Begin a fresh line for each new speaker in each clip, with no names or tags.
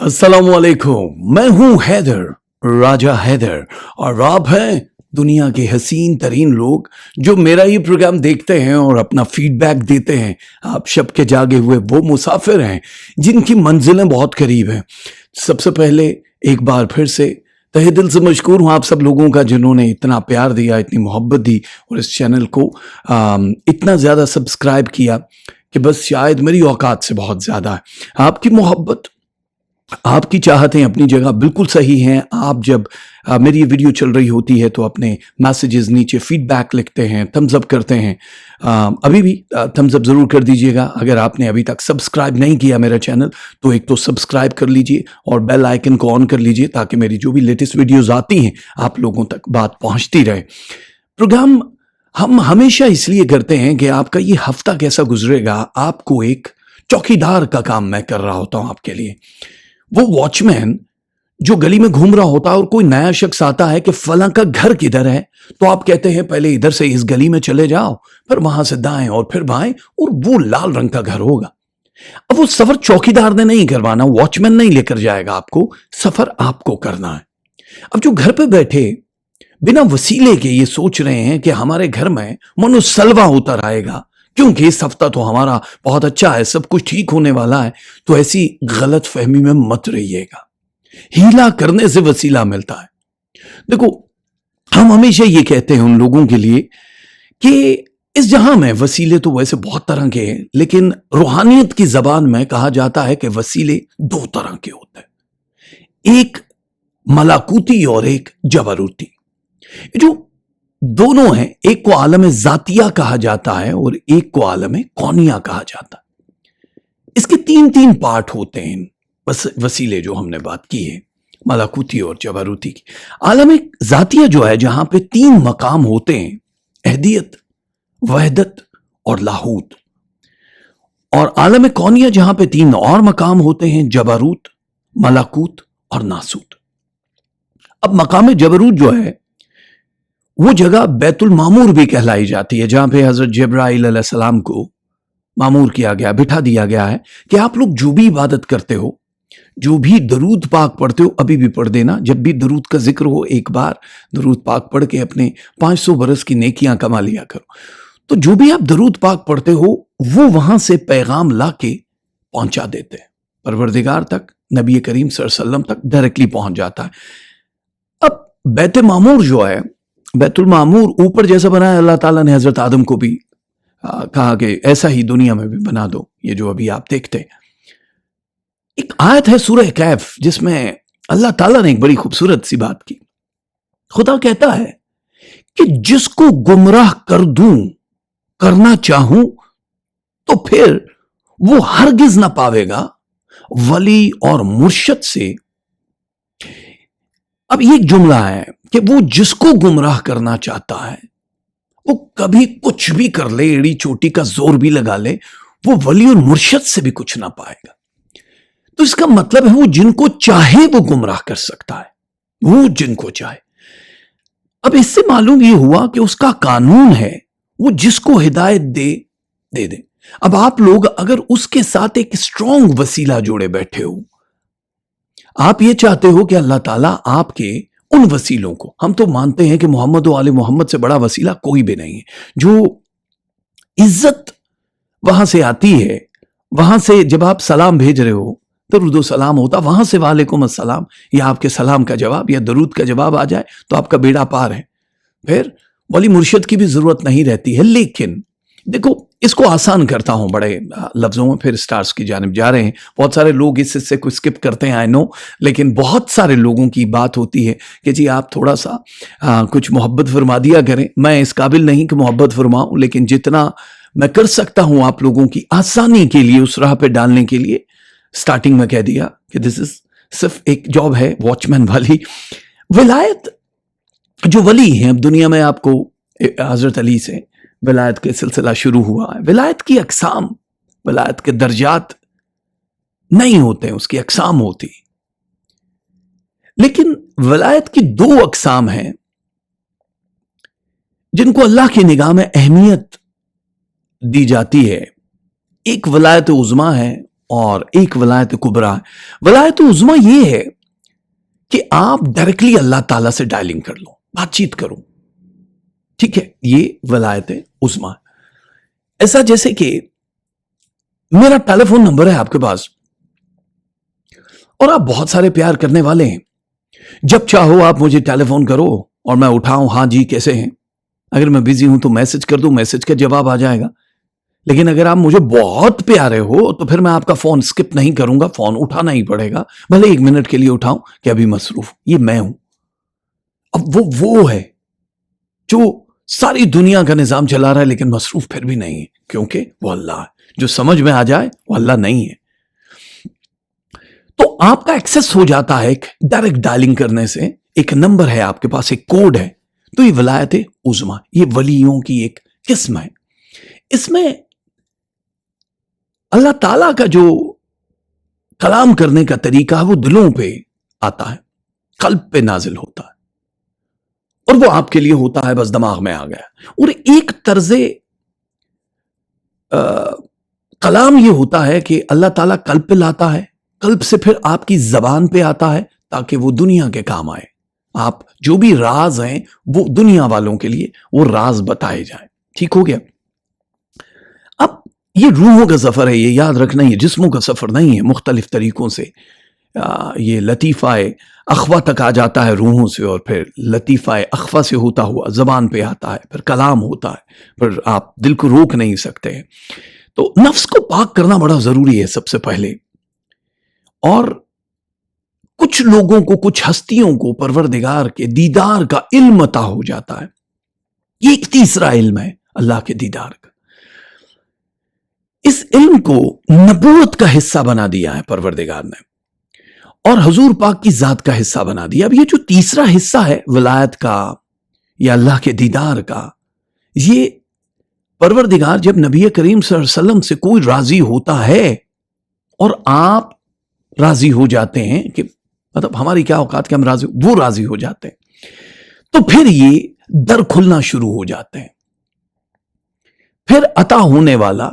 अस्सलामुअलैकुम। मैं हूं हैदर, राजा हैदर, और आप हैं दुनिया के हसीन तरीन लोग जो मेरा ये प्रोग्राम देखते हैं और अपना फीडबैक देते हैं। आप शब के जागे हुए वो मुसाफिर हैं जिनकी मंजिलें बहुत करीब हैं। सबसे पहले एक बार फिर से तहे दिल से मशकूर हूँ आप सब लोगों का जिन्होंने इतना प्यार दिया, इतनी मोहब्बत दी और इस चैनल को इतना ज़्यादा सब्सक्राइब किया कि बस शायद मेरी औकात से बहुत ज़्यादा है। आपकी मोहब्बत, आपकी चाहतें अपनी जगह बिल्कुल सही हैं। आप जब मेरी ये वीडियो चल रही होती है तो अपने मैसेजेस नीचे फीडबैक लिखते हैं, थम्स अप करते हैं। अभी भी थम्स अप ज़रूर कर दीजिएगा। अगर आपने अभी तक सब्सक्राइब नहीं किया मेरा चैनल तो एक तो सब्सक्राइब कर लीजिए और बेल आइकन को ऑन कर लीजिए ताकि मेरी जो भी लेटेस्ट वीडियोज़ आती हैं आप लोगों तक बात पहुँचती रहे। प्रोग्राम हम हमेशा इसलिए करते हैं कि आपका ये हफ्ता कैसा गुजरेगा, आपको एक चौकीदार का काम मैं कर रहा होता हूँ आपके लिए। वो वॉचमैन जो गली में घूम रहा होता है और कोई नया शख्स आता है कि फलां का घर किधर है, तो आप कहते हैं पहले इधर से इस गली में चले जाओ, फिर वहां से दाएं और फिर बाएं और वो लाल रंग का घर होगा। अब वो सफर चौकीदार ने नहीं करवाना, वॉचमैन नहीं लेकर जाएगा आपको, सफर आपको करना है। अब जो घर पे बैठे बिना वसीले के ये सोच रहे हैं कि हमारे घर में मनो सलवा उतर आएगा क्योंकि इस हफ्ता तो हमारा बहुत अच्छा है, सब कुछ ठीक होने वाला है, तो ऐसी गलत फहमी में मत रहिएगा। हीला करने से वसीला मिलता है। देखो, हम हमेशा ये कहते हैं उन लोगों के लिए कि इस जहां में वसीले तो वैसे बहुत तरह के हैं, लेकिन रूहानियत की जबान में कहा जाता है कि वसीले दो तरह के होते हैं, एक मलाकुती और एक जबरूती। जो दोनों हैं, एक को आलम जातिया कहा जाता है और एक को आलम कौनिया कहा जाता है। इसके तीन तीन पार्ट होते हैं वसीले जो हमने बात की है, मलाकुती और जबरूती की। आलम जातिया जो है जहां पे तीन मकाम होते हैं, अहदियत, वहदत और लाहूत, और आलम कौनिया जहां पे तीन और मकाम होते हैं, जबरूत, मलाकुत और नासूत। अब मकाम जबरूत जो है वो जगह बैतुल मामूर भी कहलाई जाती है, जहां पे हजरत जिब्राइल अलैहिस्सलाम को मामूर किया गया, बिठा दिया गया है कि आप लोग जो भी इबादत करते हो, जो भी दरूद पाक पढ़ते हो, अभी भी पढ़ देना। जब भी दरूद का जिक्र हो एक बार दरूद पाक पढ़ के अपने 500 बरस की नेकियां कमा लिया करो। तो जो भी आप दरूद पाक पढ़ते हो वो वहां से पैगाम ला के पहुंचा देते हैं परवरदिगार तक, नबी करीम सल्लल्लाहु अलैहि वसल्लम तक डायरेक्टली पहुंच जाता है। अब बैत मामूर जो है, बैतुल मामूर ऊपर जैसा बना है, अल्लाह ताला ने हजरत आदम को भी कहा कि ऐसा ही दुनिया में भी बना दो, ये जो अभी आप देखते हैं। एक आयत है सूरह कैफ जिसमें अल्लाह ताला ने एक बड़ी खूबसूरत सी बात की। खुदा कहता है कि जिसको गुमराह कर दूं, करना चाहूं, तो फिर वो हरगिज ना पावेगा वली और मुर्शद से। अब ये जुमला है कि वो जिसको गुमराह करना चाहता है वो कभी कुछ भी कर ले, एड़ी चोटी का जोर भी लगा ले, वो वली और मुर्शद से भी कुछ ना पाएगा। तो इसका मतलब है वो जिनको चाहे वो गुमराह कर सकता है, वो जिनको चाहे। अब इससे मालूम ये हुआ कि उसका कानून है वो जिसको हिदायत दे दे। अब आप लोग अगर उसके साथ एक स्ट्रॉन्ग वसीला जोड़े बैठे हो, आप ये चाहते हो कि अल्लाह ताला आपके उन वसीलों को, हम तो मानते हैं कि मोहम्मद और आले मोहम्मद से बड़ा वसीला कोई भी नहीं है। जो इज्जत वहां से आती है, वहां से जब आप सलाम भेज रहे हो, दरूद सलाम होता, वहां से वालेकुम अस्सलाम या आपके सलाम का जवाब या दरूद का जवाब आ जाए तो आपका बेड़ा पार है। फिर वली मुर्शिद की भी जरूरत नहीं रहती है। लेकिन देखो, इसको आसान करता हूं बड़े लफ्जों में, फिर स्टार्स की जानिब जा रहे हैं। बहुत सारे लोग इस हिस्से को स्किप करते हैं, आई नो, लेकिन बहुत सारे लोगों की बात होती है कि जी आप थोड़ा सा कुछ मोहब्बत फरमा दिया करें। मैं इस काबिल नहीं कि मोहब्बत फरमाऊं, लेकिन जितना मैं कर सकता हूं आप लोगों की आसानी के लिए, उस राह पे डालने के लिए, स्टार्टिंग में कह दिया कि दिस इज सिर्फ एक जॉब है वॉचमैन वाली। विलायत जो वली हैं, अब दुनिया में आपको हजरत अली से विलायत के सिलसिला शुरू हुआ है। विलायत की अकसाम, विलायत के दर्जात नहीं होते हैं, उसकी अकसाम होती। लेकिन विलायत की दो अकसाम हैं जिनको अल्लाह की निगाह में अहमियत दी जाती है। एक वलायत उज़्मा है और एक वलायत कुबरा है। वलायत उज़्मा ये है कि आप डायरेक्टली अल्लाह ताला से डायलिंग कर लो, बातचीत करो, ठीक है, ये वलायत उज़्मा। ऐसा जैसे कि मेरा टेलीफोन नंबर है आपके पास और आप बहुत सारे प्यार करने वाले हैं, जब चाहो आप मुझे टेलीफोन करो और मैं उठाऊं, हाँ जी कैसे हैं। अगर मैं बिजी हूं तो मैसेज कर दूं, मैसेज का जवाब आ जाएगा। लेकिन अगर आप मुझे बहुत प्यारे हो तो फिर मैं आपका फोन स्किप नहीं करूंगा, फोन उठाना ही पड़ेगा, भले 1 मिनट के लिए उठाऊं कि अभी मसरूफ। ये मैं हूं। अब वो है जो सारी दुनिया का निजाम चला रहा है लेकिन मसरूफ फिर भी नहीं है, क्योंकि वो अल्लाह है। जो समझ में आ जाए वो अल्लाह नहीं है। तो आपका एक्सेस हो जाता है एक डायरेक्ट डायलिंग करने से। एक नंबर है आपके पास, एक कोड है। तो ये वलायत उज़्मा, ये वलियों की एक किस्म है। इसमें अल्लाह ताला का जो कलाम करने का तरीका है वो दिलों पे आता है, कल्ब पे नाजिल होता है और वो आपके लिए होता है बस दिमाग में आ गया। और एक तर्जे कलाम ये होता है कि अल्लाह ताला कल्ब पे लाता है, कल्ब से फिर आपकी जबान पे आता है ताकि वो दुनिया के काम आए। आप जो भी राज हैं वो दुनिया वालों के लिए वो राज बताए जाएं। ठीक हो गया। अब ये रूहों का सफर है, ये याद रखना, ये जिस्मों का सफर नहीं है। मुख्तलिफ तरीकों से ये लतीफ़ा अख़वा तक आ जाता है रूहों से, और फिर लतीफ़ा अख़वा से होता हुआ ज़बान पे आता है, फिर कलाम होता है, फिर आप दिल को रोक नहीं सकते हैं। तो नफ्स को पाक करना बड़ा ज़रूरी है सबसे पहले। और कुछ लोगों को, कुछ हस्तियों को परवरदिगार के दीदार का इल्म अता हो जाता है। ये एक तीसरा इल्म है अल्लाह के दीदार का। इस इल्म को नबूवत का हिस्सा बना दिया है परवरदिगार ने और हुजूर पाक की जात का हिस्सा बना दिया। अब ये जो तीसरा हिस्सा है विलायत का या अल्लाह के दीदार का, ये परवरदिगार जब नबी करीम सल्लल्लाहु अलैहि वसल्लम से कोई राजी होता है और आप राजी हो जाते हैं कि मतलब हमारी क्या औकात कि हम राजी, वो राजी हो जाते हैं, तो फिर ये दर खुलना शुरू हो जाते हैं। फिर अता होने वाला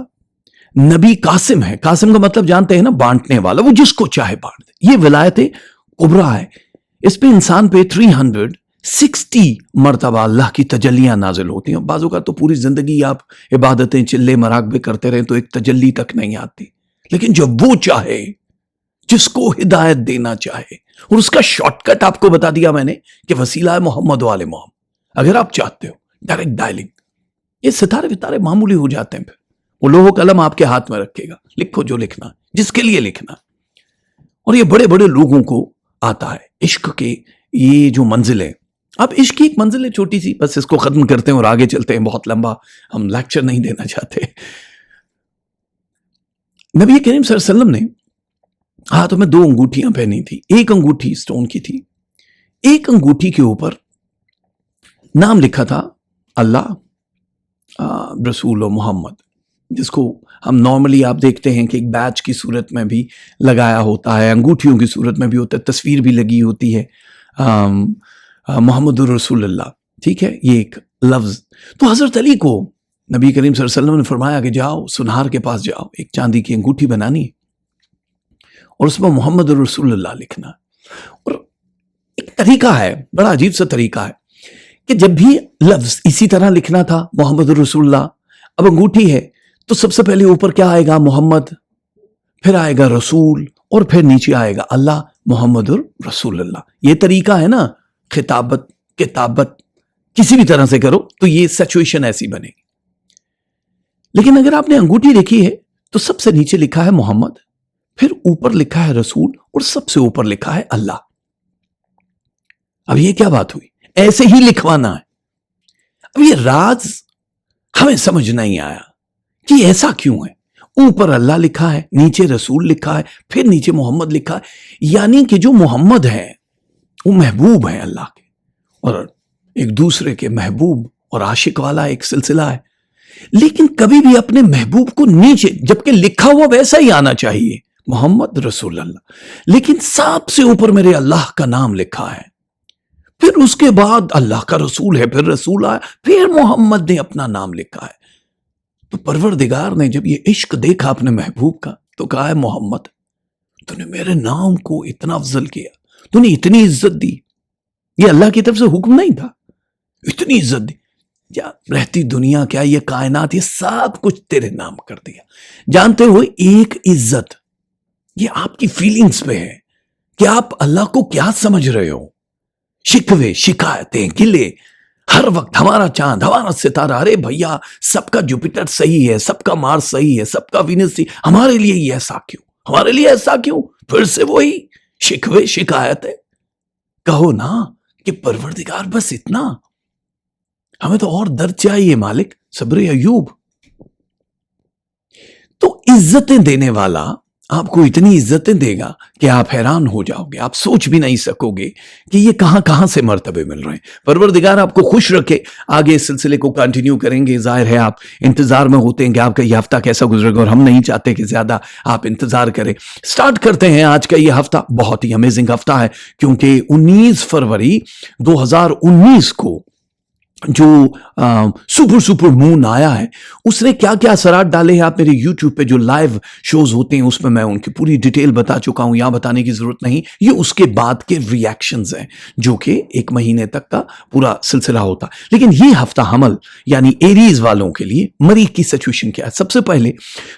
नबी कासिम है। कासिम का मतलब जानते हैं ना, बांटने वाला, वो जिसको चाहे बांट दे। ये विलायत कुबरा है। इस पे इंसान पे 360 मरतबा अल्लाह की तजल्लियां नाजिल होती हैं। बाजू का तो पूरी जिंदगी आप इबादतें चिल्ले मराकबे करते रहे तो एक तजल्ली तक नहीं आती, लेकिन जब वो चाहे, जिसको हिदायत देना चाहे, और उसका शॉर्टकट आपको बता दिया मैंने कि वसीला है मोहम्मद वाले मोहम्मद। अगर आप चाहते हो डायरेक्ट डायलिंग, ये सितारे वितारे मामूली हो जाते हैं। फिर वो लोहो कलम आपके हाथ में रखेगा, लिखो जो लिखना, जिसके लिए लिखना। और ये बड़े बड़े लोगों को आता है इश्क के ये जो मंजिलें। अब इश्क की एक मंजिल है छोटी सी, बस इसको खत्म करते हैं और आगे चलते हैं। बहुत लंबा हम लेक्चर नहीं देना चाहते। नबी करीम सल्लल्लाहु अलैहि वसल्लम ने हाथों में 2 अंगूठियां पहनी थी। एक अंगूठी स्टोन की थी, एक अंगूठी के ऊपर नाम लिखा था अल्लाह, रसूल और मोहम्मद, जिसको हम नॉर्मली आप देखते हैं कि एक बैच की सूरत में भी लगाया होता है, अंगूठियों की सूरत में भी होता है, तस्वीर भी लगी होती है मोहम्मद रसूलुल्लाह। ठीक है, ये एक लफ्ज। तो हजरत अली को नबी करीम सल्लल्लाहु अलैहि वसल्लम ने फरमाया कि जाओ सुनार के पास जाओ, एक चांदी की अंगूठी बनानी और उसमें मोहम्मद रसूलुल्लाह लिखना। और एक तरीका है, बड़ा अजीब सा तरीका है कि जब भी लफ्ज इसी तरह लिखना था मोहम्मद रसूलुल्लाह, अब अंगूठी है तो सबसे पहले ऊपर क्या आएगा? मोहम्मद, फिर आएगा रसूल, और फिर नीचे आएगा अल्लाह मोहम्मद रसूलुल्लाह। ये तरीका है ना, खिताबत किताबत किसी भी तरह से करो तो ये सिचुएशन ऐसी बनेगी। लेकिन अगर आपने अंगूठी देखी है तो सबसे नीचे लिखा है मोहम्मद, फिर ऊपर लिखा है रसूल और सबसे ऊपर लिखा है अल्लाह। अब ये क्या बात हुई? ऐसे ही लिखवाना है। अब ये राज हमें समझ नहीं आया कि ऐसा क्यों है। ऊपर अल्लाह लिखा है, नीचे रसूल लिखा है, फिर नीचे मोहम्मद लिखा है। यानी कि जो मोहम्मद है वो महबूब है अल्लाह के, और एक दूसरे के महबूब और आशिक वाला एक सिलसिला है। लेकिन कभी भी अपने महबूब को नीचे, जबकि लिखा हुआ वैसा ही आना चाहिए मोहम्मद रसूलुल्लाह, लेकिन सबसे ऊपर मेरे अल्लाह का नाम लिखा है, फिर उसके बाद अल्लाह का रसूल है, फिर रसूल आया, फिर मोहम्मद ने अपना नाम लिखा है। तो परवरदिगार ने जब ये इश्क देखा अपने महबूब का, तो कहा है मोहम्मद, तूने मेरे नाम को इतना अफजल किया, तूने इतनी इज्जत दी, ये अल्लाह की तरफ से हुक्म नहीं था, इतनी इज्जत दी, क्या रहती दुनिया, क्या ये कायनात, ये सब कुछ तेरे नाम कर दिया। जानते हो एक इज्जत ये आपकी फीलिंग्स पे है कि आप अल्लाह को क्या समझ रहे हो। शिकवे, शिकायतें, गिले, हर वक्त हमारा चांद, हमारा सितारा, अरे भैया सबका जुपिटर सही है, सबका मार्स सही है, सबका वीनस सही, हमारे लिए ये ऐसा क्यों, हमारे लिए ऐसा क्यों। फिर से वही शिकवे, शिकायतें। कहो ना कि परवरदिगार बस इतना, हमें तो और दर्द चाहिए मालिक, सब्र अयूब। तो इज्जतें देने वाला आपको इतनी इज्जतें देगा कि आप हैरान हो जाओगे, आप सोच भी नहीं सकोगे कि ये कहां कहां से मर्तबे मिल रहे हैं। परवरदिगार आपको खुश रखे। आगे इस सिलसिले को कंटिन्यू करेंगे। जाहिर है आप इंतजार में होते हैं कि आपका ये हफ्ता कैसा गुजरेगा, और हम नहीं चाहते कि ज्यादा आप इंतजार करें। स्टार्ट करते हैं आज का ये हफ्ता। बहुत ही अमेजिंग हफ्ता है क्योंकि 19 फरवरी 2019 को जो सुपर मून आया है उसने क्या क्या असरात डाले हैं, आप मेरे YouTube पे जो लाइव शोज होते हैं उसमें मैं उनकी पूरी डिटेल बता चुका हूं, यहां बताने की जरूरत नहीं। ये उसके बाद के रिएक्शंस हैं जो कि 1 महीने तक का पूरा सिलसिला होता। लेकिन ये हफ्ता हमल यानी एरीज वालों के लिए मरीज की सिचुएशन क्या है। सबसे पहले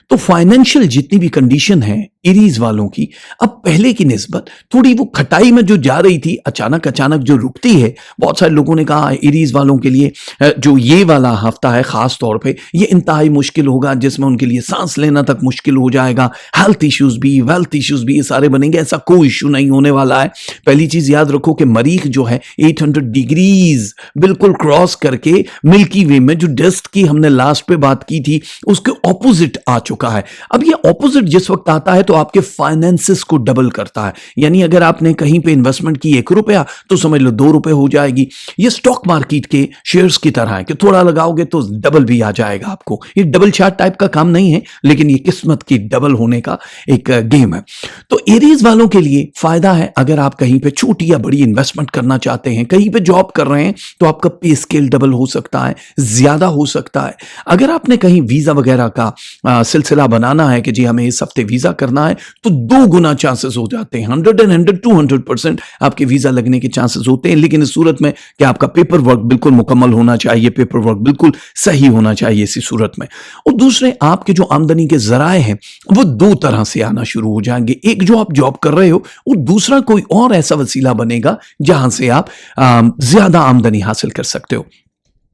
तो फाइनेंशियल जितनी भी कंडीशन है एरीज वालों की, अब पहले की निस्बत थोड़ी वो खटाई में जो जा रही थी अचानक जो रुकती है। बहुत सारे लोगों ने कहा एरीज वालों के लिए जो ये वाला हफ्ता है खास तौर पे ये इंतहाई मुश्किल होगा, जिसमें उनके लिए सांस लेना तक मुश्किल हो जाएगा, हेल्थ इश्यूज भी, वेल्थ इश्यूज भी, ये सारे बनेंगे। ऐसा कोई इश्यू नहीं होने वाला है। पहली चीज याद रखो कि मरीख जो है 800 डिग्रीज बिल्कुल क्रॉस करके मिल्की वे में जो डस्ट की हमने लास्ट पे बात की थी उसके ऑपोजिट आ चुका है। अब ये ऑपोजिट जिस वक्त आता है तो आपके फाइनेंसेस को डबल करता है। यानी अगर आपने कहीं पे इन्वेस्टमेंट की 1 रुपया तो समझ लो 2 रुपए हो जाएगी। ये स्टॉक मार्केट के शेयर्स की तरह है कि थोड़ा लगाओगे तो डबल भी आ जाएगा आपको। ये डबल शॉट टाइप का काम नहीं है, लेकिन ये किस्मत की डबल होने का एक गेम है। तो एरीज वालों के लिए फायदा है अगर आप कहीं पे छोटी या बड़ी इन्वेस्टमेंट करना चाहते हैं, कहीं पे जॉब कर रहे हैं तो आपका पे स्केल डबल हो सकता है, ज्यादा हो सकता है। अगर आपने कहीं वीजा वगैरह का सिलसिला बनाना है कि जी हमें इस हफ्ते वीजा करना है तो 2 गुना चांसेस हो जाते हैं। 200% आपके वीजा लगने के चांसेस होते हैं। लेकिन इस सूरत में कि आपका पेपर वर्क बिल्कुल मुकम्मल होना चाहिए, पेपर वर्क बिल्कुल सही होना चाहिए इसी सूरत में। और दूसरे आपके जो आमदनी के जराए हैं वो 2 तरह से आना शुरू हो जाएंगे। एक जो आप जॉब कर रहे हो और दूसरा कोई और ऐसा वसीला बनेगा जहां से आप ज्यादा आमदनी हासिल कर सकते हो।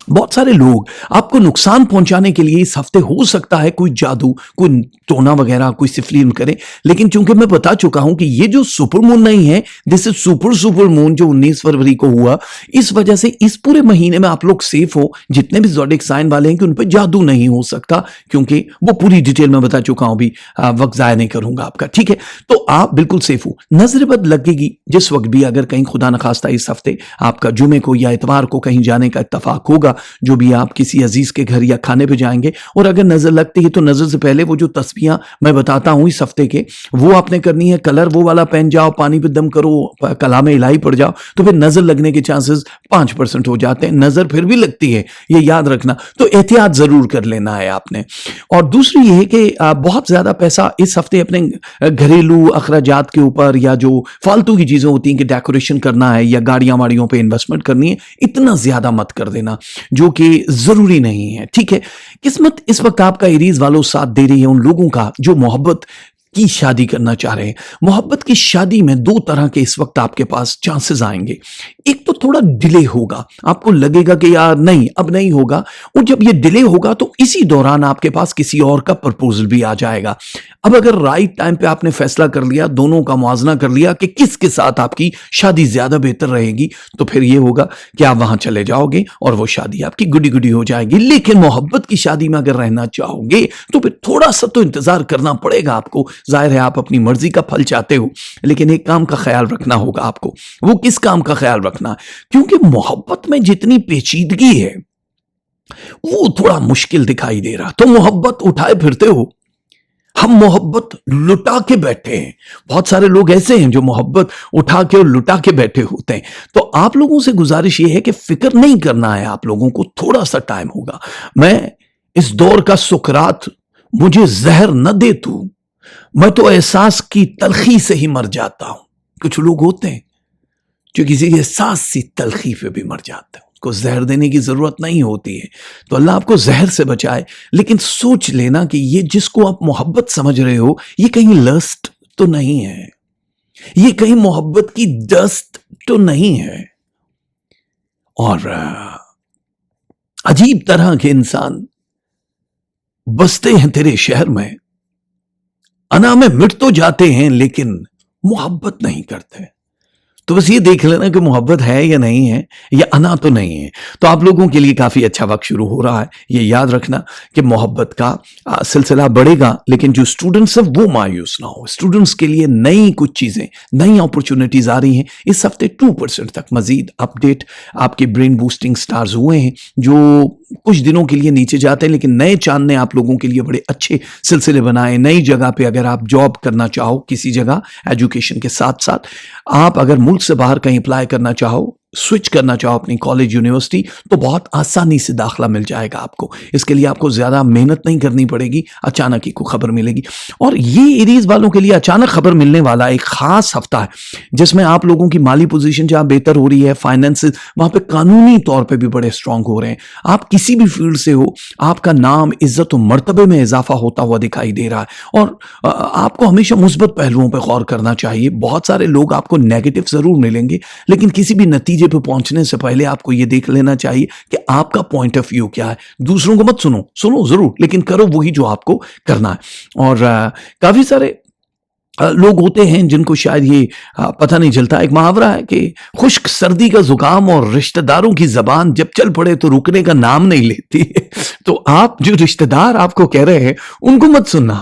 बहुत सारे लोग आपको नुकसान पहुंचाने के लिए इस हफ्ते हो सकता है कोई जादू, कोई टोना वगैरह, कोई सिफलीन करे। लेकिन चूंकि मैं बता चुका हूं कि ये जो सुपर मून नहीं है, दिस इज सुपर मून जो 19 फरवरी को हुआ, इस वजह से इस पूरे महीने में आप लोग सेफ हो। जितने भी ज़ोडिक साइन वाले हैं कि उन पर जादू नहीं हो सकता, क्योंकि वो पूरी डिटेल में बता चुका हूं। अभी वक्त जाया नहीं करूंगा आपका, ठीक है। तो आप बिल्कुल सेफ हो। नजर बद लगेगी जिस वक्त भी, अगर कहीं खुदा न खास्ता इस हफ्ते आपका जुमे को या इतवार को कहीं जाने का इत्तफाक होगा, जो भी आप किसी अजीज के घर या खाने पे जाएंगे, और अगर नजर लगती है तो नजर से पहले वो जो तस्बीहां मैं बताता हूं इस हफ्ते के, वो आपने करनी है। कलर वो वाला पहन जाओ, पानी पे दम करो, कलाम इलाही पड़ जाओ, तो फिर नजर लगने के चांसेस 5% हो जाते हैं। नजर फिर भी लगती है, ये याद रखना। तो एहतियात जरूर कर लेना है आपने। और दूसरी ये है कि बहुत ज्यादा पैसा इस हफ्ते अपने घरेलू अखराजात के ऊपर या जो फालतू की चीजें होती हैं कि डेकोरेशन करना है या गाड़ियां वाड़ियों पे इन्वेस्टमेंट करनी है, इतना ज्यादा मत कर देना जो कि जरूरी नहीं है, ठीक है। किस्मत इस वक्त आपका एरीज वालों साथ दे रही है उन लोगों का जो मोहब्बत की शादी करना चाह रहे हैं। मोहब्बत की शादी में 2 तरह के इस वक्त आपके पास चांसेस आएंगे। एक तो थोड़ा डिले होगा, आपको लगेगा कि यार नहीं अब नहीं होगा, और जब ये डिले होगा तो इसी दौरान आपके पास किसी और का प्रपोजल भी आ जाएगा। अब अगर राइट टाइम पे आपने फैसला कर लिया, दोनों का मुआवजा कर लिया कि किसके साथ आपकी शादी ज्यादा बेहतर रहेगी, तो फिर ये होगा कि आप वहां चले जाओगे और वो शादी आपकी गुडी गुडी हो जाएगी। लेकिन मोहब्बत की शादी में अगर रहना चाहोगे तो फिर थोड़ा सा तो इंतजार करना पड़ेगा आपको। जाहिर है आप अपनी मर्जी का फल चाहते हो, लेकिन एक काम का ख्याल रखना होगा आपको। वो किस काम का ख्याल रखना? क्योंकि मोहब्बत में जितनी पेचीदगी है वो थोड़ा मुश्किल दिखाई दे रहा। तो मोहब्बत उठाए फिरते हो, हम मोहब्बत लुटा के बैठे हैं। बहुत सारे लोग ऐसे हैं जो मोहब्बत उठा के और लुटा के बैठे होते हैं। तो आप लोगों से गुजारिश ये है कि फिक्र नहीं करना है आप लोगों को, थोड़ा सा टाइम होगा। मैं इस दौर का सुकरात, मुझे जहर न दे तू, मैं तो एहसास की तलखी से ही मर जाता हूं। कुछ लोग होते हैं जो किसी एहसास सी तलखी पे भी मर जाते हैं, उसको जहर देने की जरूरत नहीं होती है। तो अल्लाह आपको जहर से बचाए, लेकिन सोच लेना कि ये जिसको आप मोहब्बत समझ रहे हो, ये कहीं लस्ट तो नहीं है, ये कहीं मोहब्बत की डस्ट तो नहीं है। और अजीब तरह के इंसान बसते हैं तेरे शहर में, अना में मिट तो जाते हैं लेकिन मोहब्बत नहीं करते। तो बस ये देख लेना कि मोहब्बत है या नहीं है, या अना तो नहीं है। तो आप लोगों के लिए काफी अच्छा वक्त शुरू हो रहा है। ये याद रखना कि मोहब्बत का सिलसिला बढ़ेगा, लेकिन जो स्टूडेंट्स हैं वो मायूस ना हो। स्टूडेंट्स के लिए नई कुछ चीजें, नई अपॉर्चुनिटीज आ रही हैं। इस हफ्ते 2% तक मजीद अपडेट आपके ब्रेन बूस्टिंग स्टार्स हुए हैं, जो कुछ दिनों के लिए नीचे जाते हैं, लेकिन नए चांद ने आप लोगों के लिए बड़े अच्छे सिलसिले बनाए। नई जगह पे अगर आप जॉब करना चाहो, किसी जगह एजुकेशन के साथ साथ आप अगर मुल्क से बाहर कहीं अप्लाई करना चाहो, स्विच करना चाहो अपनी कॉलेज यूनिवर्सिटी, तो बहुत आसानी से दाखला मिल जाएगा आपको। इसके लिए आपको ज्यादा मेहनत नहीं करनी पड़ेगी, अचानक ही को खबर मिलेगी। और ये एरीज वालों के लिए अचानक खबर मिलने वाला एक खास हफ्ता है, जिसमें आप लोगों की माली पोजीशन जहां बेहतर हो रही है, फाइनेंसेस वहां पे कानूनी तौर पे भी बड़े स्ट्रांग हो रहे हैं। आप किसी भी फील्ड से हो, आपका नाम, इज्जत और मर्तबे में इजाफा होता हुआ दिखाई दे रहा है। और आपको हमेशा मुस्बत पहलुओं पर गौर करना चाहिए। बहुत सारे लोग आपको नेगेटिव जरूर मिलेंगे, लेकिन किसी भी नतीजे पे पहुंचने से पहले आपको यह देख लेना चाहिए कि आपका पॉइंट ऑफ व्यू क्या है। दूसरों को मत सुनो, सुनो जरूर, लेकिन करो वही जो आपको करना है। और काफी सारे लोग होते हैं जिनको शायद ये पता नहीं चलता। एक मुहावरा है कि खुश्क सर्दी का जुकाम और रिश्तेदारों की जबान जब चल पड़े तो रुकने का नाम नहीं लेती है। तो आप जो रिश्तेदार आपको कह रहे हैं उनको मत सुनना,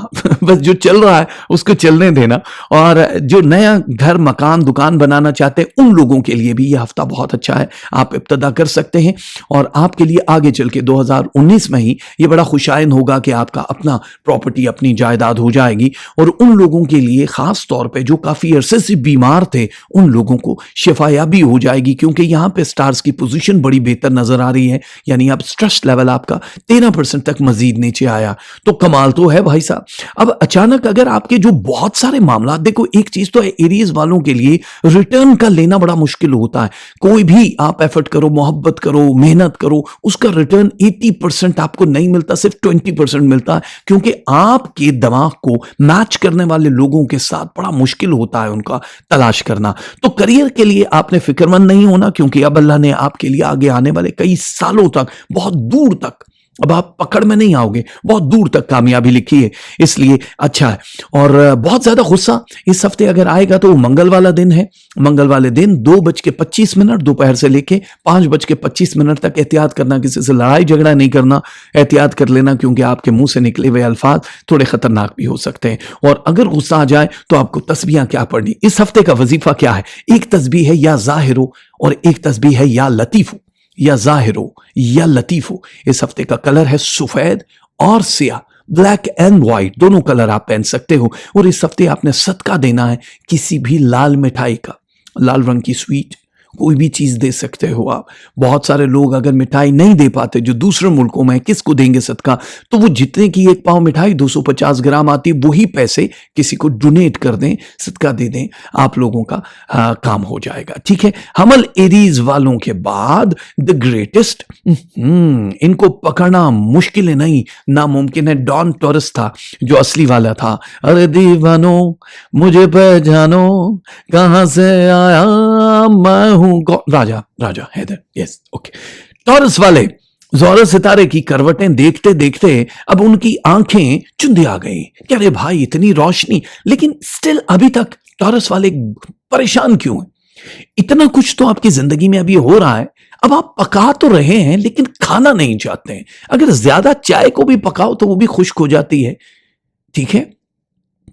बस जो चल रहा है उसको चलने देना। और जो नया घर, मकान, दुकान बनाना चाहते हैं उन लोगों के लिए भी ये हफ्ता बहुत अच्छा है, आप इब्तदा कर सकते हैं। और आपके लिए आगे चल के 2019 में ही ये बड़ा खुशाइन होगा कि आपका अपना प्रॉपर्टी, अपनी जायदाद हो जाएगी। और उन लोगों के लिए खास तौर पे जो काफी अरसे से बीमार थे, उन लोगों को शिफायाबी हो जाएगी, क्योंकि यहां पे स्टार्स की पोजीशन बड़ी बेहतर नजर आ रही है। यानी अब स्ट्रेस लेवल आपका 13% तक मजीद नीचे आया, तो कमाल तो है भाई साहब। अब अचानक अगर आपके जो बहुत सारे मामला, देखो एक चीज तो है, एरीज वालों के लिए रिटर्न का लेना बड़ा मुश्किल होता है। कोई भी आप एफर्ट करो, मोहब्बत करो, मेहनत करो, उसका रिटर्न 80% आपको नहीं मिलता, सिर्फ 20% मिलता है, क्योंकि आपके दिमाग को मैच करने वाले लोगों के साथ बड़ा मुश्किल होता है उनका तलाश करना। तो करियर के लिए आपने फिक्रमंद नहीं होना, क्योंकि अब अल्लाह ने आपके लिए आगे आने वाले कई सालों तक, बहुत दूर तक, अब आप पकड़ में नहीं आओगे, बहुत दूर तक कामयाबी लिखी है, इसलिए अच्छा है। और बहुत ज्यादा गुस्सा इस हफ्ते अगर आएगा तो मंगल वाला दिन है। मंगल वाले दिन 2:25 दोपहर से लेके 5:25 तक एहतियात करना, किसी से लड़ाई झगड़ा नहीं करना, एहतियात कर लेना, क्योंकि आपके मुंह से निकले हुए अल्फाज थोड़े खतरनाक भी हो सकते हैं। और अगर गुस्सा आ जाए तो आपको तस्बीहां क्या पढ़नी। इस हफ्ते का वजीफा क्या है? एक तस्बीह है या जाहिरो, और एक तस्बीह है या लतीफो, या जाहिरो या लतीफो। इस हफ्ते का कलर है सफेद और सिया, ब्लैक एंड व्हाइट, दोनों कलर आप पहन सकते हो। और इस हफ्ते आपने सदका देना है किसी भी लाल मिठाई का, लाल रंग की स्वीट, कोई भी चीज दे सकते हो आप। बहुत सारे लोग अगर मिठाई नहीं दे पाते जो दूसरे मुल्कों में, किसको देंगे सदका? तो वो जितने की एक पाव मिठाई 250 ग्राम आती, वही पैसे किसी को डोनेट कर दें, सदका दे दें, आप लोगों का काम हो जाएगा। ठीक है। हमल एरीज वालों के बाद द ग्रेटेस्ट, इनको पकड़ना मुश्किल नहीं, नामुमकिन है। डॉन टॉरस था जो असली वाला था। अरे दीवानो मुझे पहचानो, कहां से आया मैं हूं Raja Haider. Yes, okay. Taurus वाले ज़ोहरा सितारे की करवटें देखते देखते अब उनकी आंखें चुंदी आ गई। क्या रे भाई, इतनी रोशनी, लेकिन स्टिल अभी तक टॉरस वाले परेशान क्यों हैं? इतना कुछ तो आपकी जिंदगी में अभी हो रहा है, अब आप पका तो रहे हैं लेकिन खाना नहीं चाहते हैं। अगर ज्यादा चाय को भी पकाओ तो वो भी खुश्क हो जाती है। ठीक है।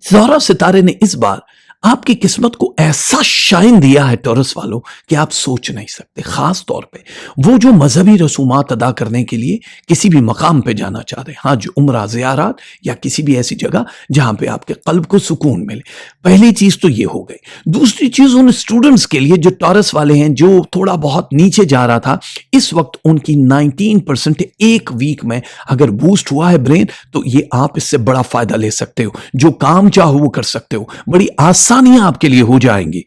ज़ोहरा सितारे ने इस बार आपकी किस्मत को ऐसा शाइन दिया है टॉरस वालों कि आप सोच नहीं सकते। खास तौर पे वो जो मजहबी रसूमात अदा करने के लिए किसी भी मकाम पे जाना चाह रहे हैं, हज, उम्रा, ज़ियारत या किसी भी ऐसी जगह जहां पे आपके कल्ब को सुकून मिले। पहली चीज तो ये हो गई। दूसरी चीज उन स्टूडेंट्स के लिए जो टॉरस वाले हैं, जो थोड़ा बहुत नीचे जा रहा था, इस वक्त उनकी 19% एक वीक में अगर बूस्ट हुआ है ब्रेन, तो ये आप इससे बड़ा फायदा ले सकते हो। जो काम चाहो वो कर सकते हो, बड़ी आसानियां आपके लिए हो जाएंगी।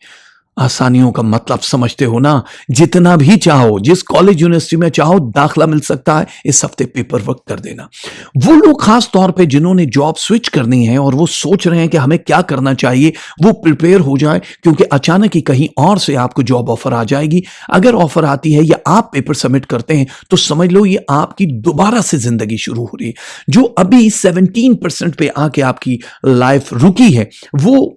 आसानियों का मतलब समझते हो ना? जितना भी चाहो, जिस कॉलेज यूनिवर्सिटी में चाहो दाखला मिल सकता है। इस हफ्ते पेपर वर्क कर देना। वो लोग खास तौर पे जिन्होंने जॉब स्विच करनी है और वो सोच रहे हैं कि हमें क्या करना चाहिए, वो प्रिपेयर हो जाए, क्योंकि अचानक ही कहीं और से आपको जॉब ऑफर आ जाएगी। अगर ऑफर आती है या आप पेपर सबमिट करते हैं तो समझ लो ये आपकी दोबारा से जिंदगी शुरू हो रही है। जो अभी 17% पे आके आपकी लाइफ रुकी है, वो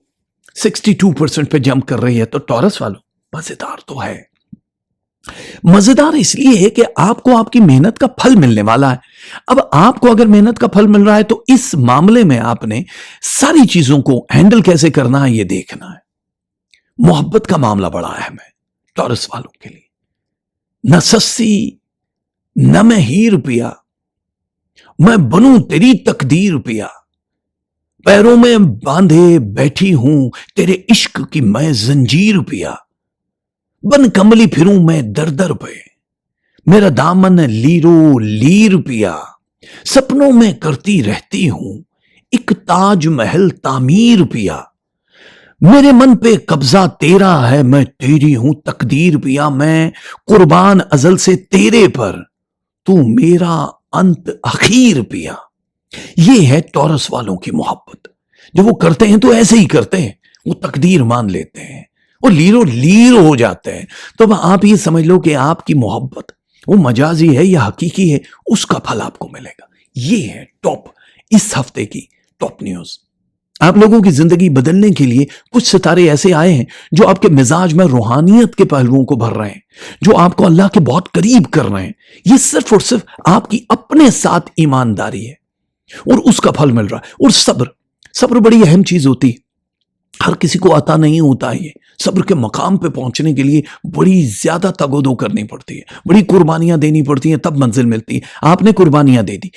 62% पे जंप कर रही है। तो टॉरस वालों, मजेदार तो है। मजेदार इसलिए है कि आपको आपकी मेहनत का फल मिलने वाला है। अब आपको अगर मेहनत का फल मिल रहा है तो इस मामले में आपने सारी चीजों को हैंडल कैसे करना है ये देखना है। मोहब्बत का मामला बड़ा अहम है टॉरस वालों के लिए। न सस्सी न मैं ही रुपया, मैं बनूं तेरी तकदीर पिया, पैरों में बांधे बैठी हूं तेरे इश्क की मैं जंजीर पिया, बन कमली फिरूं मैं दर दर पे, मेरा दामन लीरो लीर पिया, सपनों में करती रहती हूं एक ताज महल तामीर पिया, मेरे मन पे कब्जा तेरा है मैं तेरी हूं तकदीर पिया, मैं कुर्बान अजल से तेरे पर, तू मेरा अंत अखीर पिया। ये है टॉरस वालों की मोहब्बत। जब वो करते हैं तो ऐसे ही करते हैं, वो तकदीर मान लेते हैं, वो लीरो लीर हो जाते हैं। तो अब आप ये समझ लो कि आपकी मोहब्बत वो मजाजी है या हकीकी है, उसका फल आपको मिलेगा। ये है टॉप इस हफ्ते की टॉप न्यूज। आप लोगों की जिंदगी बदलने के लिए कुछ सितारे ऐसे आए हैं जो आपके मिजाज में रूहानियत के पहलुओं को भर रहे हैं, जो आपको अल्लाह के बहुत करीब कर रहे हैं। ये सिर्फ और सिर्फ आपकी अपने साथ ईमानदारी है और उसका फल मिल रहा है। और सब्र, सब्र बड़ी अहम चीज होती है, हर किसी को आता नहीं होता है। ये सब्र के मकाम पे पहुंचने के लिए बड़ी ज्यादा तगोदो करनी पड़ती है, बड़ी कुर्बानियां देनी पड़ती हैं, तब मंजिल मिलती है। आपने कुर्बानियां दे दी।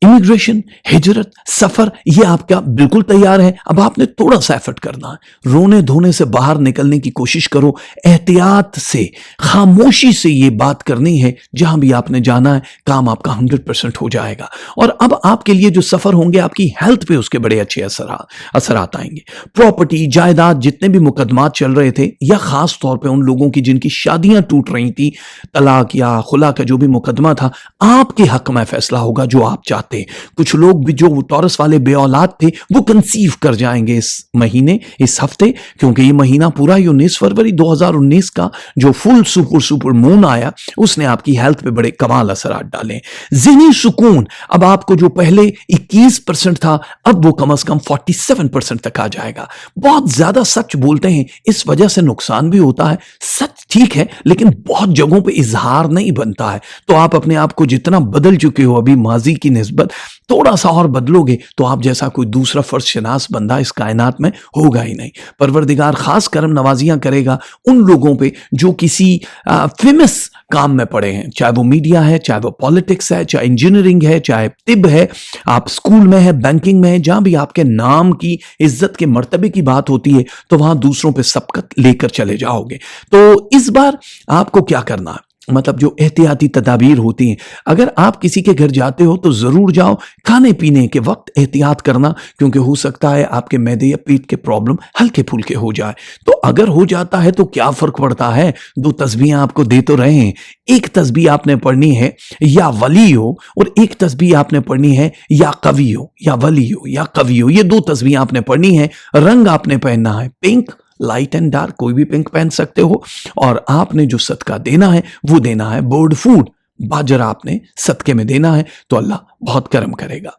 इमिग्रेशन, हिजरत, सफर, ये आपका बिल्कुल तैयार है। अब आपने थोड़ा सा एफर्ट करना है। रोने धोने से बाहर निकलने की कोशिश करो, एहतियात से, खामोशी से ये बात करनी है। जहां भी आपने जाना है काम आपका 100% हो जाएगा। और अब आपके लिए जो सफर होंगे आपकी हेल्थ पे उसके बड़े अच्छे असरात आएंगे। प्रॉपर्टी, जायदाद, जितने भी मुकदमात चल रहे थे, या खास तौर पे उन लोगों की जिनकी शादियां टूट रही थी, तलाक या खुला का जो भी मुकदमा था, आपके हक में फैसला होगा जो आप चाहते। कुछ लोग भी जो टॉरस वाले बे औलाद थे वो कंसीव कर जाएंगे इस महीने, इस हफ्ते, क्योंकि ये महीना पूरा 19 फरवरी 2019 का जो फुल सुपर मून आया उसने आपकी हेल्थ पे बड़े कमाल असरात डाले। ज़हनी सुकून, अब आपको जो पहले 21% था अब वो कम से कम 47% तक आ जाएगा। बहुत ज्यादा सच बोलते हैं, इस वजह से नुकसान भी होता है। सच ठीक है लेकिन बहुत जगहों पे इजहार नहीं बनता है। तो आप अपने आप को जितना बदल चुके हो अभी माजी की निस्बत, थोड़ा सा और बदलोगे तो आप जैसा कोई दूसरा फर्ज शनास बंदा इस कायनात में होगा ही नहीं। परवरदिगार खास करम नवाजियां करेगा उन लोगों पे जो किसी फेमस काम में पड़े हैं, चाहे वो मीडिया है, चाहे वो पॉलिटिक्स है, चाहे इंजीनियरिंग है, चाहे तिब है, आप स्कूल में है, बैंकिंग में है, जहां भी आपके नाम की, इज्जत के, मर्तबे की बात होती है तो वहां दूसरों पे सबकत लेकर चले जाओगे। तो इस बार आपको क्या करना है, मतलब जो एहतियाती तदाबीर होती हैं, अगर आप किसी के घर जाते हो तो जरूर जाओ, खाने पीने के वक्त एहतियात करना, क्योंकि हो सकता है आपके मैदे या पेट के प्रॉब्लम हल्के फुल्के हो जाए। तो अगर हो जाता है तो क्या फर्क पड़ता है, 2 तस्बीहें आपको दे तो रहे हैं। एक तस्बीह आपने पढ़नी है या वली हो, और एक तस्बीह आपने पढ़नी है या कवि हो, या वली हो या कवि हो। ये 2 तस्बीह आपने पढ़नी है। रंग आपने पहनना है पिंक, लाइट एंड डार्क, कोई भी पिंक पहन सकते हो। और आपने जो सदका देना है वो देना है बोर्ड फूड, बाजरा आपने सदके में देना है, तो अल्लाह बहुत करम करेगा।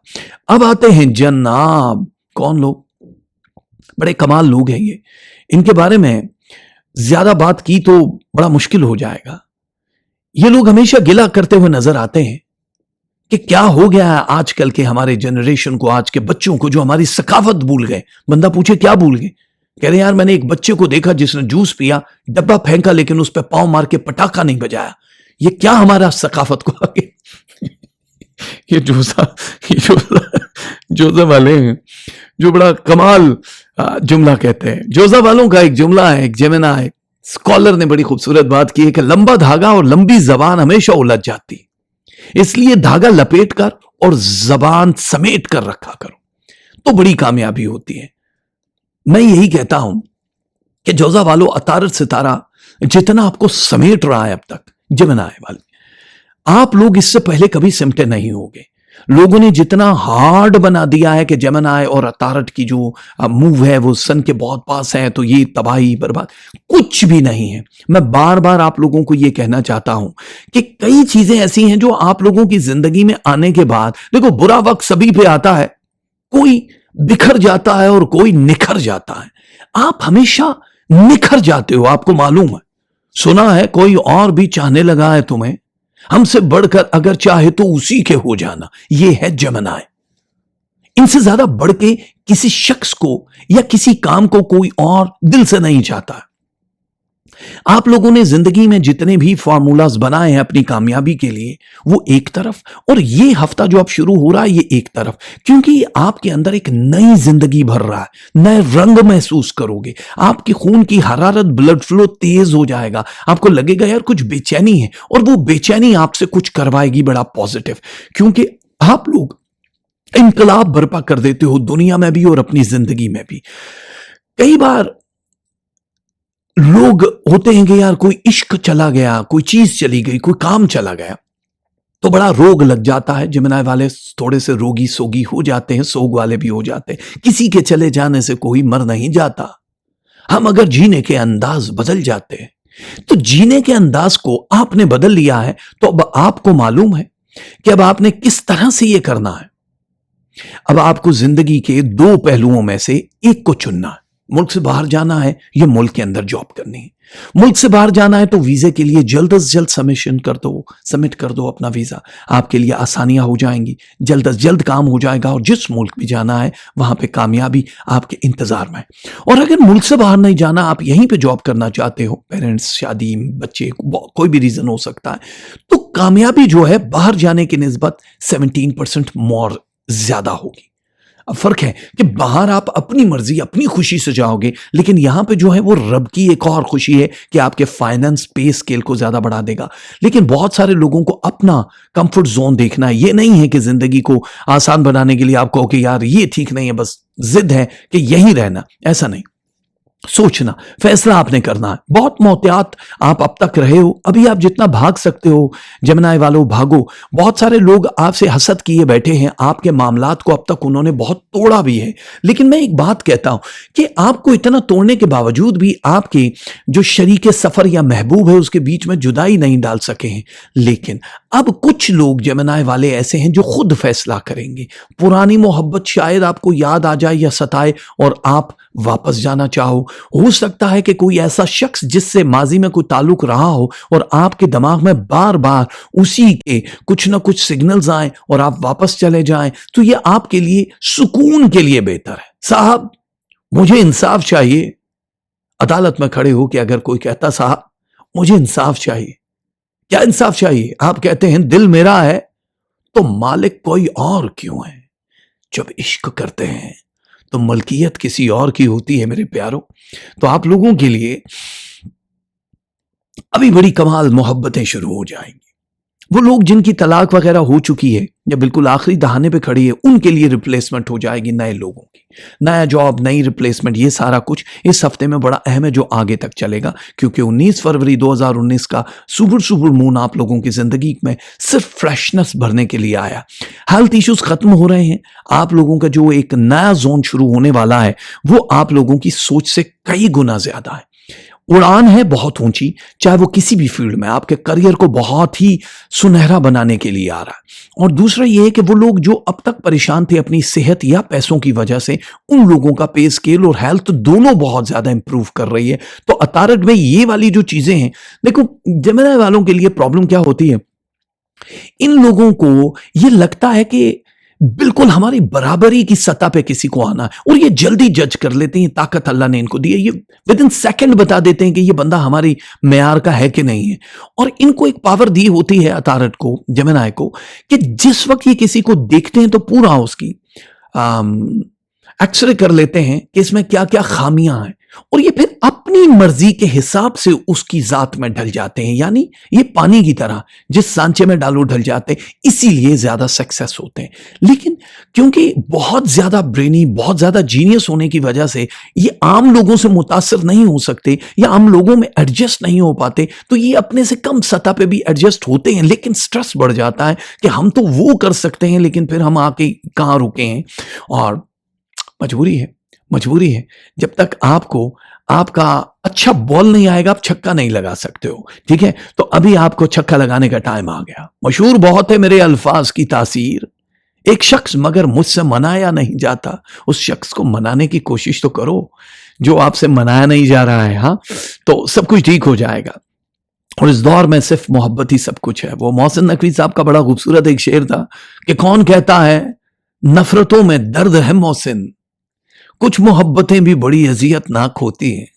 अब आते हैं जनाब, कौन लोग, बड़े कमाल लोग हैं ये, इनके बारे में ज्यादा बात की तो बड़ा मुश्किल हो जाएगा। ये लोग हमेशा गिला करते हुए नजर आते हैं कि क्या हो गया है आजकल के हमारे जनरेशन को, आज के बच्चों को, जो हमारी सकाफत भूल गए। बंदा पूछे क्या भूल गए, कह रहे यार मैंने एक बच्चे को देखा जिसने जूस पिया, डब्बा फेंका लेकिन उस पर पांव मार के पटाखा नहीं बजाया। ये क्या हमारा सकाफत को आगे ये जोजा वाले हैं जो बड़ा कमाल जुमला कहते हैं। जोजा वालों का एक जुमला है, एक जेमिनाई स्कॉलर ने बड़ी खूबसूरत बात की है कि लंबा धागा और लंबी जबान हमेशा उलझ जाती, इसलिए धागा लपेट कर और जबान समेट कर रखा करो तो बड़ी कामयाबी होती है। मैं यही कहता हूं कि जोजा वालों, अतारत सितारा जितना आपको समेट रहा है अब तक, जेमिनाई वाले, आप लोग इससे पहले कभी सिमटे नहीं होंगे। लोगों ने जितना हार्ड बना दिया है कि जेमिनाई और अतारट की जो मूव है वो सन के बहुत पास है तो ये तबाही बर्बाद, कुछ भी नहीं है। मैं बार बार आप लोगों को ये कहना चाहता हूं कि कई चीजें ऐसी हैं जो आप लोगों की जिंदगी में आने के बाद, देखो बुरा वक्त सभी पे आता है, कोई बिखर जाता है और कोई निखर जाता है। आप हमेशा निखर जाते हो, आपको मालूम है। सुना है कोई और भी चाहने लगा है तुम्हें, हमसे बढ़कर अगर चाहे तो उसी के हो जाना। यह है जेमिनाई। इनसे ज्यादा बढ़ के किसी शख्स को या किसी काम को कोई और दिल से नहीं चाहता। आप लोगों ने जिंदगी में जितने भी फॉर्मूलाज बनाए हैं अपनी कामयाबी के लिए, वो एक तरफ, और ये हफ्ता जो अब शुरू हो रहा है ये एक तरफ, क्योंकि आपके अंदर एक नई जिंदगी भर रहा है, नए रंग महसूस करोगे, आपकी खून की हरारत, ब्लड फ्लो तेज हो जाएगा, आपको लगेगा यार कुछ बेचैनी है, और वो बेचैनी आपसे कुछ करवाएगी बड़ा पॉजिटिव, क्योंकि आप लोग इनकलाब बर्पा कर देते हो दुनिया में भी और अपनी जिंदगी में भी। कई बार लोग होते हैं कि यार कोई इश्क चला गया, कोई चीज चली गई, कोई काम चला गया तो बड़ा रोग लग जाता है। जेमिनाई वाले थोड़े से रोगी सोगी हो जाते हैं, सोग वाले भी हो जाते हैं। किसी के चले जाने से कोई मर नहीं जाता। हम अगर जीने के अंदाज बदल जाते हैं तो जीने के अंदाज को आपने बदल लिया है तो अब आपको मालूम है कि अब आपने किस तरह से यह करना है। अब आपको जिंदगी के दो पहलुओं में से एक को चुनना है। मुल्क से बाहर जाना है या मुल्क के अंदर जॉब करनी है। मुल्क से बाहर जाना है तो वीजे के लिए जल्द से जल्द सबमिट कर दो अपना वीजा, आपके लिए आसानियां हो जाएंगी, जल्द से जल्द काम हो जाएगा और जिस मुल्क भी जाना है वहां पे कामयाबी आपके इंतजार में है। और अगर मुल्क से बाहर नहीं जाना, आप यहीं पे जॉब करना चाहते हो, पेरेंट्स, शादी, बच्चे, कोई भी रीजन हो सकता है, तो कामयाबी जो है बाहर जाने की निस्बत 17% मोर ज्यादा होगी। अब फर्क है कि बाहर आप अपनी मर्जी अपनी खुशी से जाओगे, लेकिन यहां पे जो है वो रब की एक और खुशी है कि आपके फाइनेंस पे स्केल को ज्यादा बढ़ा देगा। लेकिन बहुत सारे लोगों को अपना कंफर्ट जोन देखना है। ये नहीं है कि जिंदगी को आसान बनाने के लिए आप कहो कि यार ये ठीक नहीं है, बस जिद है कि यहीं रहना, ऐसा नहीं। सोचना, फैसला आपने करना है। बहुत मोहतियात आप अब तक रहे हो, अभी आप जितना भाग सकते हो जेमिनाई वालों भागो। बहुत सारे लोग आपसे हसद किए बैठे हैं, आपके मामलात को अब तक उन्होंने बहुत तोड़ा भी है। लेकिन मैं एक बात कहता हूं कि आपको इतना तोड़ने के बावजूद भी आपके जो शरीके सफर या महबूब है उसके बीच में जुदाई नहीं डाल सके हैं। लेकिन अब कुछ लोग जेमिनाई वाले ऐसे हैं जो खुद फैसला करेंगे। पुरानी मोहब्बत शायद आपको याद आ जाए या सताए और आप वापस जाना चाहो। हो सकता है कि कोई ऐसा शख्स जिससे माजी में कोई ताल्लुक रहा हो और आपके दिमाग में बार बार उसी के कुछ ना कुछ सिग्नल्स आए और आप वापस चले जाएं, तो यह आपके लिए सुकून के लिए बेहतर है। साहब मुझे इंसाफ चाहिए, अदालत में खड़े हो के अगर कोई कहता साहब मुझे इंसाफ चाहिए, क्या इंसाफ चाहिए? आप कहते हैं दिल मेरा है, तो मालिक कोई और क्यों है? जब इश्क करते हैं तो मलकियत किसी और की होती है मेरे प्यारों। तो आप लोगों के लिए अभी बड़ी कमाल मोहब्बतें शुरू हो जाएंगी। वो लोग जिनकी तलाक वगैरह हो चुकी है या बिल्कुल आखिरी दहाने पे खड़ी है, उनके लिए रिप्लेसमेंट हो जाएगी नए लोगों की, नया जॉब, नई रिप्लेसमेंट। ये सारा कुछ इस हफ्ते में बड़ा अहम है जो आगे तक चलेगा, क्योंकि 19 फरवरी 2019 का सुपर मून आप लोगों की जिंदगी में सिर्फ फ्रेशनेस भरने के लिए आया। हेल्थ इश्यूज खत्म हो रहे हैं, आप लोगों का जो एक नया जोन शुरू होने वाला है वो आप लोगों की सोच से कई गुना ज्यादा है। उड़ान है बहुत ऊंची, चाहे वो किसी भी फील्ड में, आपके करियर को बहुत ही सुनहरा बनाने के लिए आ रहा है। और दूसरा ये है कि वो लोग जो अब तक परेशान थे अपनी सेहत या पैसों की वजह से, उन लोगों का पे स्केल और हेल्थ दोनों बहुत ज्यादा इंप्रूव कर रही है। तो अतारट में ये वाली जो चीजें हैं, देखो जेमिनाई वालों के लिए प्रॉब्लम क्या होती है, इन लोगों को ये लगता है कि बिल्कुल हमारी बराबरी की सतह पे किसी को आना है और ये जल्दी जज कर लेते हैं, ताकत अल्लाह ने इनको दी है, ये विद इन सेकंड बता देते हैं कि ये बंदा हमारी मेयार का है कि नहीं है। और इनको एक पावर दी होती है अतारत को, जेमिनी को, कि जिस वक्त ये किसी को देखते हैं तो पूरा उसकी एक्सरे कर लेते हैं कि इसमें क्या क्या खामियां हैं, और ये फिर अपनी मर्जी के हिसाब से उसकी जात में ढल जाते हैं। यानी ये पानी की तरह जिस सांचे में डालो ढल जाते हैं, इसीलिए ज्यादा सक्सेस होते हैं। लेकिन क्योंकि बहुत ज्यादा ब्रेनी, बहुत ज्यादा जीनियस होने की वजह से ये आम लोगों से मुतासिर नहीं हो सकते या आम लोगों में एडजस्ट नहीं हो पाते, तो ये अपने से कम सतह पे भी एडजस्ट होते हैं, लेकिन स्ट्रेस बढ़ जाता है कि हम तो वो कर सकते हैं, लेकिन फिर हम आके कहाँ रुके हैं। और मजबूरी है, जब तक आपको आपका अच्छा बॉल नहीं आएगा आप छक्का नहीं लगा सकते हो, ठीक है। तो अभी आपको छक्का लगाने का टाइम आ गया। मशहूर बहुत है मेरे अल्फाज की तासीर, एक शख्स मगर मुझसे मनाया नहीं जाता, उस शख्स को मनाने की कोशिश तो करो जो आपसे मनाया नहीं जा रहा है। हाँ, तो सब कुछ ठीक हो जाएगा। और इस दौर में सिर्फ मोहब्बत ही सब कुछ है। वो मोहसिन नकवी साहब का बड़ा खूबसूरत एक शेर था कि कौन कहता है नफरतों में दर्द है मोहसिन, कुछ मोहब्बतें भी बड़ी अजियतनाक होती हैं।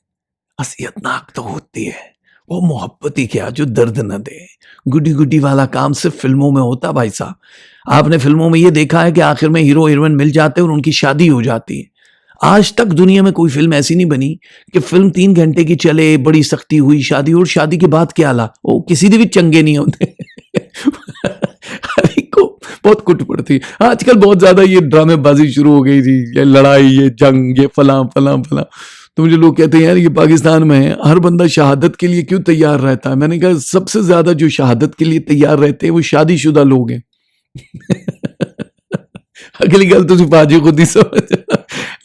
अजियतनाक तो होती है वो मोहब्बत ही क्या जो दर्द न दे। गुडी गुडी वाला काम सिर्फ फिल्मों में होता भाई साहब। आपने फिल्मों में ये देखा है कि आखिर में हीरो हीरोइन मिल जाते हैं और उनकी शादी हो जाती है। आज तक दुनिया में कोई फिल्म ऐसी नहीं बनी कि फिल्म 3 घंटे की चले, बड़ी सख्ती हुई, शादी, और शादी के बाद क्या ला, वो किसी भी चंगे नहीं होते। बहुत कुट पड़ती है आजकल, बहुत ज्यादा ये ड्रामेबाजी शुरू हो गई थी, ये लड़ाई, ये जंग, ये फला फला फला। तो मुझे लोग कहते हैं यार ये पाकिस्तान में है, हर बंदा शहादत के लिए क्यों तैयार रहता है। मैंने कहा सबसे ज्यादा जो शहादत के लिए तैयार रहते हैं वो शादीशुदा लोग हैं। अगली गल तो सिपाजी खुद ही समझ।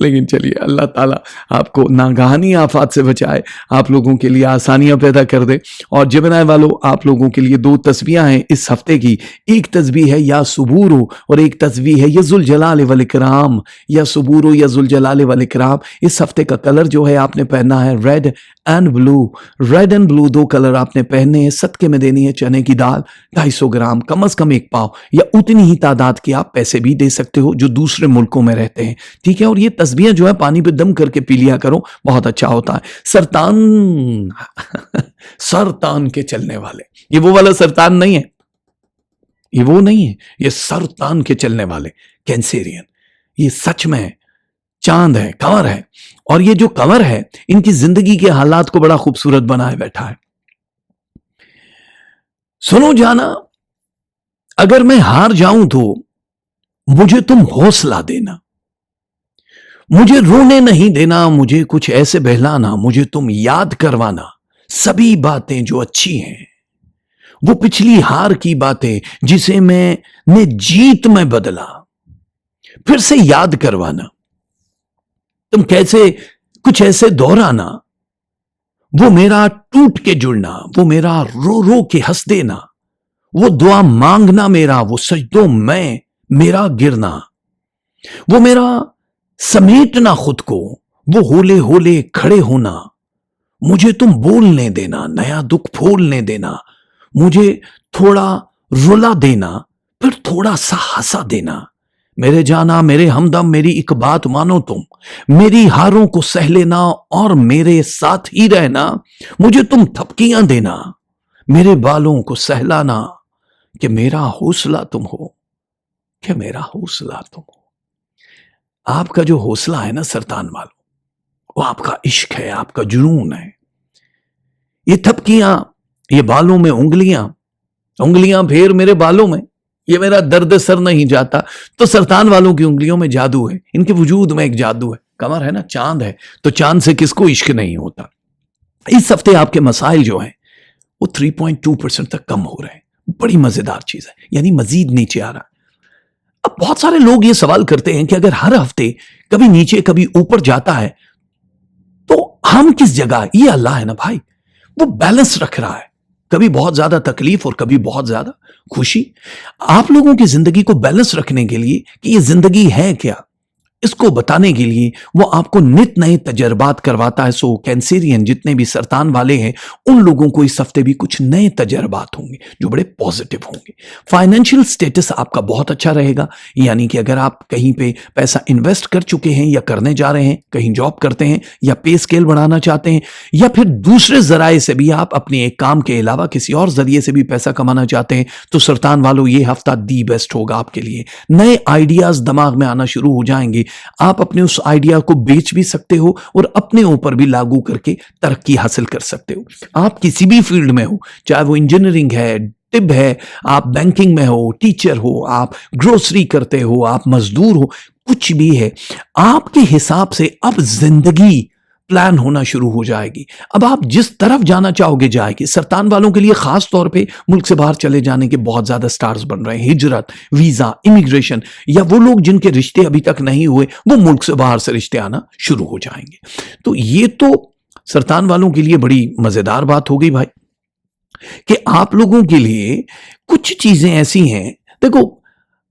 लेकिन चलिए, अल्लाह ताला आपको नागहानी आफात से बचाए, आप लोगों के लिए आसानियां पैदा कर दे। और जेमिनी वालों, आप लोगों के लिए 2 तस्बीहां हैं इस हफ्ते की। एक तस्बीह है या सुबूरो और एक तस्बीह है यजुल जलाल वल इकराम। या सुबूरो या जुल जलाल वल इकराम। इस हफ्ते का कलर जो है आपने पहनना है red and blue. Red and blue 2 colour आपने पहनने हैं। सदके में देनी है चने की दाल 250 ग्राम, कम से कम 1 पाव, या उतनी ही तादाद के आप पैसे भी दे सकते हो जो दूसरे मुल्कों में रहते हैं, ठीक है। और ये तस्बीहें जो है पानी पे दम करके पी लिया करो, बहुत अच्छा होता है। सरतान सरतान के चलने वाले, ये वो वाला सरतान नहीं है, ये वो नहीं है, ये सरतान के चलने वाले कैंसेरियन, ये सच में चांद है, कंवर है। और ये जो कंवर है इनकी जिंदगी के हालात को बड़ा खूबसूरत बनाए बैठा है। सुनो जाना, अगर मैं हार जाऊं तो मुझे तुम हौसला देना, मुझे रोने नहीं देना, मुझे कुछ ऐसे बहलाना, मुझे तुम याद करवाना सभी बातें जो अच्छी हैं, वो पिछली हार की बातें जिसे मैंने जीत में बदला, फिर से याद करवाना। तुम कैसे कुछ ऐसे दोहराना, वो मेरा टूट के जुड़ना, वो मेरा रो रो के हंस देना, वो दुआ मांगना मेरा, वो सजदों में मेरा गिरना, वो मेरा समेटना खुद को, वो होले होले खड़े होना, मुझे तुम बोलने देना, नया दुख फोलने देना, मुझे थोड़ा रुला देना, फिर थोड़ा सा हंसा देना। मेरे जाना, मेरे हमदम, मेरी एक बात मानो तुम, मेरी हारों को सह लेना और मेरे साथ ही रहना, मुझे तुम थपकियां देना, मेरे बालों को सहलाना, कि मेरा हौसला तुम हो, कि मेरा हौसला तुम हो। आपका जो हौसला है ना सरतान वालों, वो आपका इश्क है, आपका जुनून है। ये थपकियां, ये बालों में उंगलियां, उंगलियां फिर मेरे बालों में, ये मेरा दर्द सर नहीं जाता। तो सरतान वालों की उंगलियों में जादू है, इनके वजूद में एक जादू है। कमर है ना, चांद है, तो चांद से किसको इश्क नहीं होता। इस हफ्ते आपके मसाइल जो हैं वो 3.2% तक कम हो रहे हैं। बड़ी मजेदार चीज है, यानी मजीद नीचे आ रहा है। अब बहुत सारे लोग ये सवाल करते हैं कि अगर हर हफ्ते कभी नीचे कभी ऊपर जाता है तो हम किस जगह। ये अल्लाह है ना भाई, वो बैलेंस रख रहा है, कभी बहुत ज्यादा तकलीफ और कभी बहुत ज्यादा खुशी। आप लोगों की जिंदगी को बैलेंस रखने के लिए कि ये जिंदगी है क्या, इसको बताने के लिए वो आपको नित नए तजर्बात करवाता है। सो कैंसेरियन जितने भी सरतान वाले हैं उन लोगों को इस हफ्ते भी कुछ नए तजर्बात होंगे जो बड़े पॉजिटिव होंगे। फाइनेंशियल स्टेटस आपका बहुत अच्छा रहेगा, यानी कि अगर आप कहीं पे पैसा इन्वेस्ट कर चुके हैं या करने जा रहे हैं, कहीं जॉब करते हैं या पे स्केल बढ़ाना चाहते हैं, या फिर दूसरे जराए से भी आप अपने एक काम के अलावा किसी और जरिए से भी पैसा कमाना चाहते हैं, तो सरतान वालों ये हफ्ता दी बेस्ट होगा आपके लिए। नए आइडियाज दिमाग में आना शुरू हो जाएंगे, आप अपने उस आइडिया को बेच भी सकते हो और अपने ऊपर भी लागू करके तरक्की हासिल कर सकते हो। आप किसी भी फील्ड में हो, चाहे वो इंजीनियरिंग है, तिब है, आप बैंकिंग में हो, टीचर हो, आप ग्रोसरी करते हो, आप मजदूर हो, कुछ भी है, आपके हिसाब से अब जिंदगी प्लान होना शुरू हो जाएगी। अब आप जिस तरफ जाना चाहोगे जाएगी। सरतान वालों के लिए खास तौर पे मुल्क से बाहर चले जाने के बहुत ज्यादा स्टार्स बन रहे हैं, हिजरत, वीजा, इमिग्रेशन, या वो लोग जिनके रिश्ते अभी तक नहीं हुए वो मुल्क से बाहर से रिश्ते आना शुरू हो जाएंगे। तो ये तो सरतान वालों के लिए बड़ी मजेदार बात हो गई भाई, कि आप लोगों के लिए कुछ चीजें ऐसी हैं। देखो,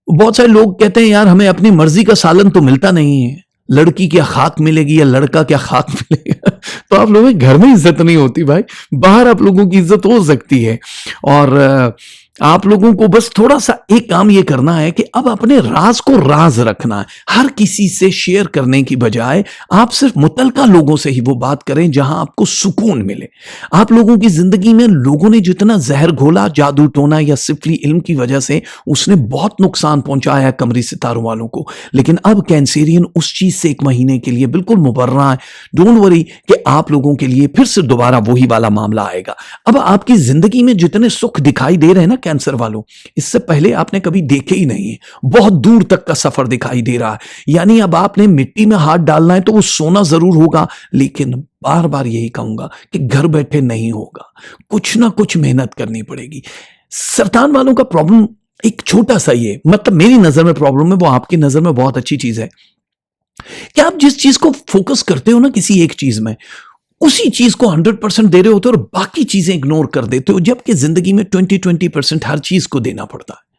बहुत सारे लोग कहते हैं यार हमें अपनी मर्जी का सालन तो मिलता नहीं है, लड़की क्या खाक मिलेगी या लड़का क्या खाक मिलेगा। तो आप लोगों के घर में इज्जत नहीं होती भाई, बाहर आप लोगों की इज्जत हो सकती है। और आप लोगों को बस थोड़ा सा एक काम ये करना है कि अब अपने राज को राज रखना है। हर किसी से शेयर करने की बजाय आप सिर्फ मुतलका लोगों से ही वो बात करें जहां आपको सुकून मिले। आप लोगों की जिंदगी में लोगों ने जितना जहर घोला जादू टोना या सिफली इल्म की वजह से, उसने बहुत नुकसान पहुंचाया है कमरी सितारों वालों को। लेकिन अब कैंसेरियन उस चीज से एक महीने के लिए बिल्कुल मुबर्रा है। डोंट वरी कि आप लोगों के लिए फिर से दोबारा वही वाला मामला आएगा। अब आपकी जिंदगी में जितने सुख दिखाई दे रहे हैं ना कैंसर वालों, इससे पहले आपने कभी देखे ही नहीं है। बहुत दूर तक का सफर दिखाई दे रहा है। यानी अब आपने मिट्टी में हाथ डालना है तो वो सोना जरूर होगा, लेकिन बार बार यही कहूंगा कि घर बैठे नहीं होगा, कुछ ना कुछ मेहनत करनी पड़ेगी। सरतान वालों का प्रॉब्लम एक छोटा सा ही है, मतलब मेरी नजर में प्रॉब्लम है, वो आपकी नजर में बहुत अच्छी चीज है कि आप जिस चीज को फोकस करते हो ना किसी एक चीज में, उसी चीज को 100% दे रहे होते हो और बाकी चीजें इग्नोर कर देते हो, जबकि जिंदगी में 20% हर चीज को देना पड़ता है।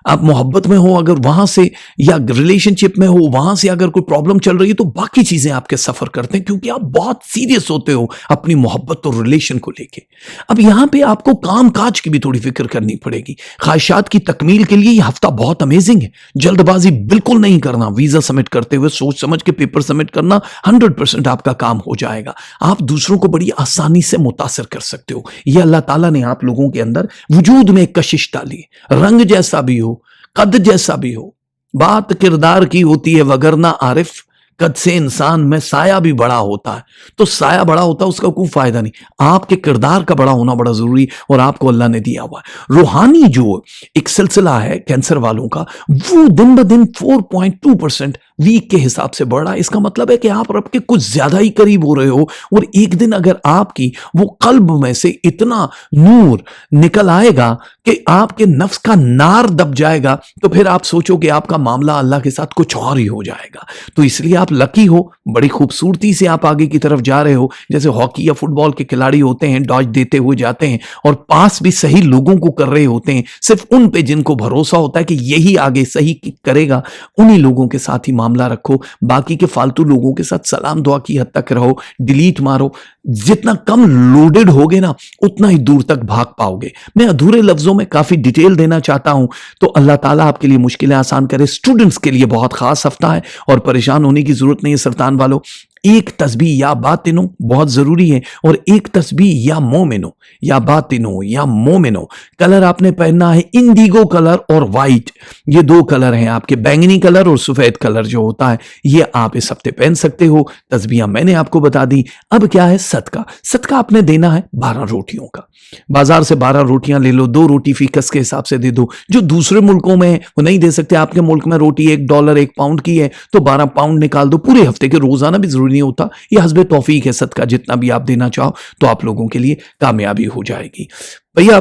आप मोहब्बत में हो अगर वहां से, या रिलेशनशिप में हो वहां से अगर कोई प्रॉब्लम चल रही है तो बाकी चीजें आपके सफर करते हैं, क्योंकि आप बहुत सीरियस होते हो अपनी मोहब्बत और रिलेशन को लेके। अब यहां पे आपको काम काज की भी थोड़ी फिक्र करनी पड़ेगी। ख्वाहिशात की तकमील के लिए यह हफ्ता बहुत अमेजिंग है। जल्दबाजी बिल्कुल नहीं करना, वीजा सबमिट करते हुए सोच समझ के पेपर सबमिट करना, 100% आपका काम हो जाएगा। आप दूसरों को बड़ी आसानी से मुतासर कर सकते हो। यह अल्लाह ताला ने आप लोगों के अंदर वजूद में एक कशिश डाली, रंग जैसा भी हो, कद जैसा भी हो, बात किरदार की होती है, वगरना आरिफ कद से इंसान में साया भी बड़ा होता है। तो साया बड़ा होता है उसका कोई फायदा नहीं, आपके किरदार का बड़ा होना बड़ा जरूरी, और आपको अल्लाह ने दिया हुआ है। रूहानी जो एक सिलसिला है कैंसर वालों का, वो दिन ब दिन 4.2% वीक के हिसाब से बढ़ रहा है। इसका मतलब है कि आप रब के कुछ ज्यादा ही करीब हो रहे हो, और एक दिन अगर आपकी वो कल्ब में से इतना नूर निकल आएगा कि आपके नफ्स का नार दब जाएगा, तो फिर आप सोचो कि आपका मामला अल्लाह के साथ कुछ और ही हो जाएगा। तो इसलिए आप लकी हो, बड़ी खूबसूरती से आप आगे की तरफ जा रहे हो। जैसे हॉकी या फुटबॉल के खिलाड़ी होते हैं, डॉज देते हुए जाते हैं और पास भी सही लोगों को कर रहे होते हैं, सिर्फ उन पे जिनको भरोसा होता है कि यही आगे सही करेगा, उन्हीं लोगों के साथ ही मामला रखो। बाकी के फालतू लोगों के साथ सलाम दुआ की हद तक रहो, डिलीट मारो। जितना कम लोडेड होगे ना, उतना ही दूर तक भाग पाओगे। मैं अधूरे लफ्जों में काफी डिटेल देना चाहता हूं, तो अल्लाह ताला आपके लिए मुश्किलें आसान करे। स्टूडेंट्स के लिए बहुत खास हफ्ता है और परेशान होने की जरूरत नहीं है सरतान वालों। एक तस्बीह या बातिनो बहुत जरूरी है, और एक तस्बीह या मोमिनो या बातिनो या मोमिनो। कलर आपने पहनना है इंडिगो कलर और वाइट, ये दो कलर हैं आपके, बैंगनी कलर और सफेद कलर जो होता है, ये आप इस हफ्ते पहन सकते हो। तस्बीह मैंने आपको बता दी। अब क्या है सदका। सदका आपने देना है 12 रोटियों का। बाजार से 12 रोटियां ले लो, 2 रोटी फीकस के हिसाब से दे दो। जो दूसरे मुल्कों में वो नहीं दे सकते, आपके मुल्क में रोटी $1 1 पाउंड की है तो 12 पाउंड निकाल दो। पूरे हफ्ते के रोजाना भी जरूरी नहीं होता, ये हस्बे तौफीक है। सदका जितना भी आप देना चाहो तो आप लोगों के लिए कामयाबी हो जाएगी। भैया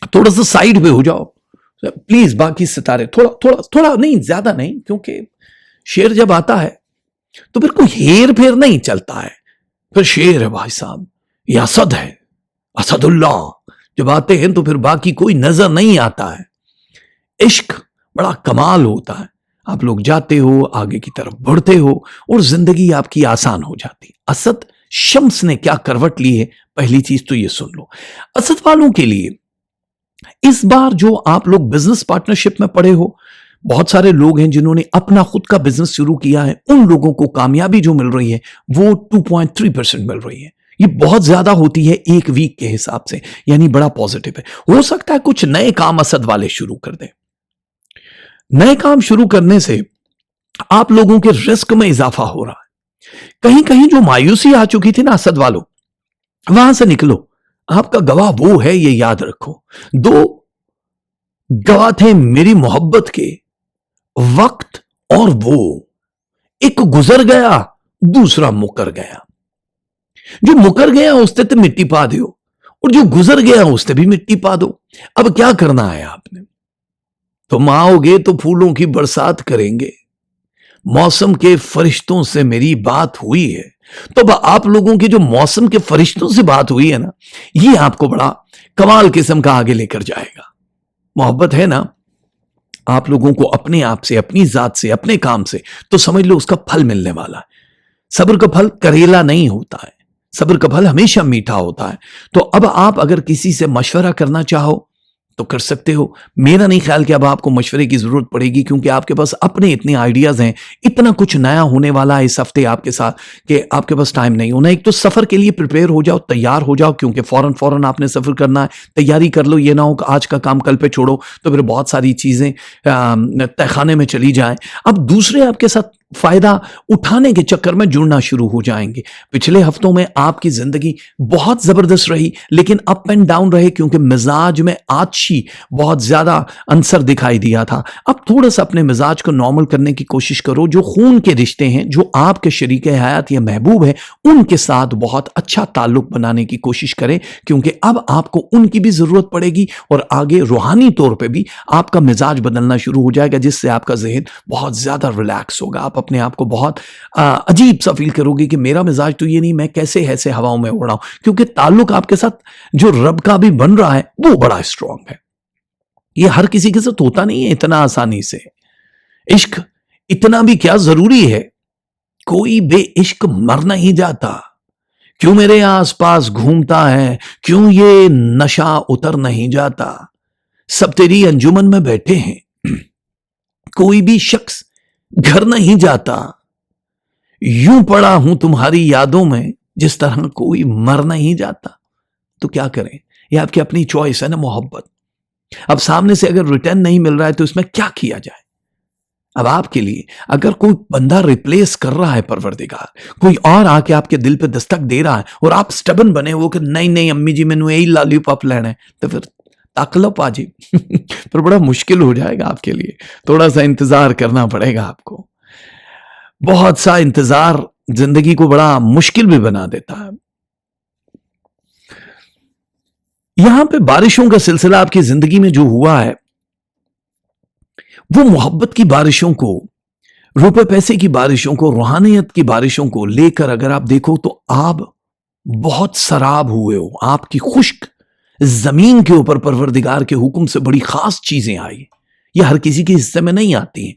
थोड़ा सा साइड पे हो जाओ प्लीज, बाकी सितारे थोड़ा थोड़ा थोड़ा नहीं, ज्यादा नहीं, क्योंकि शेर जब आता है तो फिर कोई हेर फेर नहीं चलता है, फिर शेर है भाई साहब, ये असद है, असदुल्लाह। जब आते हैं तो फिर बाकी कोई नजर नहीं आता है। इश्क बड़ा कमाल होता है। आप लोग जाते हो, आगे की तरफ बढ़ते हो और जिंदगी आपकी आसान हो जाती। असद शम्स ने क्या करवट ली है, पहली चीज तो ये सुन लो। असद वालों के लिए इस बार जो आप लोग बिजनेस पार्टनरशिप में पड़े हो, बहुत सारे लोग हैं जिन्होंने अपना खुद का बिजनेस शुरू किया है, उन लोगों को कामयाबी जो मिल रही है वो 2.3% मिल रही है। ये बहुत ज्यादा होती है एक वीक के हिसाब से, यानी बड़ा पॉजिटिव है। हो सकता है कुछ नए काम असद वाले शुरू कर दें। नए काम शुरू करने से आप लोगों के रिस्क में इजाफा हो रहा है। कहीं कहीं जो मायूसी आ चुकी थी ना असद वालों, वहां से निकलो। आपका गवाह वो है, ये याद रखो। दो गवाह थे मेरी मोहब्बत के, वक्त और वो। एक गुजर गया, दूसरा मुकर गया। जो मुकर गया उससे तो मिट्टी पा दो, और जो गुजर गया उससे भी मिट्टी पा दो। अब क्या करना है आपने? तुम आओगे तो फूलों की बरसात करेंगे। मौसम के फरिश्तों से मेरी बात हुई है। तो अब आप लोगों के जो मौसम के फरिश्तों से बात हुई है ना, ये आपको बड़ा कमाल किस्म का आगे लेकर जाएगा। मोहब्बत है ना आप लोगों को अपने आप से, अपनी जात से, अपने काम से, तो समझ लो उसका फल मिलने वाला है। सब्र का फल करेला नहीं होता है, सब्र का फल हमेशा मीठा होता है। तो अब आप अगर किसी से मशवरा करना चाहो तो कर सकते हो। मेरा नहीं ख्याल कि अब आपको मशवरे की जरूरत पड़ेगी, क्योंकि आपके पास अपने इतने आइडियाज हैं, इतना कुछ नया होने वाला है इस हफ्ते आपके साथ कि आपके पास टाइम नहीं होना। एक तो सफर के लिए प्रिपेयर हो जाओ, तैयार हो जाओ, क्योंकि फौरन फौरन आपने सफर करना है। तैयारी कर लो, ये ना हो कि आज का काम कल पे छोड़ो तो फिर बहुत सारी चीजें तहखाने में चली जाएं। अब दूसरे आपके साथ फायदा उठाने के चक्कर में जुड़ना शुरू हो जाएंगे। पिछले हफ्तों में आपकी जिंदगी बहुत जबरदस्त रही, लेकिन अप एंड डाउन रहे, क्योंकि मिजाज में आछी बहुत ज्यादा अंसर दिखाई दिया था। अब थोड़ा सा अपने मिजाज को नॉर्मल करने की कोशिश करो। जो खून के रिश्ते हैं, जो आपके शरीक हयात या महबूब है, उनके साथ बहुत अच्छा ताल्लुक बनाने की कोशिश करें, क्योंकि अब आपको उनकी भी जरूरत पड़ेगी और आगे रूहानी तौर पे भी आपका मिजाज बदलना शुरू हो जाएगा, जिससे आपका जहन बहुत ज्यादा रिलैक्स होगा। आप अपने आप को बहुत अजीब सा फील करोगे कि मेरा मिजाज तो ये नहीं, मैं कैसे ऐसे हवाओं में उड़ रहा हूं, क्योंकि ताल्लुक आपके साथ जो रब का भी बन रहा है वो बड़ा स्ट्रांग है। ये हर किसी के साथ होता नहीं है इतना आसानी से। इश्क इतना भी क्या जरूरी है, कोई बेइश्क मर नहीं जाता। क्यों मेरे आसपास घूमता है, क्यों ये नशा उतर नहीं जाता। सब तेरी अंजुमन में बैठे हैं, कोई भी शख्स घर नहीं जाता। यूं पड़ा हूं तुम्हारी यादों में, जिस तरह कोई मर नहीं जाता। तो क्या करें, ये आपकी अपनी चॉइस है ना मोहब्बत। अब सामने से अगर रिटर्न नहीं मिल रहा है तो इसमें क्या किया जाए। अब आपके लिए अगर कोई बंदा रिप्लेस कर रहा है परवरदिगार, कोई और आके आपके दिल पे दस्तक दे रहा है और आप स्टबन बने हो कि नहीं नहीं अम्मी जी मैंने यही लॉलीपॉप लेना है, तो फिर ताकलो पाजी पर बड़ा मुश्किल हो जाएगा आपके लिए। थोड़ा सा इंतजार करना पड़ेगा आपको। बहुत सा इंतजार जिंदगी को बड़ा मुश्किल भी बना देता है। यहां पे बारिशों का सिलसिला आपकी जिंदगी में जो हुआ है, वो मोहब्बत की बारिशों को, रुपए पैसे की बारिशों को, रूहानियत की बारिशों को लेकर अगर आप देखो तो आप बहुत सराब हुए हो। आपकी खुश्क जमीन के ऊपर परवरदिगार के हुक्म से बड़ी खास चीजें आई, ये हर किसी के हिस्से में नहीं आती हैं।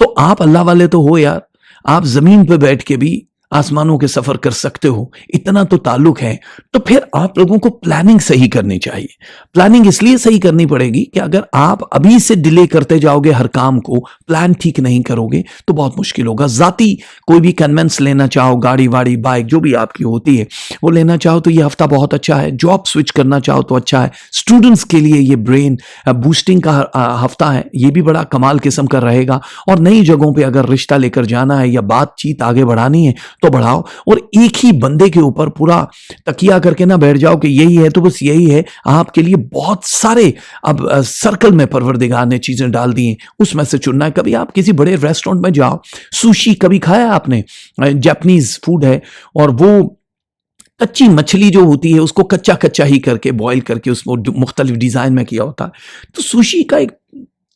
तो आप अल्लाह वाले तो हो यार, आप जमीन पे बैठ के भी आसमानों के सफर कर सकते हो, इतना तो ताल्लुक है। तो फिर आप लोगों को प्लानिंग सही करनी चाहिए। प्लानिंग इसलिए सही करनी पड़ेगी कि अगर आप अभी से डिले करते जाओगे हर काम को, प्लान ठीक नहीं करोगे तो बहुत मुश्किल होगा। जाती कोई भी कन्वेंस लेना चाहो, गाड़ी वाड़ी बाइक जो भी आपकी होती है वो लेना चाहो तो ये हफ्ता बहुत अच्छा है। जॉब स्विच करना चाहो तो अच्छा है। स्टूडेंट्स के लिए ये ब्रेन बूस्टिंग का हफ्ता है, ये भी बड़ा कमाल किस्म का रहेगा। और नई जगहों पर अगर रिश्ता लेकर जाना है या बातचीत आगे बढ़ानी है तो बढ़ाओ, और एक ही बंदे के ऊपर पूरा तकिया करके ना बैठ जाओ कि यही है तो बस यही है। आपके लिए बहुत सारे अब सर्कल में परवरदिगार ने चीजें डाल दी हैं, उसमें से चुनना है। कभी आप किसी बड़े रेस्टोरेंट में जाओ, सुशी कभी खाया आपने? जापानीज फूड है, और वो कच्ची मछली जो होती है उसको कच्चा कच्चा ही करके बॉईल करके उसको मुख्तलिफ डिजाइन में किया होता है। तो सुशी का एक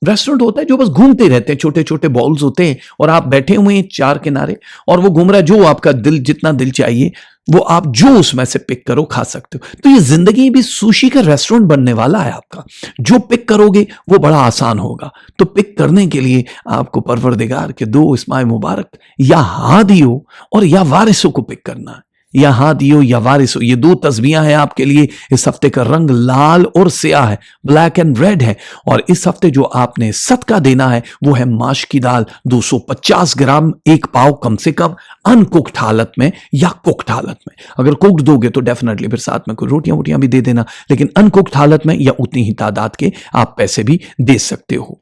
रेस्टोरेंट होता है जो बस घूमते रहते हैं, छोटे छोटे बॉल्स होते हैं और आप बैठे हुए हैं चार किनारे और वो घूम रहा है, जो आपका दिल जितना दिल चाहिए वो आप जो उसमें से पिक करो खा सकते हो। तो ये जिंदगी भी सुशी का रेस्टोरेंट बनने वाला है आपका। जो पिक करोगे वो बड़ा आसान होगा। तो पिक करने के लिए आपको परवरदिगार के दो इस्माए मुबारक या हादियो और या वारिसों को पिक करना है। या हादियो या वारिसो, ये दो तस्बीहां हैं आपके लिए। इस हफ्ते का रंग लाल और स्याह है, ब्लैक एंड रेड है। और इस हफ्ते जो आपने सदका देना है वो है माश की दाल 250 ग्राम, एक पाव कम से कम, अनकुक्ड हालत में या कुक्ड हालत में। अगर कुक्ड दोगे तो डेफिनेटली फिर साथ में कोई रोटियां वोटियां भी दे देना, लेकिन अनकुक्ड हालत में या उतनी ही तादाद के आप पैसे भी दे सकते हो।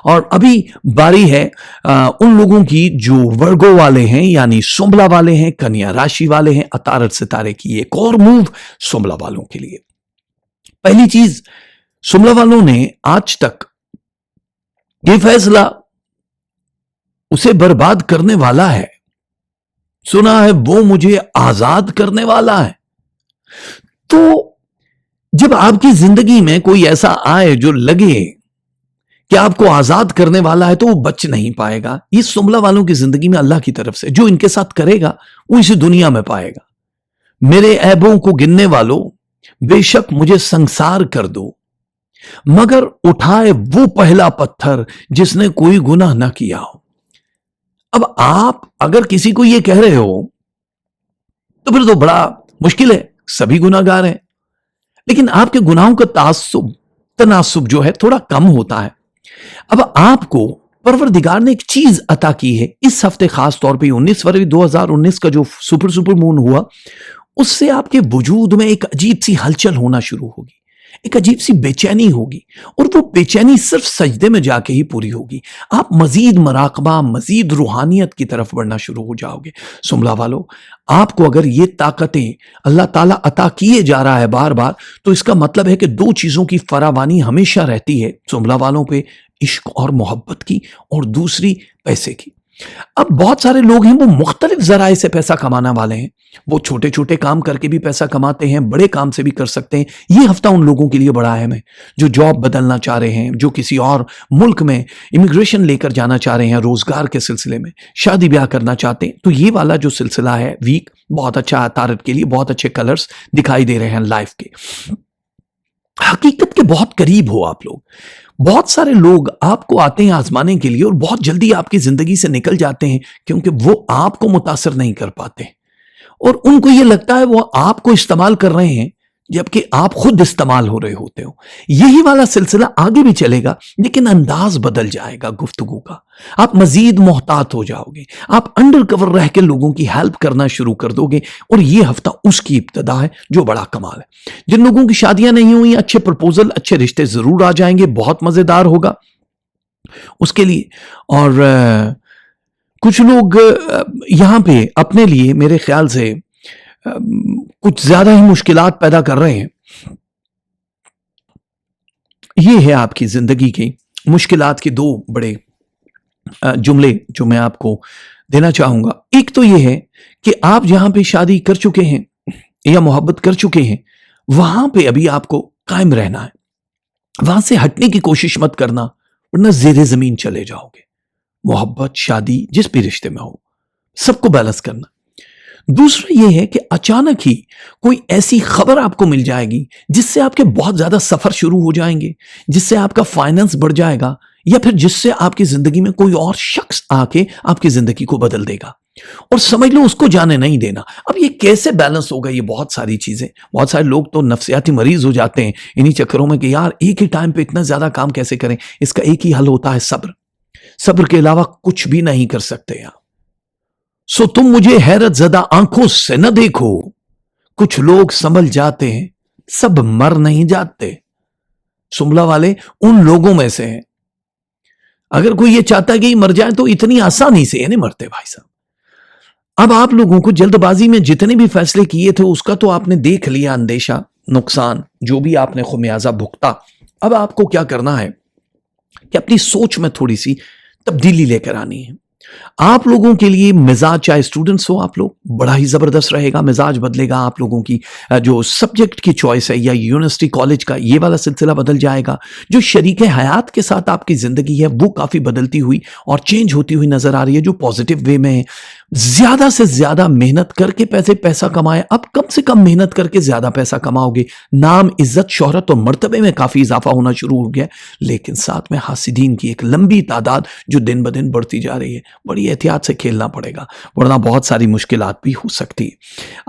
और अभी बारी है उन लोगों की जो वर्गो वाले हैं, यानी सुंबला वाले हैं, कन्या राशि वाले हैं, अतारत सितारे की एक और मूव सुंबला वालों के लिए। पहली चीज, सुंबला वालों ने आज तक ये फैसला उसे बर्बाद करने वाला है, सुना है वो मुझे आजाद करने वाला है। तो जब आपकी जिंदगी में कोई ऐसा आए जो लगे कि आपको आजाद करने वाला है, तो वो बच नहीं पाएगा। ये सुमला वालों की जिंदगी में अल्लाह की तरफ से जो इनके साथ करेगा वो इसी दुनिया में पाएगा। मेरे ऐबों को गिनने वालों, बेशक मुझे संसार कर दो, मगर उठाए वो पहला पत्थर जिसने कोई गुनाह ना किया हो। अब आप अगर किसी को ये कह रहे हो तो फिर तो बड़ा मुश्किल है, सभी गुनाहगार हैं। लेकिन आपके गुनाहों का तनासुब जो है थोड़ा कम होता है। अब आपको परवरदिगार ने एक चीज अता की है इस हफ्ते, खास तौर पे 19 फरवरी 2019 का जो सुपर मून हुआ, उससे आपके वजूद में एक अजीब सी हलचल होना शुरू होगी, एक अजीब सी बेचैनी होगी। और वो बेचैनी सिर्फ सजदे में जाके ही पूरी होगी। आप मजीद मराकबा, मजीद रूहानियत की तरफ बढ़ना शुरू हो जाओगे। सुमला वालों, आपको अगर ये ताकतें अल्लाह ताला अता किए जा रहा है बार बार, तो इसका मतलब है कि दो चीजों की फरावानी हमेशा रहती है सुमला वालों पे, इश्क और मोहब्बत की, और दूसरी पैसे की। अब बहुत सारे लोग हैं वो मुख्तलिफ जराए से पैसा कमाने वाले हैं। वो छोटे छोटे काम करके भी पैसा कमाते हैं, बड़े काम से भी कर सकते हैं। ये हफ्ता उन लोगों के लिए बड़ा अहम है जो जॉब बदलना चाह रहे हैं, जो किसी और मुल्क में इमिग्रेशन लेकर जाना चाह रहे हैं, रोजगार के सिलसिले में शादी ब्याह करना चाहते हैं। तो ये वाला जो सिलसिला है वीक बहुत अच्छा है तारत के लिए, बहुत अच्छे कलर्स दिखाई दे रहे हैं लाइफ के। हकीकत के बहुत करीब हो आप लोग। बहुत सारे लोग आपको आते हैं आजमाने के लिए और बहुत जल्दी आपकी जिंदगी से निकल जाते हैं, क्योंकि वो आपको मुतासर नहीं कर पाते और उनको ये लगता है वो आपको इस्तेमाल कर रहे हैं, जबकि आप खुद इस्तेमाल हो रहे होते हो। यही वाला सिलसिला आगे भी चलेगा, लेकिन अंदाज बदल जाएगा गुफ्तगू का। आप मजीद मोहतात हो जाओगे, आप अंडर कवर रह के लोगों की हेल्प करना शुरू कर दोगे। और ये हफ्ता उसकी इब्तदा है जो बड़ा कमाल है। जिन लोगों की शादियां नहीं हुई, अच्छे प्रपोजल, अच्छे रिश्ते जरूर आ जाएंगे, बहुत मजेदार होगा उसके लिए। और कुछ लोग यहां पे अपने लिए मेरे ख्याल से कुछ ज्यादा ही मुश्किलात पैदा कर रहे हैं। ये है आपकी जिंदगी की मुश्किलात के दो बड़े जुमले जो मैं आपको देना चाहूंगा। एक तो ये है कि आप जहां पे शादी कर चुके हैं या मोहब्बत कर चुके हैं, वहां पे अभी आपको कायम रहना है, वहां से हटने की कोशिश मत करना, वरना ज़ेरे जमीन चले जाओगे। मोहब्बत, शादी, जिस भी रिश्ते में हो, सबको बैलेंस करना। दूसरा यह है कि अचानक ही कोई ऐसी खबर आपको मिल जाएगी जिससे आपके बहुत ज्यादा सफर शुरू हो जाएंगे, जिससे आपका फाइनेंस बढ़ जाएगा, या फिर जिससे आपकी जिंदगी में कोई और शख्स आके आपकी जिंदगी को बदल देगा। और समझ लो उसको जाने नहीं देना। अब ये कैसे बैलेंस होगा, ये बहुत सारी चीजें। बहुत सारे लोग तो नफ्सियाती मरीज हो जाते हैं इन्हीं चक्करों में कि यार एक ही टाइम पे इतना ज्यादा काम कैसे करें। इसका एक ही हल होता है सब्र। सब्र के अलावा कुछ भी नहीं कर सकते यार। सो तुम मुझे हैरत ज़दा आंखों से न देखो, कुछ लोग संभल जाते हैं, सब मर नहीं जाते। सुमला वाले उन लोगों में से हैं। अगर कोई ये चाहता है कि ये मर जाए तो इतनी आसानी से ये नहीं मरते भाई साहब। अब आप लोगों को जल्दबाजी में जितने भी फैसले किए थे उसका तो आपने देख लिया अंदेशा, नुकसान, जो भी आपने खुमियाजा भुगता। अब आपको क्या करना है कि अपनी सोच में थोड़ी सी तब्दीली लेकर आनी है। आप लोगों के लिए मिजाज, चाहे स्टूडेंट्स हो आप लोग, बड़ा ही जबरदस्त रहेगा, मिजाज बदलेगा। आप लोगों की जो सब्जेक्ट की चॉइस है या यूनिवर्सिटी कॉलेज का, ये वाला सिलसिला बदल जाएगा। जो शरीक हयात के साथ आपकी जिंदगी है वो काफी बदलती हुई और चेंज होती हुई नजर आ रही है, जो पॉजिटिव वे में है। ज्यादा से ज्यादा मेहनत करके पैसा कमाए। अब कम से कम मेहनत करके ज्यादा पैसा कमाओगे, नाम, इज्जत, शोहरत और मर्तबे में काफी इजाफा होना शुरू हो गया, लेकिन साथ में हासिदीन की एक लंबी तादाद जो दिन ब दिन बढ़ती जा रही है। बड़ी एहतियात से खेलना पड़ेगा, वरना बहुत सारी मुश्किलात भी हो सकती है।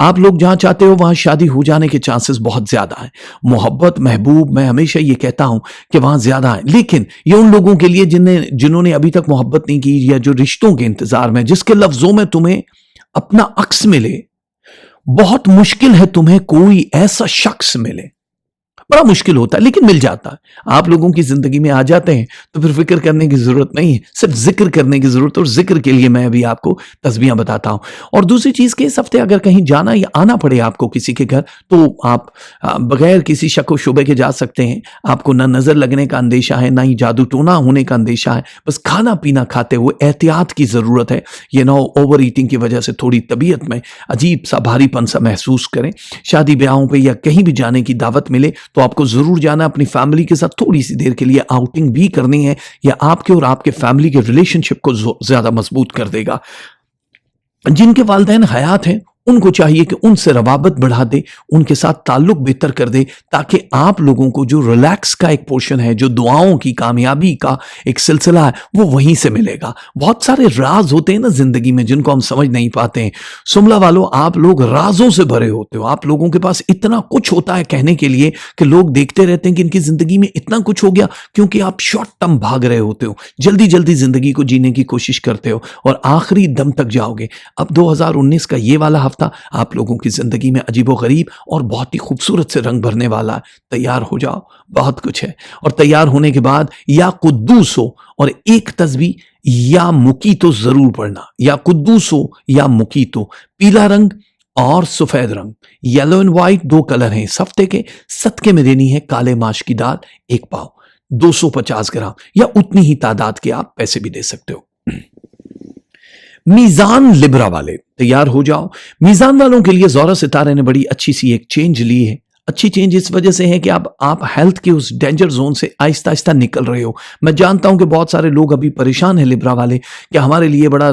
आप लोग जहां चाहते हो वहां शादी हो जाने के चांसेस बहुत ज्यादा है। मोहब्बत, महबूब, मैं हमेशा ये कहता हूं कि वहां ज्यादा है, लेकिन ये उन लोगों के लिए जिन्होंने अभी तक मोहब्बत नहीं की, या जो रिश्तों के इंतजार में, जिसके लफ्जों में तुम्हें अपना अक्स मिले। बहुत मुश्किल है तुम्हें कोई ऐसा शख्स मिले, बड़ा मुश्किल होता है, लेकिन मिल जाता है। आप लोगों की जिंदगी में आ जाते हैं तो फिर फिक्र करने की जरूरत नहीं है, सिर्फ जिक्र करने की जरूरत है, और जिक्र के लिए मैं अभी आपको तस्बीहां बताता हूं। और दूसरी चीज कि इस हफ्ते अगर कहीं जाना या आना पड़े आपको किसी के घर, तो आप बगैर किसी शक व शुबे के जा सकते हैं। आपको ना नजर लगने का अंदेशा है, ना ही जादू टोना होने का अंदेशा है। बस खाना पीना खाते हुए एहतियात की जरूरत है। ये ना ओवर ईटिंग की वजह से थोड़ी तबीयत में अजीब सा भारीपन सा महसूस करें। शादी ब्याहों पर या कहीं भी जाने की दावत मिले तो आपको जरूर जाना, अपनी फैमिली के साथ थोड़ी सी देर के लिए आउटिंग भी करनी है, या आपके और आपके फैमिली के रिलेशनशिप को ज्यादा मजबूत कर देगा। जिनके वालिदैन हयात हैं उनको चाहिए कि उनसे रवाबत बढ़ा दे, उनके साथ ताल्लुक बेहतर कर दे, ताकि आप लोगों को जो रिलैक्स का एक पोर्शन है, जो दुआओं की कामयाबी का एक सिलसिला है, वो वहीं से मिलेगा। बहुत सारे राज होते हैं ना जिंदगी में जिनको हम समझ नहीं पाते हैं। सुमला वालों, आप लोग राजों से भरे होते हो। आप लोगों के पास इतना कुछ होता है कहने के लिए कि लोग देखते रहते हैं कि इनकी जिंदगी में इतना कुछ हो गया, क्योंकि आप शॉर्ट टर्म भाग रहे होते हो, जल्दी जल्दी जिंदगी को जीने की कोशिश करते हो और आखिरी दम तक जाओगे। अब 2019 का ये वाला आप लोगों की जिंदगी में अजीबोगरीब और बहुत ही खूबसूरत से रंग भरने वाला है। तैयार हो जाओ, बहुत कुछ है। और तैयार होने के बाद या कुद्दूस हो और एक तस्बीह या मुकीतो जरूर पढ़ना, या कुद्दूस हो या मुकीतो। पीला रंग और सफेद रंग, येलो एंड व्हाइट, 2 कलर हैं इस हफ्ते के। सदके में देनी है काले माश की दाल 1 पाव, 250 ग्राम, या उतनी ही तादाद के आप पैसे भी दे सकते हो। मीजान लिब्रा वाले तैयार हो जाओ। मीजान वालों के लिए ज़ोहरा सितारे ने बड़ी अच्छी सी एक चेंज ली है। अच्छी चेंज इस वजह से है कि अब आप हेल्थ के उस डेंजर जोन से आहिस्ता आहिस्ता निकल रहे हो। मैं जानता हूं कि बहुत सारे लोग अभी परेशान हैं लिब्रा वाले कि हमारे लिए बड़ा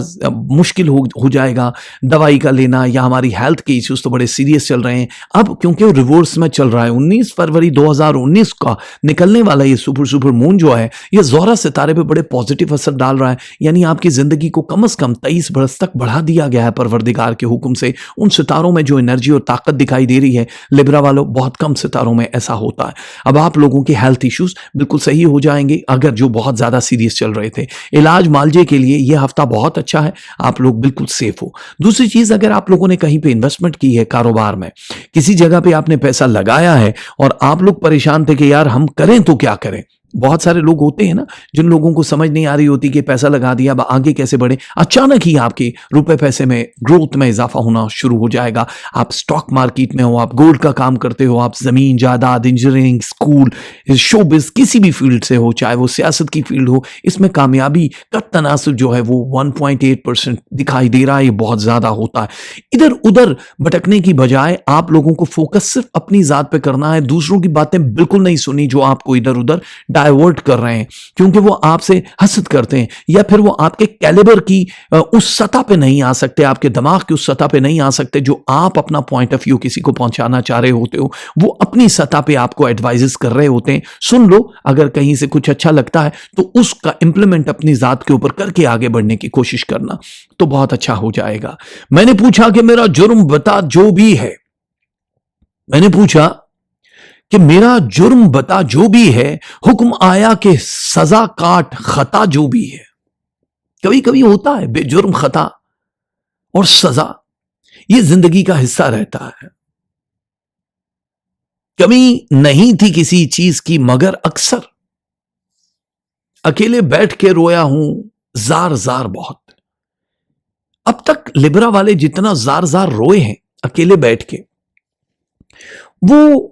मुश्किल हो जाएगा दवाई का लेना, या हमारी हेल्थ के इश्यूज तो बड़े सीरियस चल रहे हैं। अब क्योंकि रिवर्स में चल रहा है, 19 फरवरी 2019 का निकलने वाला ये सुपर मून जो है, ये ज़ोहरा सितारे पे बड़े पॉजिटिव असर डाल रहा है। यानी आपकी जिंदगी को कम से कम 23 बरस तक बढ़ा दिया गया है परवरदिगार के हुक्म से। उन सितारों में जो एनर्जी और ताकत दिखाई दे रही है, लिब्रा वालों, बहुत कम सितारों में ऐसा होता है। अब आप लोगों के हेल्थ इश्यूज बिल्कुल सही हो जाएंगे, अगर जो बहुत ज्यादा सीरियस चल रहे थे। इलाज मालजे के लिए यह हफ्ता बहुत अच्छा है, आप लोग बिल्कुल सेफ हो। दूसरी चीज, अगर आप लोगों ने कहीं पे इन्वेस्टमेंट की है, कारोबार में किसी जगह पे आपने पैसा लगाया है और आप लोग परेशान थे कि यार हम करें तो क्या करें। बहुत सारे लोग होते हैं ना जिन लोगों को समझ नहीं आ रही होती कि पैसा लगा दिया, अब आगे कैसे बढ़े। अचानक ही आपके रुपए पैसे में ग्रोथ में इजाफा होना शुरू हो जाएगा। आप स्टॉक मार्केट में हो, आप गोल्ड का काम करते हो, आप जमीन जायदाद, इंजीनियरिंग, स्कूल, शोबिज, किसी भी फील्ड से हो, चाहे वो सियासत की फील्ड हो, इसमें कामयाबी का तनासुब जो है वो 1.8% दिखाई दे रहा है। ये बहुत ज्यादा होता है। इधर उधर भटकने की बजाय आप लोगों को फोकस सिर्फ अपनी जात पे करना है। दूसरों की बातें बिल्कुल नहीं सुनी जो आपको इधर उधर डाइवर्ट कर रहे हैं, क्योंकि वो आपसे हसद करते हैं, या फिर वो आपके कैलिबर की उस सतह पे नहीं आ सकते, आपके दिमाग की उस सतह पे नहीं आ सकते जो आप अपना पॉइंट ऑफ व्यू किसी को पहुंचाना चाह रहे होते हो। वो अपनी सतह पे आपको एडवाइजेस कर रहे होते हैं। सुन लो, अगर कहीं से कुछ अच्छा लगता है तो उसका इंप्लीमेंट अपनी जात के ऊपर करके आगे बढ़ने की कोशिश करना, तो बहुत अच्छा हो जाएगा। मैंने पूछा कि मेरा जुर्म बता जो भी है, मैंने पूछा कि मेरा जुर्म बता जो भी है, हुक्म आया कि सजा काट खता जो भी है। कभी कभी होता है बेजुर्म खता और सजा, ये जिंदगी का हिस्सा रहता है। कमी नहीं थी किसी चीज की मगर अक्सर अकेले बैठ के रोया हूं जार जार बहुत। अब तक लिब्रा वाले जितना जार जार रोए हैं अकेले बैठ के, वो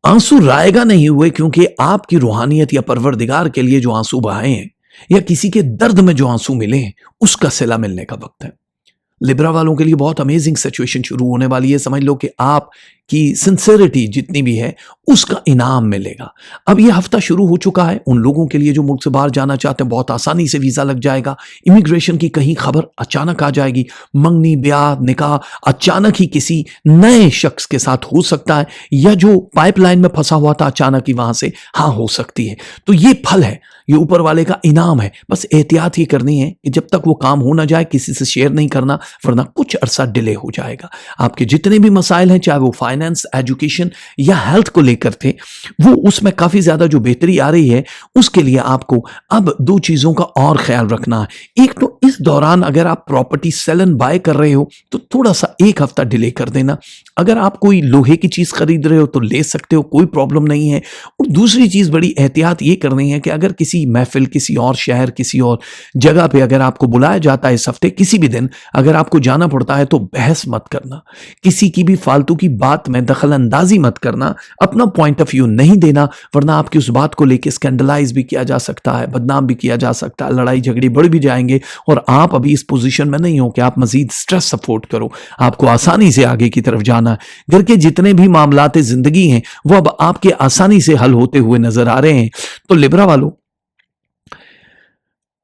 आंसू रायगा नहीं हुए, क्योंकि आपकी रूहानियत या परवरदिगार के लिए जो आंसू बहाए हैं, या किसी के दर्द में जो आंसू मिले हैं, उसका सिला मिलने का वक्त है। लिब्रा वालों के लिए बहुत अमेजिंग सिचुएशन शुरू होने वाली है। समझ लो कि आप कि सिंसेरिटी जितनी भी है उसका इनाम मिलेगा। अब ये हफ्ता शुरू हो चुका है, उन लोगों के लिए जो मुल्क से बाहर जाना चाहते हैं बहुत आसानी से वीज़ा लग जाएगा। इमिग्रेशन की कहीं खबर अचानक आ जाएगी, मंगनी ब्याह निकाह अचानक ही किसी नए शख्स के साथ हो सकता है, या जो पाइपलाइन में फंसा हुआ था अचानक ही वहां से हाँ हो सकती है। तो ये फल है, ये ऊपर वाले का इनाम है। बस एहतियात ही करनी है कि जब तक वो काम हो ना जाए किसी से शेयर नहीं करना, वरना कुछ अरसा डिले हो जाएगा। आपके जितने भी मसाइल हैं, चाहे वो फाइनेंस, एजुकेशन या हेल्थ को लेकर थे, वो उसमें काफी ज्यादा जो बेहतरी आ रही है, उसके लिए आपको अब दो चीजों का और ख्याल रखना है। एक तो इस दौरान अगर आप प्रॉपर्टी सेल एंड बाय कर रहे हो तो थोड़ा सा एक हफ्ता डिले कर देना। अगर आप कोई लोहे की चीज खरीद रहे हो तो ले सकते हो, कोई प्रॉब्लम नहीं है। और दूसरी चीज बड़ी एहतियात ये करनी है कि अगर किसी महफिल, किसी और शहर, किसी और जगह पे अगर आपको बुलाया जाता है इस हफ्ते किसी भी दिन, अगर आपको जाना पड़ता है तो बहस मत करना, किसी की भी फालतू की बात में दखल अंदाजी मत करना, अपना पॉइंट ऑफ व्यू नहीं देना, वरना आपकी उस बात को लेकर स्कैंडलाइज भी किया जा सकता है, बदनाम भी किया जा सकता है, लड़ाई झगड़े बढ़ भी जाएंगे और आप अभी इस पोजीशन में नहीं हो कि आप मजीद स्ट्रेस सपोर्ट करो। आपको आसानी से आगे की तरफ जाना है। घर के जितने भी मामलात जिंदगी हैं वो अब आपके आसानी से हल होते हुए नजर आ रहे हैं। तो लिब्रा वालों,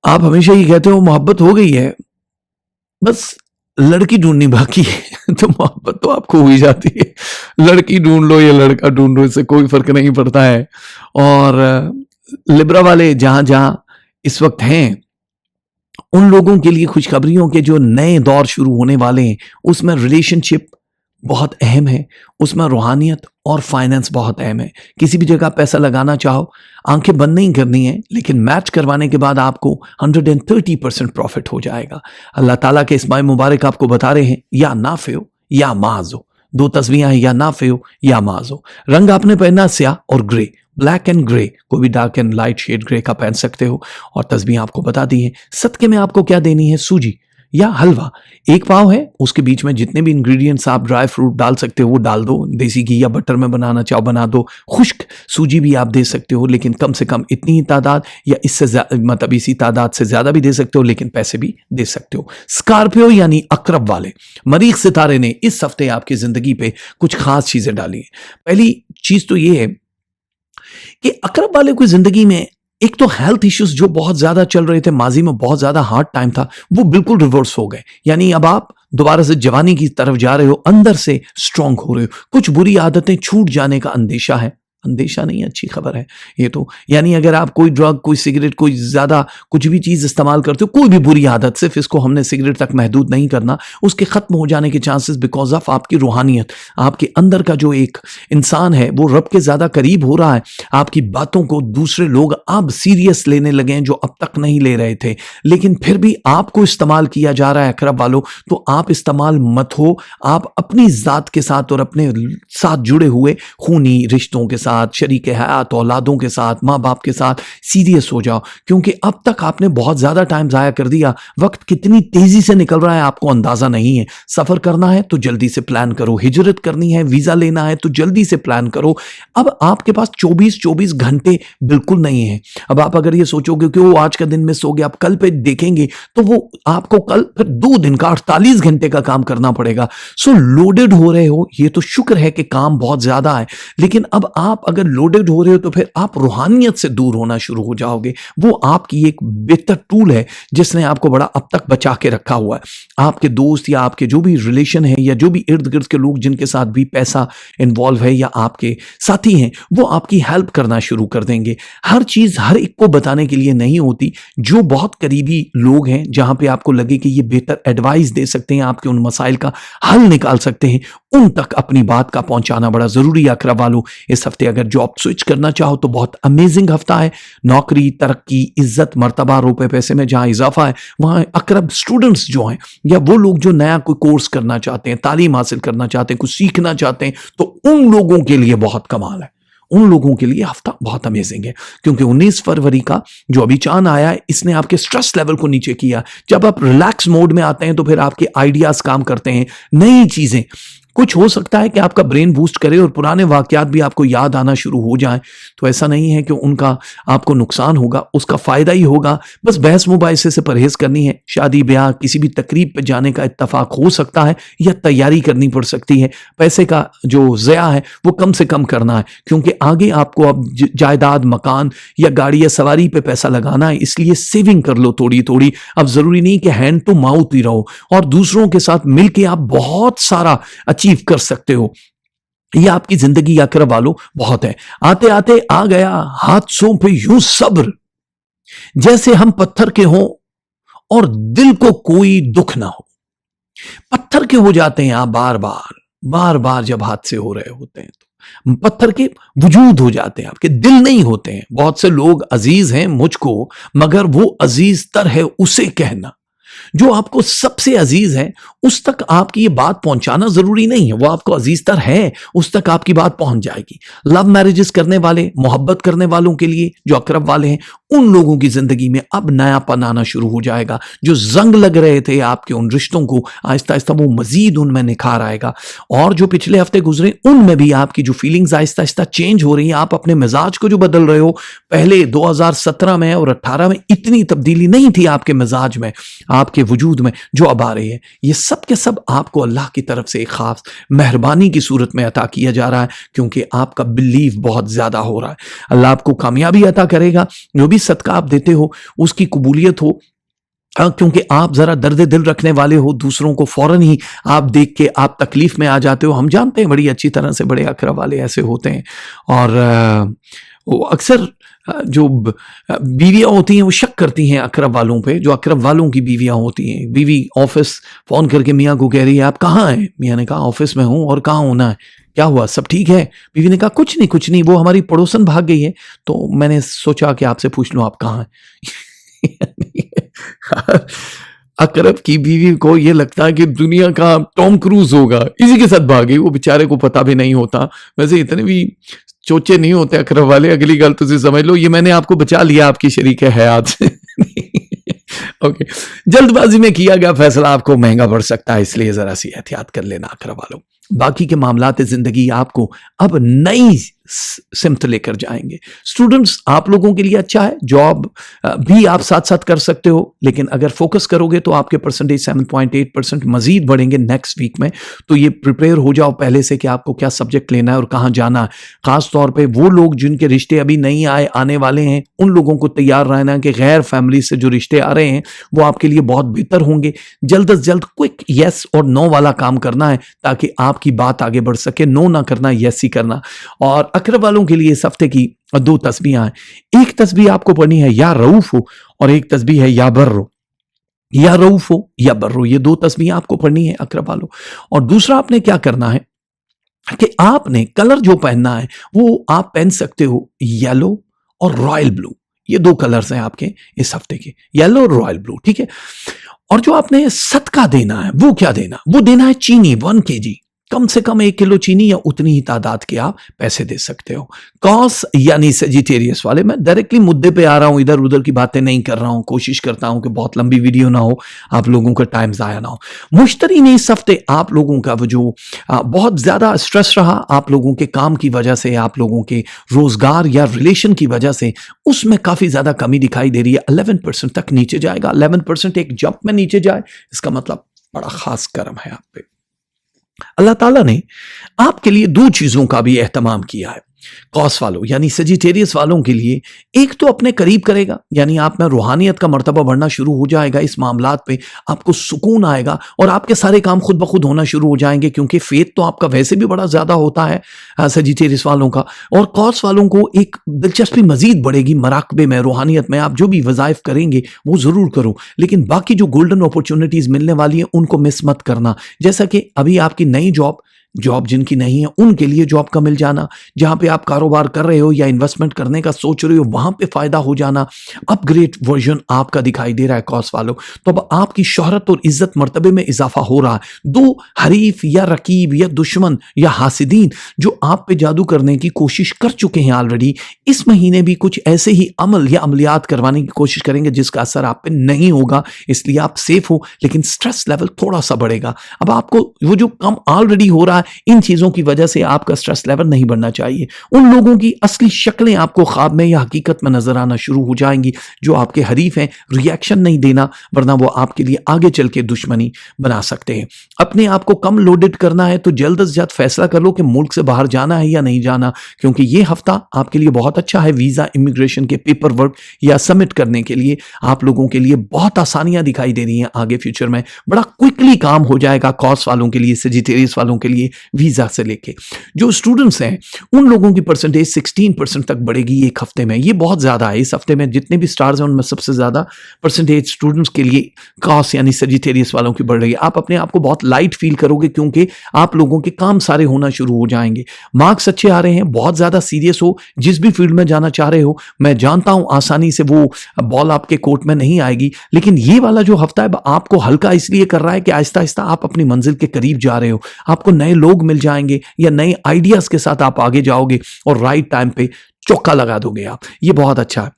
आप हमेशा ही कहते हो मोहब्बत हो गई है, बस लड़की ढूंढनी बाकी है। तो मोहब्बत तो आपको हो ही जाती है, लड़की ढूंढ लो या लड़का ढूंढ लो, इससे कोई फर्क नहीं पड़ता है। और लिब्रा वाले जहां जहां इस वक्त हैं, उन लोगों के लिए खुशखबरियों के जो नए दौर शुरू होने वाले हैं, उसमें रिलेशनशिप बहुत अहम है, उसमें रूहानियत और फाइनेंस बहुत अहम है। किसी भी जगह पैसा लगाना चाहो, आंखें बंद नहीं करनी है, लेकिन मैच करवाने के बाद आपको 130% प्रॉफिट हो जाएगा। अल्लाह ताला के इस्माइल मुबारक आपको बता रहे हैं, या नाफे हो या माज हो, दो तस्वीरें हैं, या नाफे हो या माज हो। रंग आपने पहना स्याह और ग्रे, ब्लैक एंड ग्रे, कोई भी dark and light shade grey का पहन सकते हो। और तस्वीरें आपको बता दी है। सदके में आपको क्या देनी है, सूजी या हलवा। एक पाव है, उसके बीच में जितने भी इंग्रेडिएंट्स आप ड्राई फ्रूट डाल सकते हो वो डाल दो, देसी घी या बटर में बनाना चाहो बना दो, खुश्क सूजी भी आप दे सकते हो, लेकिन कम से कम इतनी ही तादाद, या इससे मतलब इसी तादाद से ज्यादा भी दे सकते हो, लेकिन पैसे भी दे सकते हो। स्कॉर्पियो यानी अकरब वाले, मरीख सितारे ने इस हफ्ते आपकी जिंदगी पे कुछ खास चीजें डाली हैं। पहली चीज तो ये है कि अकरब वाले की जिंदगी में एक तो हेल्थ इश्यूज जो बहुत ज्यादा चल रहे थे, माजी में बहुत ज्यादा हार्ड टाइम था, वो बिल्कुल रिवर्स हो गए। यानी अब आप दोबारा से जवानी की तरफ जा रहे हो, अंदर से स्ट्रांग हो रहे हो। कुछ बुरी आदतें छूट जाने का अंदेशा है, अंदेशा नहीं, अच्छी खबर है ये तो। यानी अगर आप कोई ड्रग, कोई सिगरेट, कोई ज्यादा कुछ भी चीज इस्तेमाल करते हो, कोई भी बुरी आदत, सिर्फ इसको हमने सिगरेट तक महदूद नहीं करना, उसके खत्म हो जाने के चांसेस बिकॉज ऑफ आपकी रूहानियत, आपके अंदर का जो एक इंसान है वो रब के ज्यादा करीब हो रहा है। आपकी बातों को दूसरे लोग अब सीरियस लेने लगे हैं जो अब तक नहीं ले रहे थे, लेकिन फिर भी आपको इस्तेमाल किया जा रहा है अकरब वालों, तो आप इस्तेमाल मत हो। आप अपनी जात के साथ और अपने साथ जुड़े हुए खूनी रिश्तों के साथ, शरीक हयात, औलादों के साथ, माँ बाप के साथ सीरियस हो जाओ, क्योंकि अब तक आपने बहुत ज्यादा टाइम जाया कर दिया। वक्त कितनी तेजी से निकल रहा है आपको अंदाजा नहीं है। सफर करना है तो जल्दी से प्लान करो, हिजरत करनी है, वीजा लेना है तो जल्दी से प्लान करो। अब आपके पास 24 घंटे बिल्कुल नहीं है। अब आप अगर ये सोचोगे कि वो आज का दिन मिस हो गया, आप कल पे देखेंगे, तो वो आपको कल फिर 2 दिन का 48 घंटे का काम करना पड़ेगा। सो लोडेड हो रहे हो, ये तो शुक्र है कि काम बहुत ज्यादा है, लेकिन अब आप अगर लोडेड हो रहे हो तो फिर आप रूहानियत से दूर होना शुरू हो जाओगे। वो आपकी एक बेहतर टूल है जिसने आपको बड़ा अब तक बचा के रखा हुआ है। आपके दोस्त या आपके जो भी रिलेशन है या जो भी इर्द गिर्द के लोग जिनके साथ भी पैसा इन्वॉल्व है या आपके साथी हैं, वो आपकी हेल्प करना शुरू कर देंगे। हर चीज हर एक को बताने के लिए नहीं होती। जो बहुत करीबी लोग हैं, जहां पे आपको लगे कि ये बेहतर एडवाइस दे सकते हैं, आपके उन मसाइल का हल निकाल सकते हैं, उन तक अपनी बात का पहुंचाना बड़ा जरूरी है। अकरब वालों, इस हफ्ते अगर जॉब स्विच करना चाहो तो बहुत अमेजिंग हफ्ता है। नौकरी, तरक्की, इज्जत, मर्तबा, रुपए पैसे में जहां इजाफा है, वहां अकरब स्टूडेंट्स जो हैं या वो लोग जो नया कोई कोर्स करना चाहते हैं, तालीम हासिल करना चाहते हैं, कुछ सीखना चाहते हैं, तो उन लोगों के लिए बहुत कमाल है। उन लोगों के लिए हफ्ता बहुत अमेजिंग है, क्योंकि 19 फरवरी का जो अभी चांद आया है, इसने आपके स्ट्रेस लेवल को नीचे किया। जब आप रिलैक्स मोड में आते हैं तो फिर आपके आइडियाज काम करते हैं, नई चीजें, कुछ हो सकता है कि आपका ब्रेन बूस्ट करे और पुराने वाकयात भी आपको याद आना शुरू हो जाएं, तो ऐसा नहीं है कि उनका आपको नुकसान होगा, उसका फायदा ही होगा। बस बहस मुबाहिसे से परहेज करनी है। शादी ब्याह किसी भी तकरीब पे जाने का इत्तफाक हो सकता है या तैयारी करनी पड़ सकती है। पैसे का जो ज़या है वो कम से कम करना है, क्योंकि आगे आपको अब जायदाद, मकान या गाड़ी या सवारी पे पैसा लगाना है, इसलिए सेविंग कर लो थोड़ी थोड़ी। अब जरूरी नहीं कि हैंड टू माउथ ही रहो, और दूसरों के साथ मिलके आप बहुत सारा अचीव कर सकते हो। ये आपकी जिंदगी या करवा लो बहुत है। आते आते आ गया हादसों पे यूं सब्र, जैसे हम पत्थर के हों और दिल को कोई दुख ना हो। पत्थर के हो जाते हैं आप बार बार जब हादसे हो रहे होते हैं, तो पत्थर के वजूद हो जाते हैं, आपके दिल नहीं होते हैं। बहुत से लोग अजीज हैं मुझको, मगर वो अजीज तर है उसे कहना। जो आपको सबसे अजीज है उस तक आपकी ये बात पहुंचाना जरूरी नहीं है, वो आपको अजीज तर है उस तक आपकी बात पहुंच जाएगी। लव मैरिजेस करने वाले, मोहब्बत करने वालों के लिए, जो अकरब वाले हैं, उन लोगों की जिंदगी में अब नयापन आना शुरू हो जाएगा। जो जंग लग रहे थे आपके उन रिश्तों को, आहिस्ता आहिस्ता वो मजीद उनमें निखार आएगा। और जो पिछले हफ्ते गुजरे उनमें भी आपकी जो फीलिंग्स आहिस्ता आहिस्ता चेंज हो रही है, आप अपने मिजाज को जो बदल रहे हो। पहले 2017 में और 18 में इतनी तब्दीली नहीं थी आपके मिजाज में, आपके वजूद में, जो अब आ रही है। ये सब के सब आपको अल्लाह की तरफ से एक खास मेहरबानी की सूरत में अता किया जा रहा है, क्योंकि आपका बिलीव बहुत ज्यादा हो रहा है। अल्लाह आपको कामयाबी अता करेगा। जो भी सदका आप देते हो उसकी कबूलियत हो, क्योंकि आप जरा दर्द दिल रखने वाले हो। दूसरों को फौरन ही आप देख के आप तकलीफ में आ जाते हो। हम जानते हैं बड़ी अच्छी तरह से, बड़े अकरब वाले ऐसे होते हैं। और वो अक्सर जो बीवियां होती हैं वो शक करती हैं अकरब वालों पे। जो अकरब वालों की बीवियां होती हैं, बीवी ऑफिस फोन करके मियाँ को कह रही है आप कहाँ हैं? मियाँ ने कहा ऑफिस में हूँ। और कहाँ होना है? क्या हुआ, सब ठीक है? बीवी ने कहा कुछ नहीं, वो हमारी पड़ोसन भाग गई है, तो मैंने सोचा कि आपसे पूछ लूं आप कहाँ हैं। अकरब की बीवी को ये लगता है कि दुनिया का टॉम क्रूज होगा, इसी के साथ भाग गई। वो बेचारे को पता भी नहीं होता। वैसे इतने भी चोचे नहीं होते अकरब वाले। अगली गल तुझे समझ लो, ये मैंने आपको बचा लिया आपकी शरीक हयात से। ओके, जल्दबाजी में किया गया फैसला आपको महंगा पड़ सकता है, इसलिए जरा सी एहतियात कर लेना अकरब वालों। बाकी के मामलात जिंदगी आपको अब नई सिमत लेकर जाएंगे। स्टूडेंट्स, आप लोगों के लिए अच्छा है, जॉब भी आप साथ साथ कर सकते हो, लेकिन अगर फोकस करोगे तो आपके परसेंटेज 7.8% मजीद बढ़ेंगे नेक्स्ट वीक में। तो ये प्रिपेयर हो जाओ पहले से कि आपको क्या सब्जेक्ट लेना है और कहाँ जाना है। खास तौर पे वो लोग जिनके रिश्ते अभी नहीं आए, आने वाले हैं, उन लोगों को तैयार रहना कि गैर फैमिली से जो रिश्ते आ रहे हैं वो आपके लिए बहुत बेहतर होंगे। जल्द से जल्द क्विक यस और नो वाला काम करना है ताकि आपकी बात आगे बढ़ सके। नो ना करना, यस ही करना। और अकरब वालों के लिए इस हफ्ते की 2 तस्बीहां हैं। एक तस्बीह आपको पढ़नी है या रऊफ हो, और एक तस्बीह है या बर्रो। या रऊफ हो या बर्रो, ये 2 तस्बीह आपको पढ़नी है अकरब वालों। और दूसरा आपने क्या करना है कि आपने कलर जो पहनना है वो आप पहन सकते हो येलो और रॉयल ब्लू। ये 2 कलर्स हैं आपके इस हफ्ते के, येलो और रॉयल ब्लू, ठीक है। और जो आपने सदका देना है वो क्या देना? वो देना है चीनी 1 kg, कम से कम 1 किलो चीनी या उतनी ही तादाद के आप पैसे दे सकते हो। कॉस यानी सेजिटेरियस वाले, मैं डायरेक्टली मुद्दे पे आ रहा हूं, इधर उधर की बातें नहीं कर रहा हूं। कोशिश करता हूं कि बहुत लंबी वीडियो ना हो, आप लोगों का टाइम जाया ना हो। मुश्तरी ने इस हफ्ते आप लोगों का वो जो बहुत ज्यादा स्ट्रेस रहा आप लोगों के काम की वजह से, आप लोगों के रोजगार या रिलेशन की वजह से, उसमें काफी ज्यादा कमी दिखाई दे रही है। 11% तक नीचे जाएगा। 11% एक जंप में नीचे जाए, इसका मतलब बड़ा खास करम है आप पे। अल्लाह ताला ने आपके लिए 2 चीजों का भी एहतमाम किया है। कॉस वालों यानी सेजिटेरियस वालों के लिए, एक तो अपने करीब करेगा, यानी आप में रूहानियत का मर्तबा बढ़ना शुरू हो जाएगा। इस मामलात पे आपको सुकून आएगा और आपके सारे काम खुद ब खुद होना शुरू हो जाएंगे, क्योंकि फेथ तो आपका वैसे भी बड़ा ज्यादा होता है सेजिटेरियस वालों का। और कॉस वालों को एक दिलचस्पी मजीद बढ़ेगी मराकबे में, रूहानियत में। आप जो भी वज़ाइफ करेंगे वो जरूर करो, लेकिन बाकी जो गोल्डन अपॉर्चुनिटीज मिलने वाली है उनको मिस मत करना। जैसा कि अभी आपकी नई जॉब जिनकी नहीं है उनके लिए जॉब का मिल जाना, जहां पे आप कारोबार कर रहे हो या इन्वेस्टमेंट करने का सोच रहे हो वहां पे फायदा हो जाना, अपग्रेड वर्जन आपका दिखाई दे रहा है कॉस वालों। तो अब आपकी शोहरत और इज्जत मर्तबे में इजाफा हो रहा है। 2 हरीफ या रकीब या दुश्मन या हासिदीन जो आप पे जादू करने की कोशिश कर चुके हैं ऑलरेडी, इस महीने भी कुछ ऐसे ही अमल या अमलियात करवाने की कोशिश करेंगे जिसका असर आप पे नहीं होगा, इसलिए आप सेफ हो, लेकिन स्ट्रेस लेवल थोड़ा सा बढ़ेगा। अब आपको वो जो कम ऑलरेडी हो रहा है इन चीज़ों की वजह से आपका स्ट्रेस लेवल नहीं बढ़ना चाहिए। उन लोगों की असली शक्लें आपको ख्वाब में या हकीकत में नजर आना शुरू हो जाएंगी जो आपके हरीफ हैं। रिएक्शन नहीं देना, वरना वो आपके लिए आगे चल के दुश्मनी बना सकते हैं। अपने आप को कम लोडेड करना है तो जल्द से जल्द फैसला कर लो कि मुल्क से बाहर जाना है या नहीं जाना, क्योंकि ये हफ्ता आपके लिए बहुत अच्छा है वीजा, इमिग्रेशन के पेपर वर्क या सबमिट करने के लिए। आप लोगों के लिए बहुत आसानियां दिखाई दे रही हैं। आगे फ्यूचर में बड़ा क्विकली काम हो जाएगा कॉस वालों के लिए, सेजिटेरियस वालों के लिए, वीजा से लेके। जो स्टूडेंट्स हैं उन लोगों की परसेंटेज 16% तक बढ़ेगी एक हफ्ते में। ये बहुत ज्यादा है। इस हफ्ते में जितने भी स्टार्स हैं उनमें सबसे ज्यादा परसेंटेज स्टूडेंट्स के लिए कॉस यानी सेजिटेरियस वालों की बढ़ रही है। आप अपने आप को बहुत लाइट फील करोगे क्योंकि आप लोगों के काम सारे होना शुरू हो जाएंगे। मार्क्स अच्छे आ रहे हैं। बहुत ज्यादा सीरियस हो, जिस भी फील्ड में जाना चाह रहे हो। मैं जानता हूं आसानी से वो बॉल आपके कोर्ट में नहीं आएगी, लेकिन ये वाला जो हफ्ता है आपको हल्का इसलिए कर रहा है कि आहिस्ता आहिस्ता आप अपनी मंजिल के करीब जा रहे हो। आपको नए लोग मिल जाएंगे या नए आइडियाज के साथ आप आगे जाओगे और राइट टाइम पे चौका लगा दोगे आप। ये बहुत अच्छा है।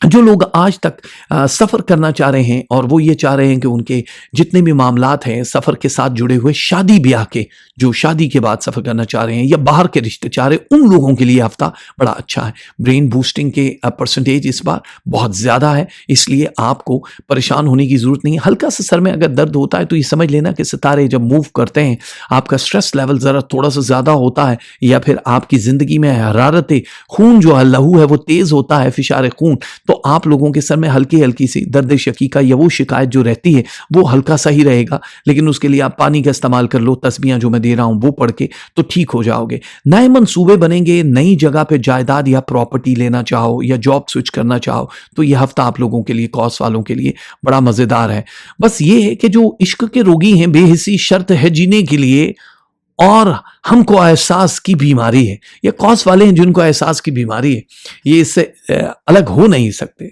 जो लोग आज तक सफ़र करना चाह रहे हैं और वो ये चाह रहे हैं कि उनके जितने भी मामलात हैं सफ़र के साथ जुड़े हुए, शादी ब्याह के, जो शादी के बाद सफ़र करना चाह रहे हैं या बाहर के रिश्ते चाह रहे हैं, उन लोगों के लिए हफ्ता बड़ा अच्छा है। ब्रेन बूस्टिंग के परसेंटेज इस बार बहुत ज़्यादा है, इसलिए आपको परेशान होने की ज़रूरत नहीं है। हल्का सा सर में अगर दर्द होता है तो ये समझ लेना कि सितारे जब मूव करते हैं आपका स्ट्रेस लेवल ज़रा थोड़ा सा ज़्यादा होता है, या फिर आपकी ज़िंदगी में हरारत खून जो है, लहू है, वो तेज़ होता है, फिशार खून, तो आप लोगों के सर में हल्की हल्की सी दर्द शकीका या वो शिकायत जो रहती है वो हल्का सा ही रहेगा। लेकिन उसके लिए आप पानी का इस्तेमाल कर लो, तस्बीहां जो मैं दे रहा हूं वो पढ़ के, तो ठीक हो जाओगे। नए मंसूबे बनेंगे, नई जगह पे जायदाद या प्रॉपर्टी लेना चाहो या जॉब स्विच करना चाहो तो यह हफ्ता आप लोगों के लिए, कॉस वालों के लिए बड़ा मजेदार है। बस ये है कि जो इश्क के रोगी हैं, बेहिसी शर्त है जीने के लिए और हमको एहसास की बीमारी है, ये कॉस वाले हैं जिनको एहसास की बीमारी है, ये इससे अलग हो नहीं सकते।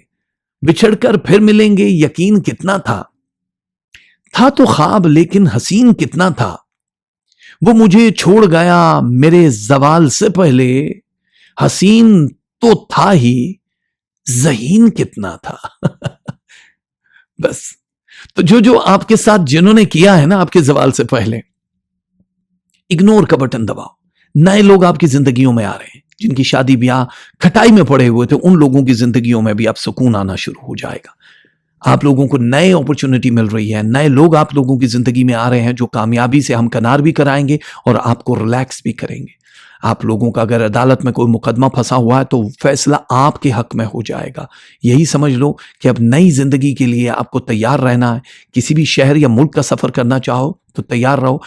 बिछड़कर फिर मिलेंगे यकीन कितना था तो ख्वाब लेकिन हसीन कितना था, वो मुझे छोड़ गया मेरे जवाल से पहले, हसीन तो था ही ज़हीन कितना था। बस, तो जो आपके साथ जिन्होंने किया है ना आपके जवाल से पहले, इग्नोर का बटन दबाओ। नए लोग आपकी जिंदगियों में आ रहे हैं, जिनकी शादी ब्याह खटाई में पड़े हुए थे, उन लोगों की जिंदगियों में भी अब सुकून आना शुरू हो जाएगा। आप लोगों को नए अपॉर्चुनिटी मिल रही है, नए लोग आप लोगों की जिंदगी में आ रहे हैं जो कामयाबी से हमकनार भी कराएंगे और आपको रिलैक्स भी करेंगे। आप लोगों का अगर अदालत में कोई मुकदमा फंसा हुआ है तो फैसला आपके हक में हो जाएगा। यही समझ लो कि अब नई जिंदगी के लिए आपको तैयार रहना है। किसी भी शहर या मुल्क का सफर करना चाहो तो तैयार रहो।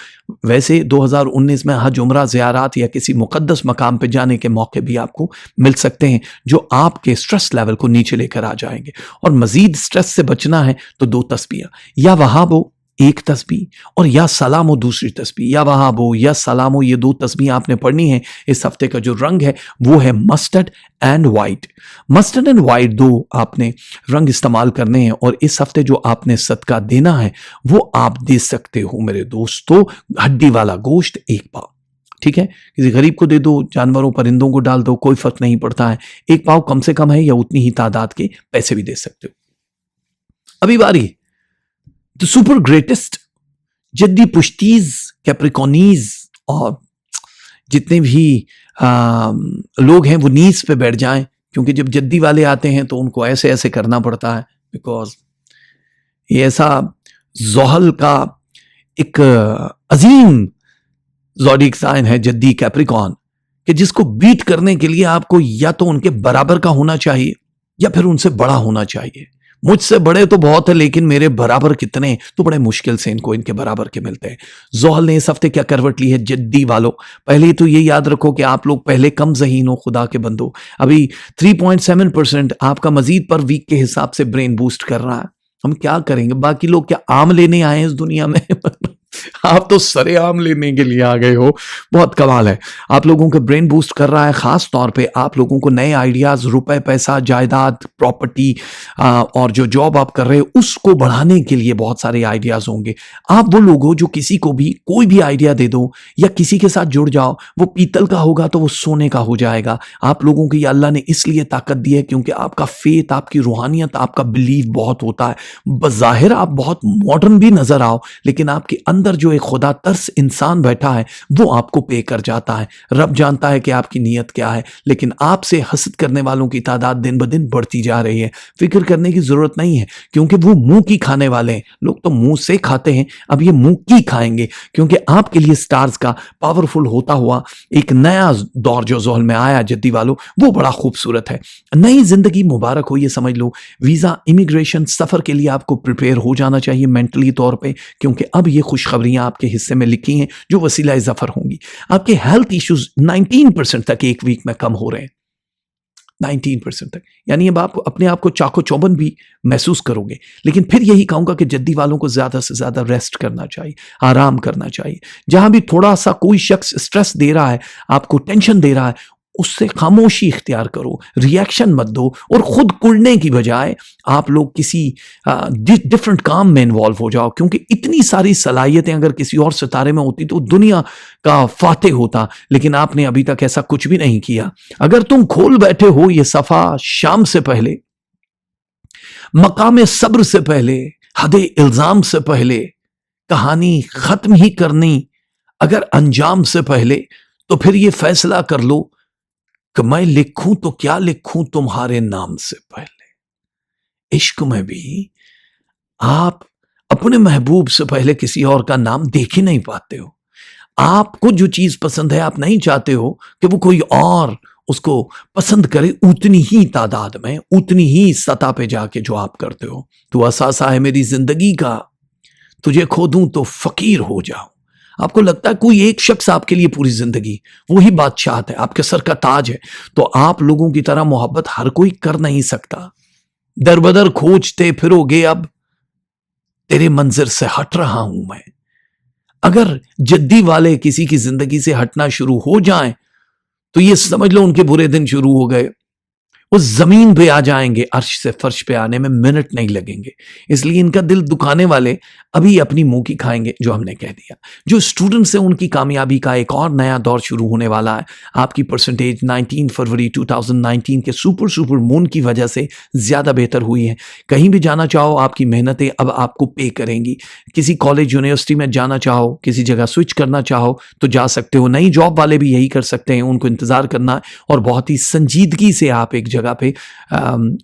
वैसे 2019 में हज, उम्रा, ज़ियारात या किसी मुकद्दस मकाम पे जाने के मौके भी आपको मिल सकते हैं जो आपके स्ट्रेस लेवल को नीचे लेकर आ जाएंगे। और मजीद स्ट्रेस से बचना है तो 2 तस्बीह, या वहाबो एक तस्बीह और या सलामो दूसरी तस्बीह, या वहाबो या सलामो, ये 2 तस्बीह आपने पढ़नी है। इस हफ्ते का जो रंग है वो है mustard and white. Mustard and white 2 आपने रंग इस्तेमाल करने हैं और इस हफ्ते जो आपने सदका देना है वो आप दे सकते हो मेरे दोस्तों, हड्डी वाला गोश्त 1 पाव। ठीक है, किसी गरीब को दे दो, जानवरों परिंदों को डाल दो, कोई फर्क नहीं पड़ता है। 1 पाव कम से कम है या उतनी ही तादाद के पैसे भी दे सकते हो। अभी बारी द सुपर ग्रेटेस्ट जद्दी पुश्तीज, कैप्रिकॉनीज और जितने भी लोग हैं वो नीज पे बैठ जाएं, क्योंकि जब जद्दी वाले आते हैं तो उनको ऐसे ऐसे करना पड़ता है, बिकॉज ये ऐसा ज़ोहल का एक अजीम ज़ोडिक साइन है जद्दी कैप्रिकॉन, कि जिसको बीट करने के लिए आपको या तो उनके बराबर का होना चाहिए या फिर उनसे बड़ा होना चाहिए। मुझसे बड़े तो बहुत है लेकिन मेरे बराबर कितने, तो बड़े मुश्किल से इनको इनके बराबर के मिलते हैं। ज़ोहल ने इस हफ्ते क्या करवट ली है जद्दी वालों। पहले तो ये याद रखो कि आप लोग पहले कम ज़हीन हो, खुदा के बंदो। अभी 3.7% आपका मजीद पर वीक के हिसाब से ब्रेन बूस्ट कर रहा है। हम क्या करेंगे, बाकी लोग क्या आम लेने आए हैं इस दुनिया में? आप तो सरे आम लेने के लिए आ गए हो। बहुत कमाल है, आप लोगों के ब्रेन बूस्ट कर रहा है। खास तौर पे आप लोगों को नए आइडियाज, रुपए, पैसा, जायदाद, प्रॉपर्टी और जो जॉब आप कर रहे हो उसको बढ़ाने के लिए बहुत सारे आइडियाज होंगे। आप वो लोग हो जो किसी को भी कोई भी आइडिया दे दो या किसी के साथ जुड़ जाओ, वो पीतल का होगा तो वो सोने का हो जाएगा। आप लोगों को ये अल्लाह ने इसलिए ताकत दी है क्योंकि आपका फेथ, आपकी रूहानियत, आपका बिलीव बहुत होता है। बज़ाहिर आप बहुत मॉडर्न भी नजर आओ, लेकिन आपके अंदर जो एक खुदा तरस इंसान बैठा है वो आपको पे कर जाता है। रब जानता है कि आपकी नीयत क्या है, लेकिन आपसे हसद करने वालों की तादाद दिन ब दिन बढ़ती जा रही है। फिक्र करने की जरूरत नहीं है, क्योंकि वो मुंह की खाने वाले हैं। लोग तो मुंह से खाते हैं, अब ये मुंह की खाएंगे, क्योंकि आपके लिए स्टार्स का पावरफुल होता हुआ एक नया दौर जो ज़ोहल में आया जद्दी वालों, वो बड़ा खूबसूरत है। नई जिंदगी मुबारक हो, ये समझ लो। वीज़ा, इमिग्रेशन, सफ़र के लिए आपको प्रिपेयर हो जाना चाहिए मेंटली तौर पे, क्योंकि अब ये खुशखबरियां आपके हिस्से में लिखी हैं जो वसीला ज़फ़र होंगी। आपके हेल्थ इश्यूज 19% तक एक वीक में कम हो रहे हैं, 19% तक। यानी अब आप अपने आप को चाको चौबंद भी महसूस करोगे। लेकिन फिर यही कहूंगा कि जद्दी वालों को ज्यादा से ज्यादा रेस्ट करना चाहिए, आराम करना चाहिए। जहां भी थोड़ा सा कोई शख्स स्ट्रेस दे रहा है, आपको टेंशन दे रहा है, उससे खामोशी इख्तियार करो, रिएक्शन मत दो, और खुद कुड़ने की बजाय आप लोग किसी डिफरेंट काम में इन्वॉल्व हो जाओ। क्योंकि इतनी सारी सलाहियतें अगर किसी और सितारे में होती तो दुनिया का फाते होता, लेकिन आपने अभी तक ऐसा कुछ भी नहीं किया। अगर तुम खोल बैठे हो ये सफ़ा शाम से पहले, मकाम सब्र से पहले, हदे इल्जाम से पहले, कहानी खत्म ही करनी अगर अंजाम से पहले, तो फिर ये फैसला कर लो कि मैं लिखूं तो क्या लिखूं तुम्हारे नाम से पहले। इश्क में भी आप अपने महबूब से पहले किसी और का नाम देख ही नहीं पाते हो। आपको जो चीज पसंद है आप नहीं चाहते हो कि वो कोई और उसको पसंद करे उतनी ही तादाद में, उतनी ही सतह पे जाके जो आप करते हो। तू असासा है मेरी जिंदगी का, तुझे खो दूं तो फकीर हो जाऊं। आपको लगता है कोई एक शख्स आपके लिए पूरी जिंदगी वही बादशाहत है, आपके सर का ताज है, तो आप लोगों की तरह मोहब्बत हर कोई कर नहीं सकता। दर बदर खोजते फिरोगे, अब तेरे मंजिर से हट रहा हूं मैं। अगर जद्दी वाले किसी की जिंदगी से हटना शुरू हो जाएं तो ये समझ लो उनके बुरे दिन शुरू हो गए। वो जमीन पे आ जाएंगे, अर्श से फर्श पे आने में मिनट नहीं लगेंगे। इसलिए इनका दिल दुखाने वाले अभी अपनी मुंह की खाएंगे, जो हमने कह दिया। जो स्टूडेंट्स हैं उनकी कामयाबी का एक और नया दौर शुरू होने वाला है। आपकी परसेंटेज 19 फरवरी 2019 के सुपर मून की वजह से ज्यादा बेहतर हुई है। कहीं भी जाना चाहो आपकी मेहनतें अब आपको पे करेंगी। किसी कॉलेज यूनिवर्सिटी में जाना चाहो, किसी जगह स्विच करना चाहो तो जा सकते हो। नई जॉब वाले भी यही कर सकते हैं, उनको इंतजार करना है और बहुत ही संजीदगी से आप एक जगह पे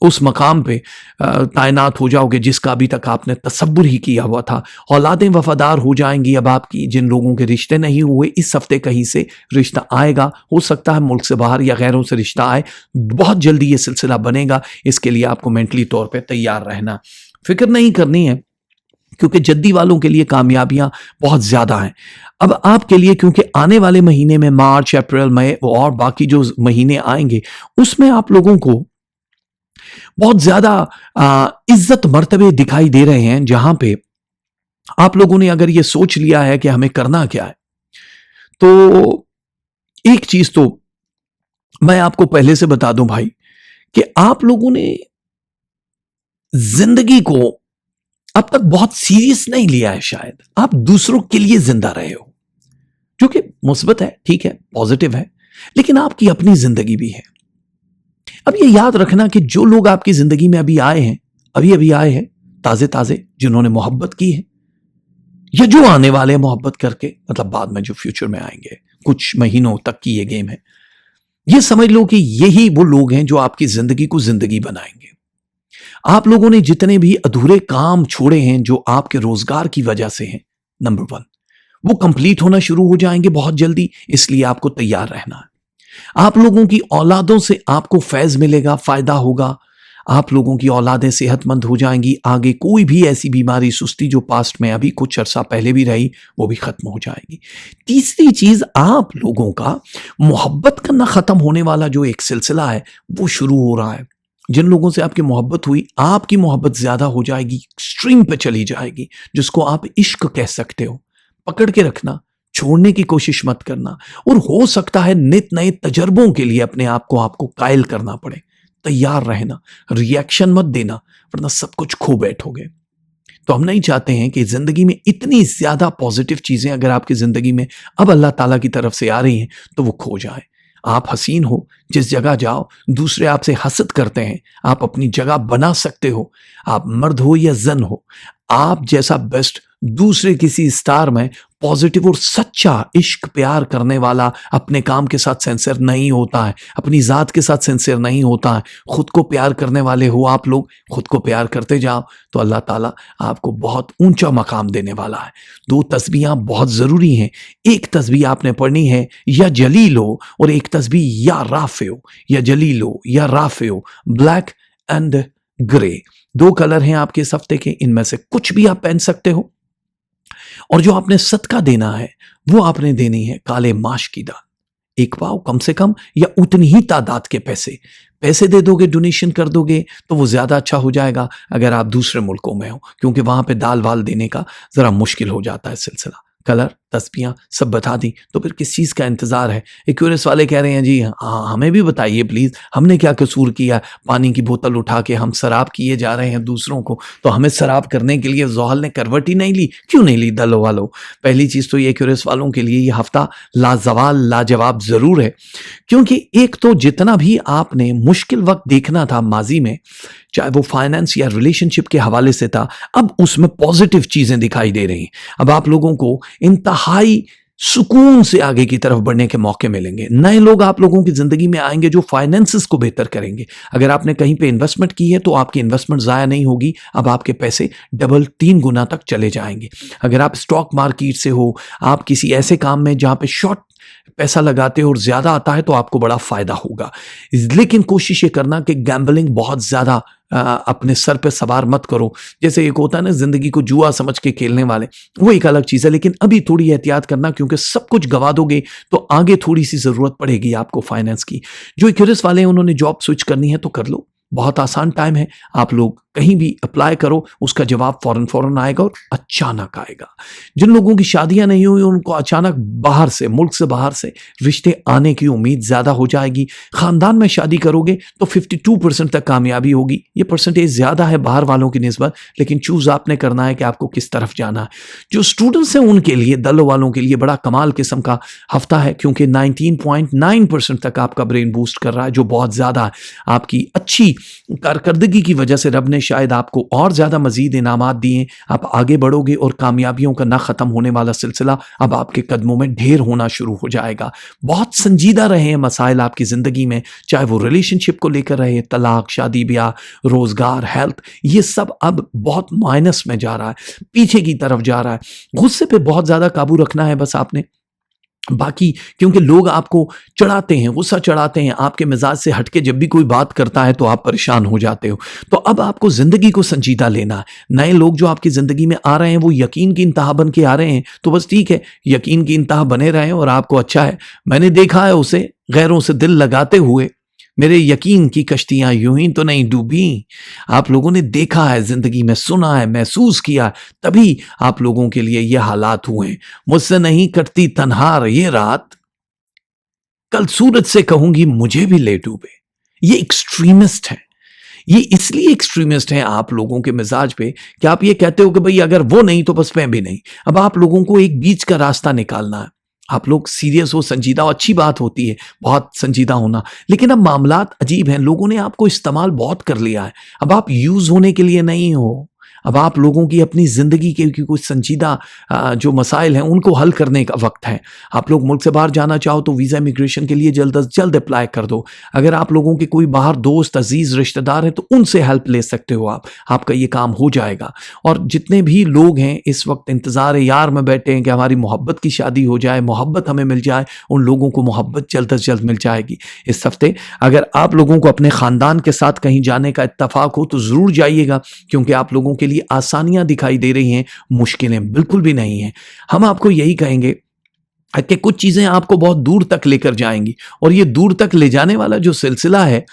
उस मकाम पे तैनात हो जाओगे जिसका अभी तक आपने तसव्वुर ही किया हुआ था। औलादें वफादार हो जाएंगी अब आपकी। जिन लोगों के रिश्ते नहीं हुए, इस हफ्ते कहीं से रिश्ता आएगा, हो सकता है मुल्क से बाहर या गैरों से रिश्ता आए, बहुत जल्दी ये सिलसिला बनेगा। इसके लिए आपको मेंटली तौर पे तैयार रहना, फिक्र नहीं करनी है, क्योंकि जद्दी वालों के लिए कामयाबियां बहुत ज्यादा हैं अब आपके लिए। क्योंकि आने वाले महीने में मार्च, अप्रैल, मई और बाकी जो महीने आएंगे उसमें आप लोगों को बहुत ज्यादा इज्जत मर्तबे दिखाई दे रहे हैं, जहां पे आप लोगों ने अगर ये सोच लिया है कि हमें करना क्या है, तो एक चीज तो मैं आपको पहले से बता दूं भाई, कि आप लोगों ने जिंदगी को अब तक बहुत सीरियस नहीं लिया है। शायद आप दूसरों के लिए जिंदा रहे हो, जो कि मुस्बत है, ठीक है, पॉजिटिव है, लेकिन आपकी अपनी जिंदगी भी है। अब ये याद रखना कि जो लोग आपकी जिंदगी में अभी आए हैं, अभी आए हैं ताजे ताजे, जिन्होंने मोहब्बत की है या जो आने वाले हैं मोहब्बत करके, मतलब बाद में जो फ्यूचर में आएंगे, कुछ महीनों तक की ये गेम है, ये समझ लो कि यही वो लोग हैं जो आपकी जिंदगी को जिंदगी बनाएंगे। आप लोगों ने जितने भी अधूरे काम छोड़े हैं जो आपके रोजगार की वजह से हैं, नंबर 1, वो कंप्लीट होना शुरू हो जाएंगे बहुत जल्दी। इसलिए आपको तैयार रहना है। आप लोगों की औलादों से आपको फैज मिलेगा, फायदा होगा। आप लोगों की औलादें सेहतमंद हो जाएंगी। आगे कोई भी ऐसी बीमारी, सुस्ती जो पास्ट में अभी कुछ अरसा पहले भी रही, वो भी खत्म हो जाएगी। तीसरी चीज, आप लोगों का मोहब्बत करना खत्म होने वाला जो एक सिलसिला है वो शुरू हो रहा है। जिन लोगों से आपकी मोहब्बत हुई, आपकी मोहब्बत ज्यादा हो जाएगी, एक्सट्रीम पे चली जाएगी, जिसको आप इश्क कह सकते हो। पकड़ के रखना, छोड़ने की कोशिश मत करना। और हो सकता है नित नए तजर्बों के लिए अपने आप को आपको कायल करना पड़े। तैयार रहना, रिएक्शन मत देना, वरना सब कुछ खो बैठोगे। तो हम नहीं चाहते हैं कि जिंदगी में इतनी ज्यादा पॉजिटिव चीजें अगर आपकी जिंदगी में अब अल्लाह ताला की तरफ से आ रही हैं तो वो खो जाए। आप हसीन हो, जिस जगह जाओ दूसरे आपसे हसद करते हैं, आप अपनी जगह बना सकते हो। आप मर्द हो या जन हो, आप जैसा बेस्ट दूसरे किसी स्टार में पॉजिटिव और सच्चा इश्क प्यार करने वाला अपने काम के साथ सिंसियर नहीं होता है, अपनी ज़ात के साथ सिंसियर नहीं होता है, खुद को प्यार करने वाले हो आप लोग, खुद को प्यार करते जाओ तो अल्लाह ताला आपको बहुत ऊंचा मकाम देने वाला है। 2 तस्बीहां बहुत ज़रूरी हैं। एक तस्बीह आपने पढ़नी है या जलीलो, और एक तस्बीह या राफेओ, या जलीलो या राफेओ, ब्लैक एंड ग्रे। 2 कलर हैं आपके इस हफ्ते के, इनमें से कुछ भी आप पहन सकते हो। और जो आपने सदका देना है वो आपने देनी है काले माश की दाल, 1 पाव कम से कम, या उतनी ही तादाद के पैसे दे दोगे, डोनेशन कर दोगे तो वो ज्यादा अच्छा हो जाएगा अगर आप दूसरे मुल्कों में हो, क्योंकि वहां पे दाल वाल देने का जरा मुश्किल हो जाता है सिलसिला। कलर तस्बियां सब बता दी तो फिर किस चीज़ का इंतज़ार है। एक्यूरेस वाले कह रहे हैं जी हाँ हमें भी बताइए प्लीज़, हमने क्या कसूर किया, पानी की बोतल उठा के हम शराब किए जा रहे हैं दूसरों को, तो हमें शराब करने के लिए ज़ोहल ने करवट ही नहीं ली, क्यों नहीं ली दलो वालों। पहली चीज़ तो ये एक्यूरेस वालों के लिए ये हफ्ता लाजवाल लाजवाब ज़रूर है, क्योंकि एक तो जितना भी आपने मुश्किल वक्त देखना था माजी में, चाहे वो फाइनेंस या रिलेशनशिप के हवाले से था, अब उसमें पॉजिटिव चीज़ें दिखाई दे रही हैं। अब आप लोगों को इंतहाई सुकून से आगे की तरफ बढ़ने के मौके मिलेंगे। नए लोग आप लोगों की जिंदगी में आएंगे जो फाइनेंसेस को बेहतर करेंगे। अगर आपने कहीं पे इन्वेस्टमेंट की है तो आपकी इन्वेस्टमेंट ज़ाया नहीं होगी, अब आपके पैसे डबल 3 गुना तक चले जाएंगे। अगर आप स्टॉक मार्केट से हो, आप किसी ऐसे काम में जहाँ पे शॉर्ट पैसा लगाते हो और ज्यादा आता है, तो आपको बड़ा फायदा होगा। लेकिन कोशिश ये करना कि गैम्बलिंग बहुत ज्यादा अपने सर पे सवार मत करो। जैसे एक होता है ना जिंदगी को जुआ समझ के खेलने वाले, वो एक अलग चीज है, लेकिन अभी थोड़ी एहतियात करना, क्योंकि सब कुछ गवा दोगे तो आगे थोड़ी सी जरूरत पड़ेगी आपको फाइनेंस की। जो एक्यूरेस वाले हैं उन्होंने जॉब स्विच करनी है तो कर लो, बहुत आसान टाइम है, आप लोग कहीं भी अप्लाई करो, उसका जवाब फौरन आएगा और अचानक आएगा। जिन लोगों की शादियां नहीं हुई उनको अचानक बाहर से, मुल्क से बाहर से रिश्ते आने की उम्मीद ज्यादा हो जाएगी। खानदान में शादी करोगे तो 52% तक कामयाबी होगी। ये परसेंटेज ज्यादा है बाहर वालों की निस्बत, लेकिन चूज आपने करना है कि आपको किस तरफ जाना है। जो स्टूडेंट्स हैं उनके लिए, दलों वालों के लिए बड़ा कमाल किस्म का हफ्ता है, क्योंकि 19.9% तक आपका ब्रेन बूस्ट कर रहा है, जो बहुत ज्यादा है। आपकी अच्छी कारकर्दगी की वजह से रब ने शायद आपको और ज्यादा मजीद इनामात दिए। आप आगे बढ़ोगे और कामयाबियों का ना खत्म होने वाला सिलसिला अब आपके कदमों में ढेर होना शुरू हो जाएगा। बहुत संजीदा रहे हैं मसाइल आपकी जिंदगी में, चाहे वो रिलेशनशिप को लेकर रहे, तलाक, शादी ब्याह, रोजगार, हेल्थ, ये सब अब बहुत माइनस में जा रहा है, पीछे की तरफ जा रहा है। गुस्से पे बहुत ज्यादा काबू रखना है बस आपने। बाकी क्योंकि लोग आपको चढ़ाते हैं, गुस्सा चढ़ाते हैं, आपके मिजाज से हटके जब भी कोई बात करता है तो आप परेशान हो जाते हो। तो अब आपको जिंदगी को संजीदा लेना है। नए लोग जो आपकी जिंदगी में आ रहे हैं वो यकीन की इंतहा बन के आ रहे हैं, तो बस ठीक है, यकीन की इंतहा बने रहें और आपको अच्छा है। मैंने देखा है उसे गैरों से दिल लगाते हुए, मेरे यकीन की कश्तियां यूं ही तो नहीं डूबी। आप लोगों ने देखा है, जिंदगी में सुना है, महसूस किया, तभी आप लोगों के लिए ये हालात हुए हैं। मुझसे नहीं कटती तन्हार ये रात, कल सूरज से कहूंगी मुझे भी ले डूबे। ये एक्सट्रीमिस्ट है। ये इसलिए एक्सट्रीमिस्ट हैं आप लोगों के मिजाज पे कि आप ये कहते हो कि भाई अगर वो नहीं तो बस मैं भी नहीं। अब आप लोगों को एक बीच का रास्ता निकालना है। आप लोग सीरियस हो, संजीदा हो, अच्छी बात होती है बहुत संजीदा होना, लेकिन अब मामलात अजीब हैं। लोगों ने आपको इस्तेमाल बहुत कर लिया है, अब आप यूज होने के लिए नहीं हो। अब आप लोगों की अपनी जिंदगी के कुछ संजीदा जो मसाइल हैं उनको हल करने का वक्त है। आप लोग मुल्क से बाहर जाना चाहो तो वीज़ा इमिग्रेशन के लिए जल्द अज जल्द अप्लाई कर दो। अगर आप लोगों के कोई बाहर दोस्त, अजीज, रिश्तेदार हैं तो उनसे हेल्प ले सकते हो आपका ये काम हो जाएगा। और जितने भी लोग हैं इस वक्त इंतज़ार यार में बैठे हैं कि हमारी मोहब्बत की शादी हो जाए, मोहब्बत हमें मिल जाए, उन लोगों को मोहब्बत जल्द अज जल्द मिल जाएगी। इस हफ्ते अगर आप लोगों को अपने ख़ानदान के साथ कहीं जाने का इत्तफाक हो तो ज़रूर जाइएगा, क्योंकि आप लोगों के लिए आसानियां दिखाई दे रही हैं, मुश्किलें बिल्कुल भी नहीं हैं। हम आपको यही कहेंगे कि कुछ चीजें आपको बहुत दूर तक लेकर जाएंगी, और ये दूर तक ले जाने वाला जो सिलसिला है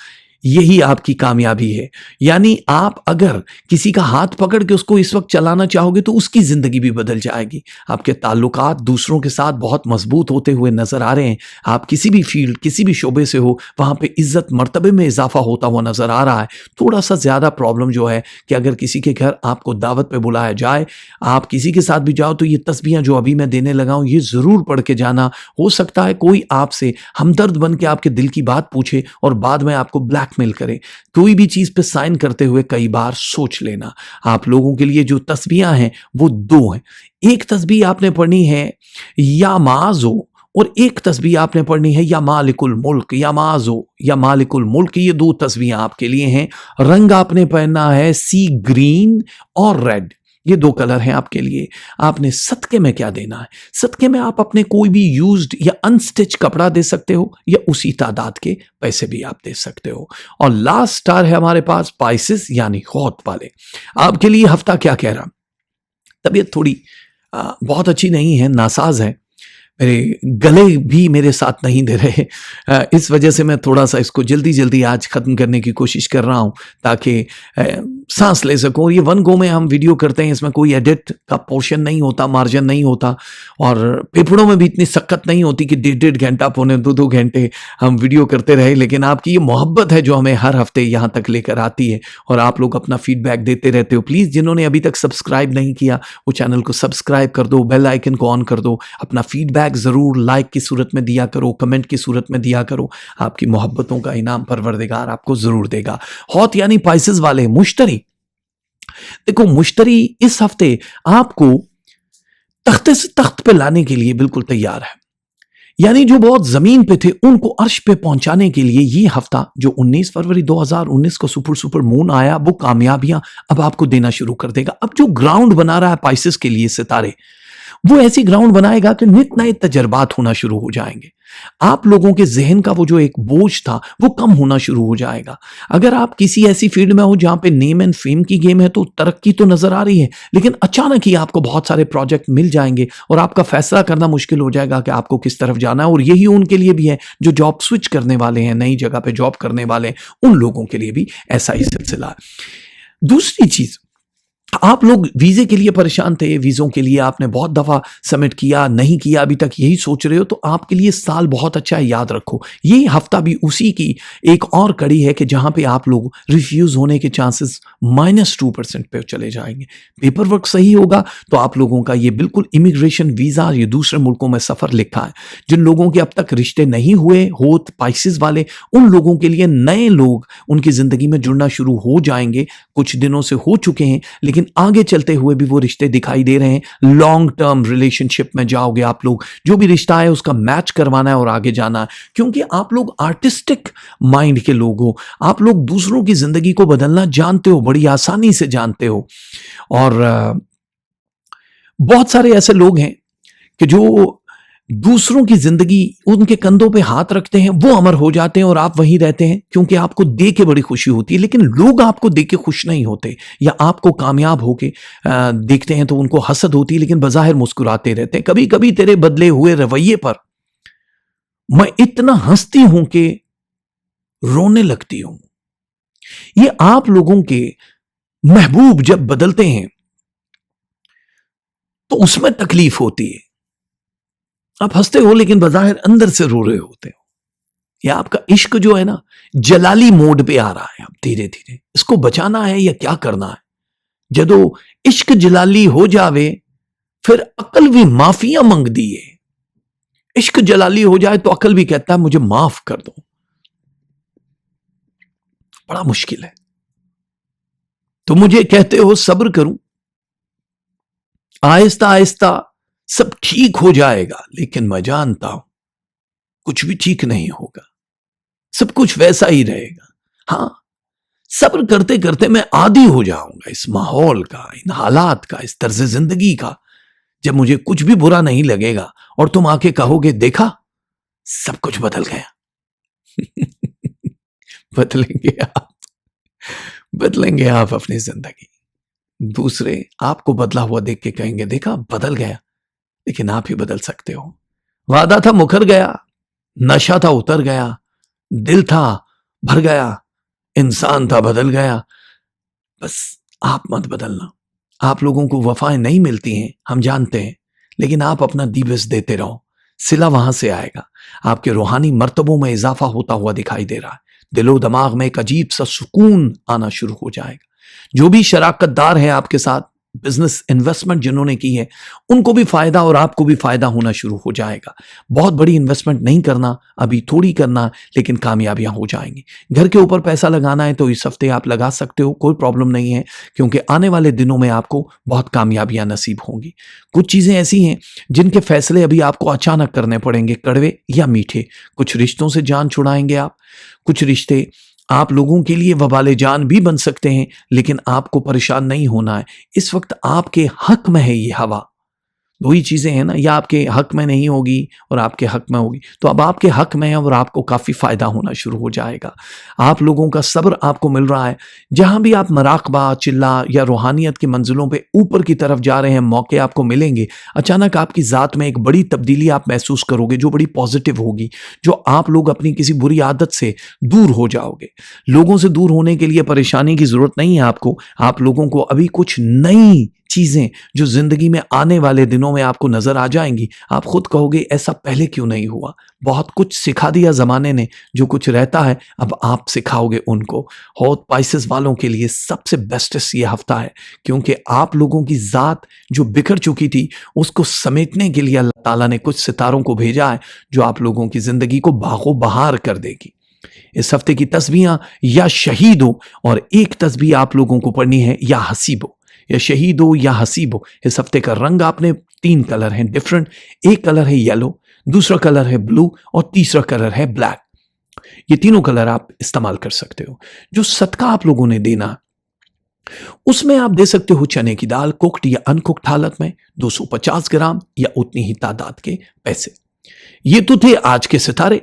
यही आपकी कामयाबी है। यानी आप अगर किसी का हाथ पकड़ के उसको इस वक्त चलाना चाहोगे तो उसकी जिंदगी भी बदल जाएगी। आपके ताल्लुकात दूसरों के साथ बहुत मजबूत होते हुए नजर आ रहे हैं। आप किसी भी फील्ड, किसी भी शोबे से हो, वहां पे इज्जत मर्तबे में इजाफा होता हुआ नजर आ रहा है। थोड़ा सा ज्यादा प्रॉब्लम जो है कि अगर किसी के घर आपको दावत पे बुलाया जाए, आप किसी के साथ भी जाओ तो ये तस्बीहां जो अभी मैं देने लगा हूं ये जरूर पढ़ के जाना। हो सकता है कोई आपसे हमदर्द बन के आपके दिल की बात पूछे और बाद में आपको ब्लैक ब्लैकमेल करे, कोई भी चीज पे साइन करते हुए कई बार सोच लेना। आप लोगों के लिए जो तस्बीहां हैं वो दो हैं। एक तस्बीह आपने पढ़नी है या माजो, और एक तस्बीह आपने पढ़नी है या मालिकुल मुल्क, या माजो या मालिकुल मुल्क। ये दो तस्बीहां आपके लिए हैं। रंग आपने पहनना है सी ग्रीन और रेड, ये दो कलर हैं आपके लिए। आपने सदके में क्या देना है? सदके में आप अपने कोई भी यूज्ड या अनस्टिच कपड़ा दे सकते हो, या उसी तादाद के पैसे भी आप दे सकते हो। और लास्ट स्टार है हमारे पास स्पाइसेस यानी खौत वाले। आपके लिए हफ्ता क्या कह रहा? तबीयत थोड़ी बहुत अच्छी नहीं है, नासाज है, मेरे गले भी मेरे साथ नहीं दे रहे। इस वजह से मैं थोड़ा सा इसको जल्दी जल्दी आज ख़त्म करने की कोशिश कर रहा हूँ ताकि सांस ले सकूँ। ये वन गो में हम वीडियो करते हैं, इसमें कोई एडिट का पोर्शन नहीं होता, मार्जिन नहीं होता, और पेपरों में भी इतनी सख्त नहीं होती कि 1.5 घंटा पौने 2 घंटे हम वीडियो करते रहे। लेकिन आपकी ये मोहब्बत है जो हमें हर हफ्ते यहाँ तक लेकर आती है, और आप लोग अपना फीडबैक देते रहते हो। प्लीज़ जिन्होंने अभी तक सब्सक्राइब नहीं किया वो चैनल को सब्सक्राइब कर दो, बेल आइकन को ऑन कर दो। अपना फीडबैक ज़रूर लाइक की सूरत में दिया करो, कमेंट की सूरत में दिया करो। आपकी मोहब्बतों का इनाम परवरदिगार आपको ज़रूर देगा। हौत यानी पाइसेस वाले मुश्तरी, देखो मुश्तरी इस हफ्ते आपको तख्ते से तख्त पे लाने के लिए बिल्कुल तैयार है। यानी जो बहुत जमीन पे थे उनको अर्श पे पहुंचाने के लिए ये हफ्ता जो 19 फरवरी 2019 को सुपर मून आया, वो कामयाबियां अब आपको देना शुरू कर देगा। अब जो ग्राउंड बना रहा है पाइसेस के लिए सितारे, वो ऐसी ग्राउंड बनाएगा कि नित नए तजर्बात होना शुरू हो जाएंगे। आप लोगों के जहन का वो जो एक बोझ था वो कम होना शुरू हो जाएगा। अगर आप किसी ऐसी फील्ड में हो जहां पे नेम एंड फेम की गेम है तो तरक्की तो नजर आ रही है, लेकिन अचानक ही आपको बहुत सारे प्रोजेक्ट मिल जाएंगे और आपका फैसला करना मुश्किल हो जाएगा कि आपको किस तरफ जाना है। और यही उनके लिए भी है जो जॉब स्विच करने वाले हैं, नई जगह पे जॉब करने वाले हैं, उन लोगों के लिए भी ऐसा ही सिलसिला है। दूसरी चीज, आप लोग वीजे के लिए परेशान थे, वीजों के लिए आपने बहुत दफा सबमिट किया, नहीं किया, अभी तक यही सोच रहे हो, तो आपके लिए साल बहुत अच्छा है। याद रखो ये हफ्ता भी उसी की एक और कड़ी है कि जहां पे आप लोग रिफ्यूज होने के चांसेस -2% पे चले जाएंगे। पेपर वर्क सही होगा तो आप लोगों का ये बिल्कुल इमिग्रेशन वीजा, ये दूसरे मुल्कों में सफर लिखा है। जिन लोगों के अब तक रिश्ते नहीं हुए होत पाइसेस वाले, उन लोगों के लिए नए लोग उनकी जिंदगी में जुड़ना शुरू हो जाएंगे। कुछ दिनों से हो चुके हैं लेकिन आगे चलते हुए भी वो रिश्ते दिखाई दे रहे हैं। लॉन्ग टर्म रिलेशनशिप में जाओगे आप लोग, जो भी रिश्ता है उसका मैच करवाना है और आगे जाना है, क्योंकि आप लोग आर्टिस्टिक माइंड के लोग हो। आप लोग दूसरों की जिंदगी को बदलना जानते हो, बड़ी आसानी से जानते हो। और बहुत सारे ऐसे लोग हैं कि जो दूसरों की जिंदगी उनके कंधों पे हाथ रखते हैं, वो अमर हो जाते हैं और आप वहीं रहते हैं, क्योंकि आपको देख के बड़ी खुशी होती है। लेकिन लोग आपको देख के खुश नहीं होते, या आपको कामयाब होके देखते हैं तो उनको हसद होती है, लेकिन बज़ाहिर मुस्कुराते रहते हैं। कभी कभी तेरे बदले हुए रवैये पर मैं इतना हंसती हूं कि रोने लगती हूं। ये आप लोगों के महबूब जब बदलते हैं तो उसमें तकलीफ होती है। आप हंसते हो लेकिन बज़ाहिर अंदर से रो रहे होते हो। या आपका इश्क जो है ना जलाली मोड पे आ रहा है, अब धीरे धीरे इसको बचाना है या क्या करना है। जदों इश्क जलाली हो जावे फिर अकल भी माफिया मंग दिए। इश्क जलाली हो जाए तो अकल भी कहता है मुझे माफ कर दो। बड़ा मुश्किल है। तो मुझे कहते हो सब्र करूं, आहिस्ता आहिस्ता सब ठीक हो जाएगा, लेकिन मैं जानता हूं कुछ भी ठीक नहीं होगा, सब कुछ वैसा ही रहेगा। हां, सब्र करते करते मैं आदी हो जाऊंगा इस माहौल का, इन हालात का, इस तर्ज जिंदगी का, जब मुझे कुछ भी बुरा नहीं लगेगा और तुम आके कहोगे देखा सब कुछ बदल गया। बदलेंगे आप अपनी जिंदगी। दूसरे आपको बदला हुआ देख के कहेंगे देखा बदल गया, लेकिन आप ही बदल सकते हो। वादा था मुकर गया, नशा था उतर गया, दिल था भर गया, इंसान था बदल गया। बस आप मत बदलना। आप लोगों को वफाएं नहीं मिलती हैं, हम जानते हैं, लेकिन आप अपना दिवस देते रहो, सिला वहां से आएगा। आपके रूहानी मर्तबों में इजाफा होता हुआ दिखाई दे रहा है। दिलो दिमाग में एक अजीब सा सुकून आना शुरू हो जाएगा। जो भी शराकतदार है आपके साथ, बिजनेस इन्वेस्टमेंट जिन्होंने की है उनको भी फायदा और आपको भी फायदा होना शुरू हो जाएगा। बहुत बड़ी इन्वेस्टमेंट नहीं करना, अभी थोड़ी करना, लेकिन कामयाबियां हो जाएंगी। घर के ऊपर पैसा लगाना है तो इस हफ्ते आप लगा सकते हो, कोई प्रॉब्लम नहीं है, क्योंकि आने वाले दिनों में आपको बहुत कामयाबियां नसीब होंगी। कुछ चीजें ऐसी हैं जिनके फैसले अभी आपको अचानक करने पड़ेंगे, कड़वे या मीठे। कुछ रिश्तों से जान छुड़ाएंगे आप, कुछ रिश्ते आप लोगों के लिए वबाले जान भी बन सकते हैं, लेकिन आपको परेशान नहीं होना है। इस वक्त आपके हक में है ये हवा। दो ही चीजें हैं ना, या आपके हक में नहीं होगी और आपके हक में होगी। तो अब आपके हक में है और आपको काफी फायदा होना शुरू हो जाएगा। आप लोगों का सब्र आपको मिल रहा है। जहां भी आप मराकबा, चिल्ला या रूहानियत की मंजिलों पे ऊपर की तरफ जा रहे हैं, मौके आपको मिलेंगे। अचानक आपकी जात में एक बड़ी तब्दीली आप महसूस करोगे जो बड़ी पॉजिटिव होगी, जो आप लोग अपनी किसी बुरी आदत से दूर हो जाओगे। लोगों से दूर होने के लिए परेशानी की जरूरत नहीं है आपको। आप लोगों को अभी कुछ नई चीजें जो जिंदगी में आने वाले दिनों में आपको नजर आ जाएंगी, आप खुद कहोगे ऐसा पहले क्यों नहीं हुआ। बहुत कुछ सिखा दिया जमाने ने, जो कुछ रहता है अब आप सिखाओगे उनको। हौत पाइसेस वालों के लिए सबसे बेस्टेस्ट ये हफ्ता है, क्योंकि आप लोगों की जात जो बिखर चुकी थी उसको समेटने के लिए अल्लाह ताला ने कुछ सितारों को भेजा है जो आप लोगों की जिंदगी को बागो बहार कर देगी। इस हफ्ते की तस्बीहां या शहीद हो, और एक तस्बीह आप लोगों को पढ़नी है या हसीब हो, या शहीद हो या हसीब हो। इस हफ्ते का रंग आपने 3 कलर हैं डिफरेंट। एक कलर है येलो, दूसरा कलर है ब्लू और तीसरा कलर है ब्लैक। ये तीनों कलर आप इस्तेमाल कर सकते हो। जो सदका आप लोगों ने देना उसमें आप दे सकते हो चने की दाल, कुक्ड या अनकुक्ड हालत में 250 ग्राम या उतनी ही तादाद के पैसे। ये तो थे आज के सितारे।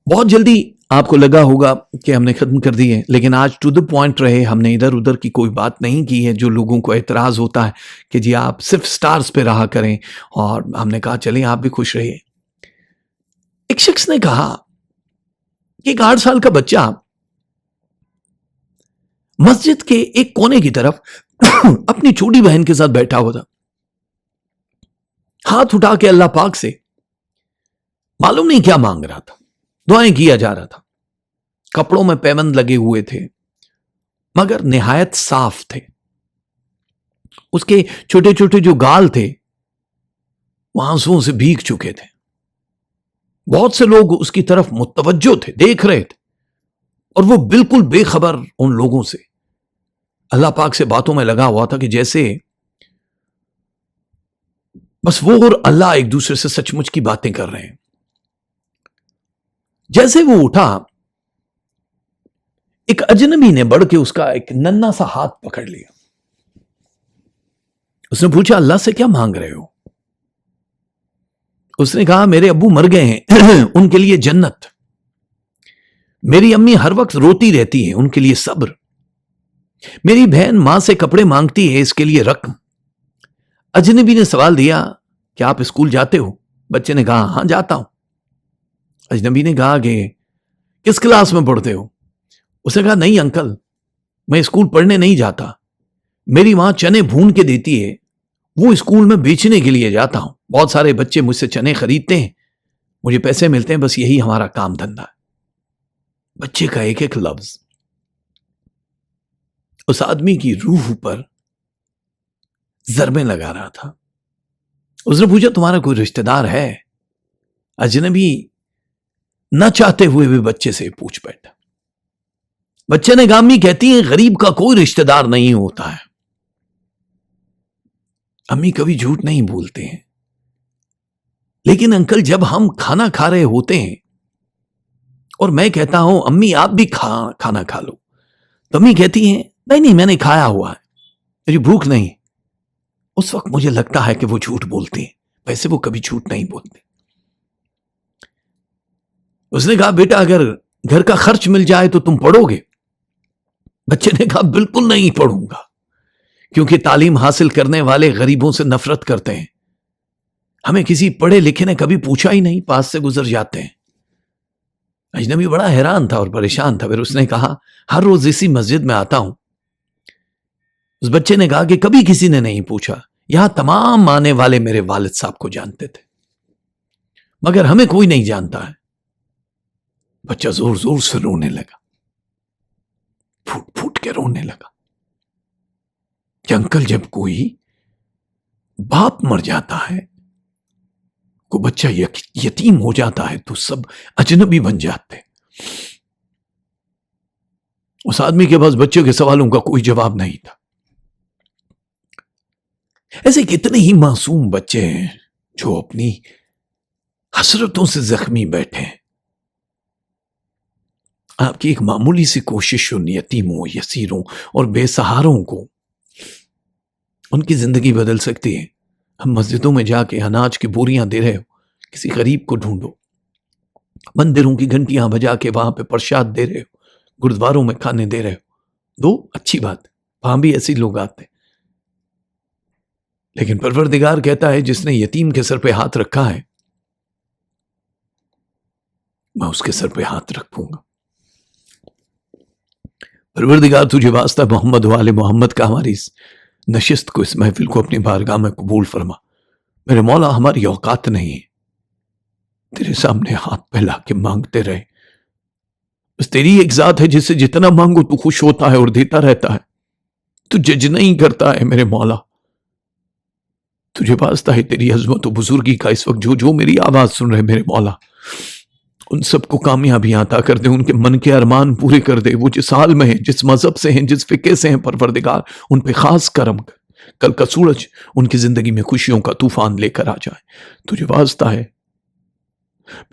बहुत जल्दी आपको लगा होगा कि हमने खत्म कर दिए, लेकिन आज टू द पॉइंट रहे। हमने इधर उधर की कोई बात नहीं की है। जो लोगों को एतराज होता है कि जी आप सिर्फ स्टार्स पे रहा करें, और हमने कहा चलें आप भी खुश रहिए। एक शख्स ने कहा कि एक 8 साल का बच्चा मस्जिद के एक कोने की तरफ अपनी छोटी बहन के साथ बैठा हुआ था, हाथ उठा के अल्लाह पाक से मालूम नहीं क्या मांग रहा था, दुआएं किया जा रहा था। कपड़ों में पैबंद लगे हुए थे मगर निहायत साफ थे। उसके छोटे छोटे जो गाल थे वो आंसुओं से भीग चुके थे। बहुत से लोग उसकी तरफ मुतवज्जो थे, देख रहे थे, और वो बिल्कुल बेखबर उन लोगों से अल्लाह पाक से बातों में लगा हुआ था कि जैसे बस वो और अल्लाह एक दूसरे से सचमुच की बातें कर रहे हैं। जैसे वो उठा, एक अजनबी ने बढ़ के उसका एक नन्हा सा हाथ पकड़ लिया। उसने पूछा अल्लाह से क्या मांग रहे हो? उसने कहा मेरे अब्बू मर गए हैं उनके लिए जन्नत। मेरी अम्मी हर वक्त रोती रहती है, उनके लिए सब्र। मेरी बहन मां से कपड़े मांगती है, इसके लिए रकम। अजनबी ने सवाल दिया कि आप स्कूल जाते हो? बच्चे ने कहा हां जाता हूं। अजनबी ने कहा कि किस क्लास में पढ़ते हो? उसने कहा नहीं अंकल, मैं स्कूल पढ़ने नहीं जाता। मेरी मां चने भून के देती है, वो स्कूल में बेचने के लिए जाता हूं। बहुत सारे बच्चे मुझसे चने खरीदते हैं, मुझे पैसे मिलते हैं, बस यही हमारा काम धंधा है। बच्चे का एक एक लफ्ज उस आदमी की रूह पर ज़रबें लगा रहा था। उसने पूछा तुम्हारा कोई रिश्तेदार है? अजनबी न चाहते हुए भी बच्चे से पूछ बैठा। बच्चे ने कहा अम्मी कहती है गरीब का कोई रिश्तेदार नहीं होता है। अम्मी कभी झूठ नहीं बोलते हैं, लेकिन अंकल जब हम खाना खा रहे होते हैं और मैं कहता हूं अम्मी आप भी खाना खा लो, तो अम्मी कहती हैं नहीं नहीं मैंने खाया हुआ है, मुझे भूख नहीं। उस वक्त मुझे लगता है कि वो झूठ बोलते हैं, वैसे वो कभी झूठ नहीं बोलते। उसने कहा बेटा अगर घर का खर्च मिल जाए तो तुम पढ़ोगे? बच्चे ने कहा बिल्कुल नहीं पढ़ूंगा, क्योंकि तालीम हासिल करने वाले गरीबों से नफरत करते हैं। हमें किसी पढ़े लिखे ने कभी पूछा ही नहीं, पास से गुजर जाते हैं। अजनबी बड़ा हैरान था और परेशान था। फिर उसने कहा हर रोज इसी मस्जिद में आता हूं। उस बच्चे ने कहा कि कभी किसी ने नहीं पूछा, यहां तमाम आने वाले मेरे वालिद साहब को जानते थे, मगर हमें कोई नहीं जानता है। बच्चा जोर जोर से रोने लगा, फूट फूट के रोने लगा। कि अंकल जब कोई बाप मर जाता है, कोई बच्चा यतीम हो जाता है तो सब अजनबी बन जाते हैं। उस आदमी के पास बच्चों के सवालों का कोई जवाब नहीं था। ऐसे कितने ही मासूम बच्चे हैं जो अपनी हसरतों से जख्मी बैठे हैं। आपकी एक मामूली सी कोशिश उन यतीमों, यसीरों और बेसहारों को उनकी जिंदगी बदल सकती है। हम मस्जिदों में जाके अनाज की बोरियां दे रहे हो, किसी गरीब को ढूंढो। मंदिरों की घंटियां बजा के वहां पे प्रसाद दे रहे हो, गुरुद्वारों में खाने दे रहे हो, दो, अच्छी बात, वहां भी ऐसे लोग आते हैं। लेकिन परवरदिगार कहता है जिसने यतीम के सर पे हाथ रखा है, मैं उसके सर पे हाथ रखूंगा। परवरदिगार तुझे वास्ता मोहम्मद वाले मोहम्मद का हमारी इस नशिस्त को, इस महफिल को अपनी बारगाह में कबूल फरमा। मेरे मौला, हमारी औकात नहीं है तेरे सामने हाथ फैला के मांगते रहे। बस तेरी एक जात है जिससे जितना मांगो तू खुश होता है और देता रहता है। तू जज नहीं करता है मेरे मौला। तुझे वास्ता है तेरी अजमत और बुजुर्गी का, इस वक्त जो जो मेरी आवाज सुन रहे मेरे मौला, उन सबको कामयाबियां अता कर दे, उनके मन के अरमान पूरे कर दे। वो जिस हाल में है, जिस मजहब से हैं, जिस फिक्र से हैं, परवरदिगार उन पे खास करम कर। कल का सूरज उनकी जिंदगी में खुशियों का तूफान लेकर आ जाए। तुझे वास्ता है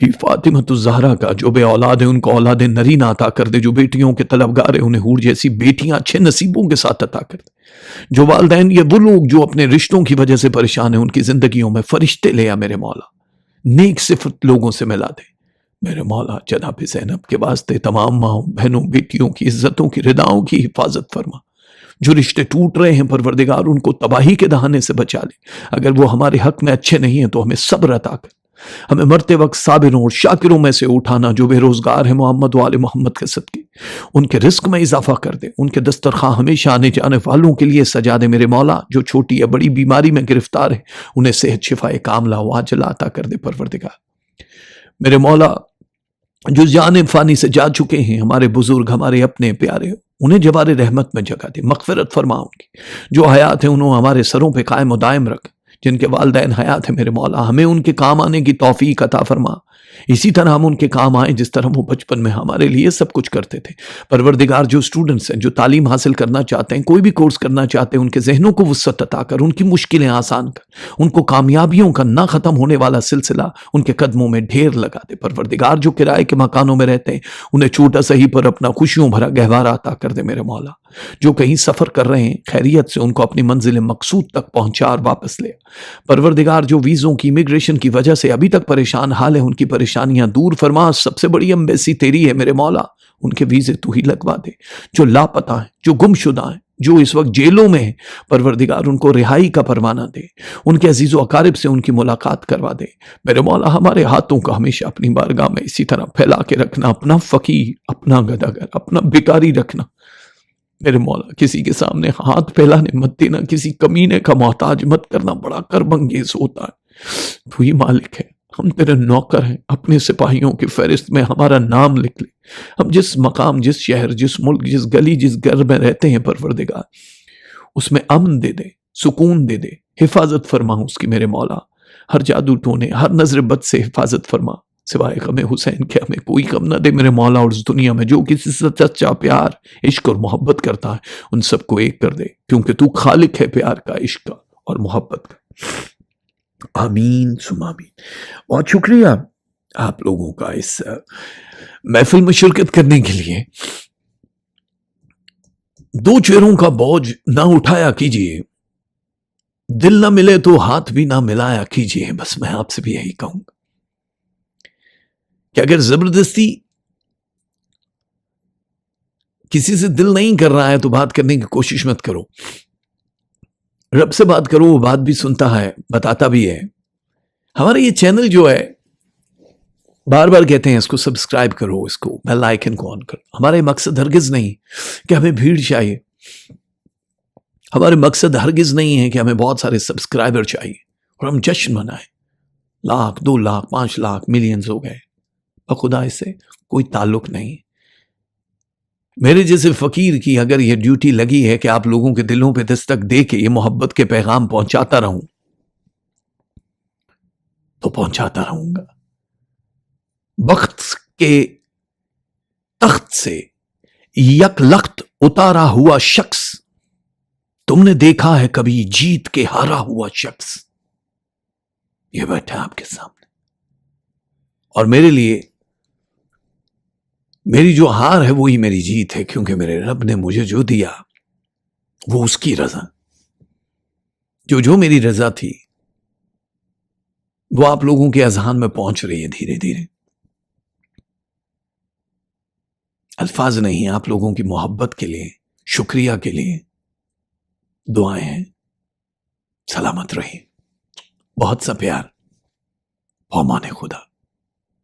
भी फातिमा तो ज़हरा का, जो बे औलाद है उनको औलाद नरीन अता कर दे। जो बेटियों के तलबगार है उन्हें हूर जैसी बेटियां अच्छे नसीबों के साथ अता कर दे। जो वालदैन, ये वो लोग जो अपने रिश्तों की वजह से परेशान है, उनकी जिंदगियों में फरिश्ते ले आ मेरे मौला। नेक सिफत लोगों से मिला दे मेरे मौला। जनाब ज़ैनब के वास्ते तमाम माओं बहनों बेटियों की इज्जतों की रिदाओं की हिफाजत फरमा। जो रिश्ते टूट रहे हैं परवरदिगार उनको तबाही के दहाने से बचा ले। अगर वो हमारे हक में अच्छे नहीं हैं तो हमें सब्र अता कर। हमें मरते वक्त साबिरों और शाकिरों में से उठाना। जो बेरोजगार है मोहम्मद वाले मोहम्मद के सदके उनके रिस्क में इजाफा कर दे। उनके दस्तरखां हमेशा आने जाने वालों के लिए सजा दे मेरे मौला। जो छोटी या बड़ी बीमारी में गिरफ्तार है उन्हें सेहत शिफाए कामला वाजला अता कर दे परवरदिगार मेरे मौला। जो जाने फानी से जा चुके हैं, हमारे बुजुर्ग, हमारे अपने प्यारे, उन्हें जवारे रहमत में जगह दे, मगफिरत फरमा उनकी। जो हयात है उन्होंने हमारे सरों पे कायम और दायम रख। जिनके वालदैन हयात है मेरे मौला, हमें उनके काम आने की तौफीक अता फरमा। इसी तरह हम उनके काम आए जिस तरह वो बचपन में हमारे लिए सब कुछ करते थे। परवरदिगार जो स्टूडेंट्स हैं, जो तालीम हासिल करना चाहते हैं, कोई भी कोर्स करना चाहते हैं, उनके जहनों को वुस्अत अता कर, उनकी मुश्किलें आसान कर, उनको कामयाबियों का ना खत्म होने वाला सिलसिला उनके कदमों में ढेर लगा दे। परवरदिगार जो किराए के मकानों में रहते हैं उन्हें छोटा सही पर अपना खुशियों भरा गहवारा अता कर दे मेरे मौला। जो कहीं सफर कर रहे हैं खैरियत से उनको अपनी मंजिल मकसूद तक पहुंचा और वापस ले। परवरदिगार जो वीज़ों की, इमिग्रेशन की वजह से अभी तक परेशान हाल है, उनकी परेशानियां दूर फरमा। सबसे बड़ी एम्बेसी तेरी है मेरे मौला, उनके वीज़े तू ही लगवा दे। जो लापता है, जो गुमशुदा है, जो इस वक्त जेलों में है, परवरदिगार उनको रिहाई का परवाना दे। उनके अजीज़ो अकारिब से उनकी मुलाकात करवा दे मेरे मौला। हमारे हाथों का हमेशा अपनी बारगाह में इसी तरह फैला के रखना। अपना फ़कीर, अपना गदागर, अपना भिखारी रखना मेरे मौला। किसी के सामने हाथ फैलाने मत देना, किसी कमीने का मोहताज मत करना। बड़ा कर्बंगेज होता है। तू ही मालिक है, हम तेरे नौकर हैं। अपने सिपाहियों की फहरिस्त में हमारा नाम लिख ले। हम जिस मकाम, जिस शहर, जिस मुल्क, जिस गली, जिस घर में रहते हैं परवरदिगार, उसमें अमन दे दे, सुकून दे दे, हिफाजत फरमा उसकी मेरे मौला। हर जादू टोने, हर नजर बद से हिफाजत फरमा। सिवाय गम हुसैन के हमें कोई गम न दे मेरे मौला। और इस दुनिया में जो किसी से सच्चा प्यार, इश्क और मोहब्बत करता है उन सबको एक कर दे, क्योंकि तू खालिक है प्यार का, इश्क का और मोहब्बत का। आमीन सुमा आमीन। बहुत शुक्रिया आप लोगों का इस महफिल में शिरकत करने के लिए। दो चेहरों का बोझ ना उठाया कीजिए, दिल ना मिले तो हाथ भी ना मिलाया कीजिए। बस मैं आपसे भी यही कहूंगा कि अगर जबरदस्ती किसी से दिल नहीं कर रहा है तो बात करने की कोशिश मत करो। रब से बात करो, वो बात भी सुनता है, बताता भी है। हमारा ये चैनल जो है, बार बार कहते हैं इसको सब्सक्राइब करो, इसको बेल आइकन को ऑन करो। हमारे मकसद हरगिज नहीं कि हमें भीड़ चाहिए। हमारे मकसद हरगिज नहीं है कि हमें बहुत सारे सब्सक्राइबर चाहिए और हम जश्न मनाएं। 1,00,000, 2,00,000, 5,00,000, मिलियंस हो गए, और खुदा इससे कोई ताल्लुक नहीं। मेरे जैसे फकीर की अगर यह ड्यूटी लगी है कि आप लोगों के दिलों पे दस्तक दे के ये मोहब्बत के पैगाम पहुंचाता रहूं, तो पहुंचाता रहूंगा। वक्त के तख्त से यकलख्त उतारा हुआ शख्स, तुमने देखा है कभी जीत के हारा हुआ शख्स? ये बैठा है आपके सामने, और मेरे लिए मेरी जो हार है वही मेरी जीत है, क्योंकि मेरे रब ने मुझे जो दिया वो उसकी रजा, जो मेरी रजा थी वो आप लोगों के अजहान में पहुंच रही है धीरे धीरे। अल्फाज नहीं, आप लोगों की मोहब्बत के लिए, शुक्रिया के लिए दुआएं हैं। सलामत रहिए, बहुत सा प्यार, पौमाने खुदा।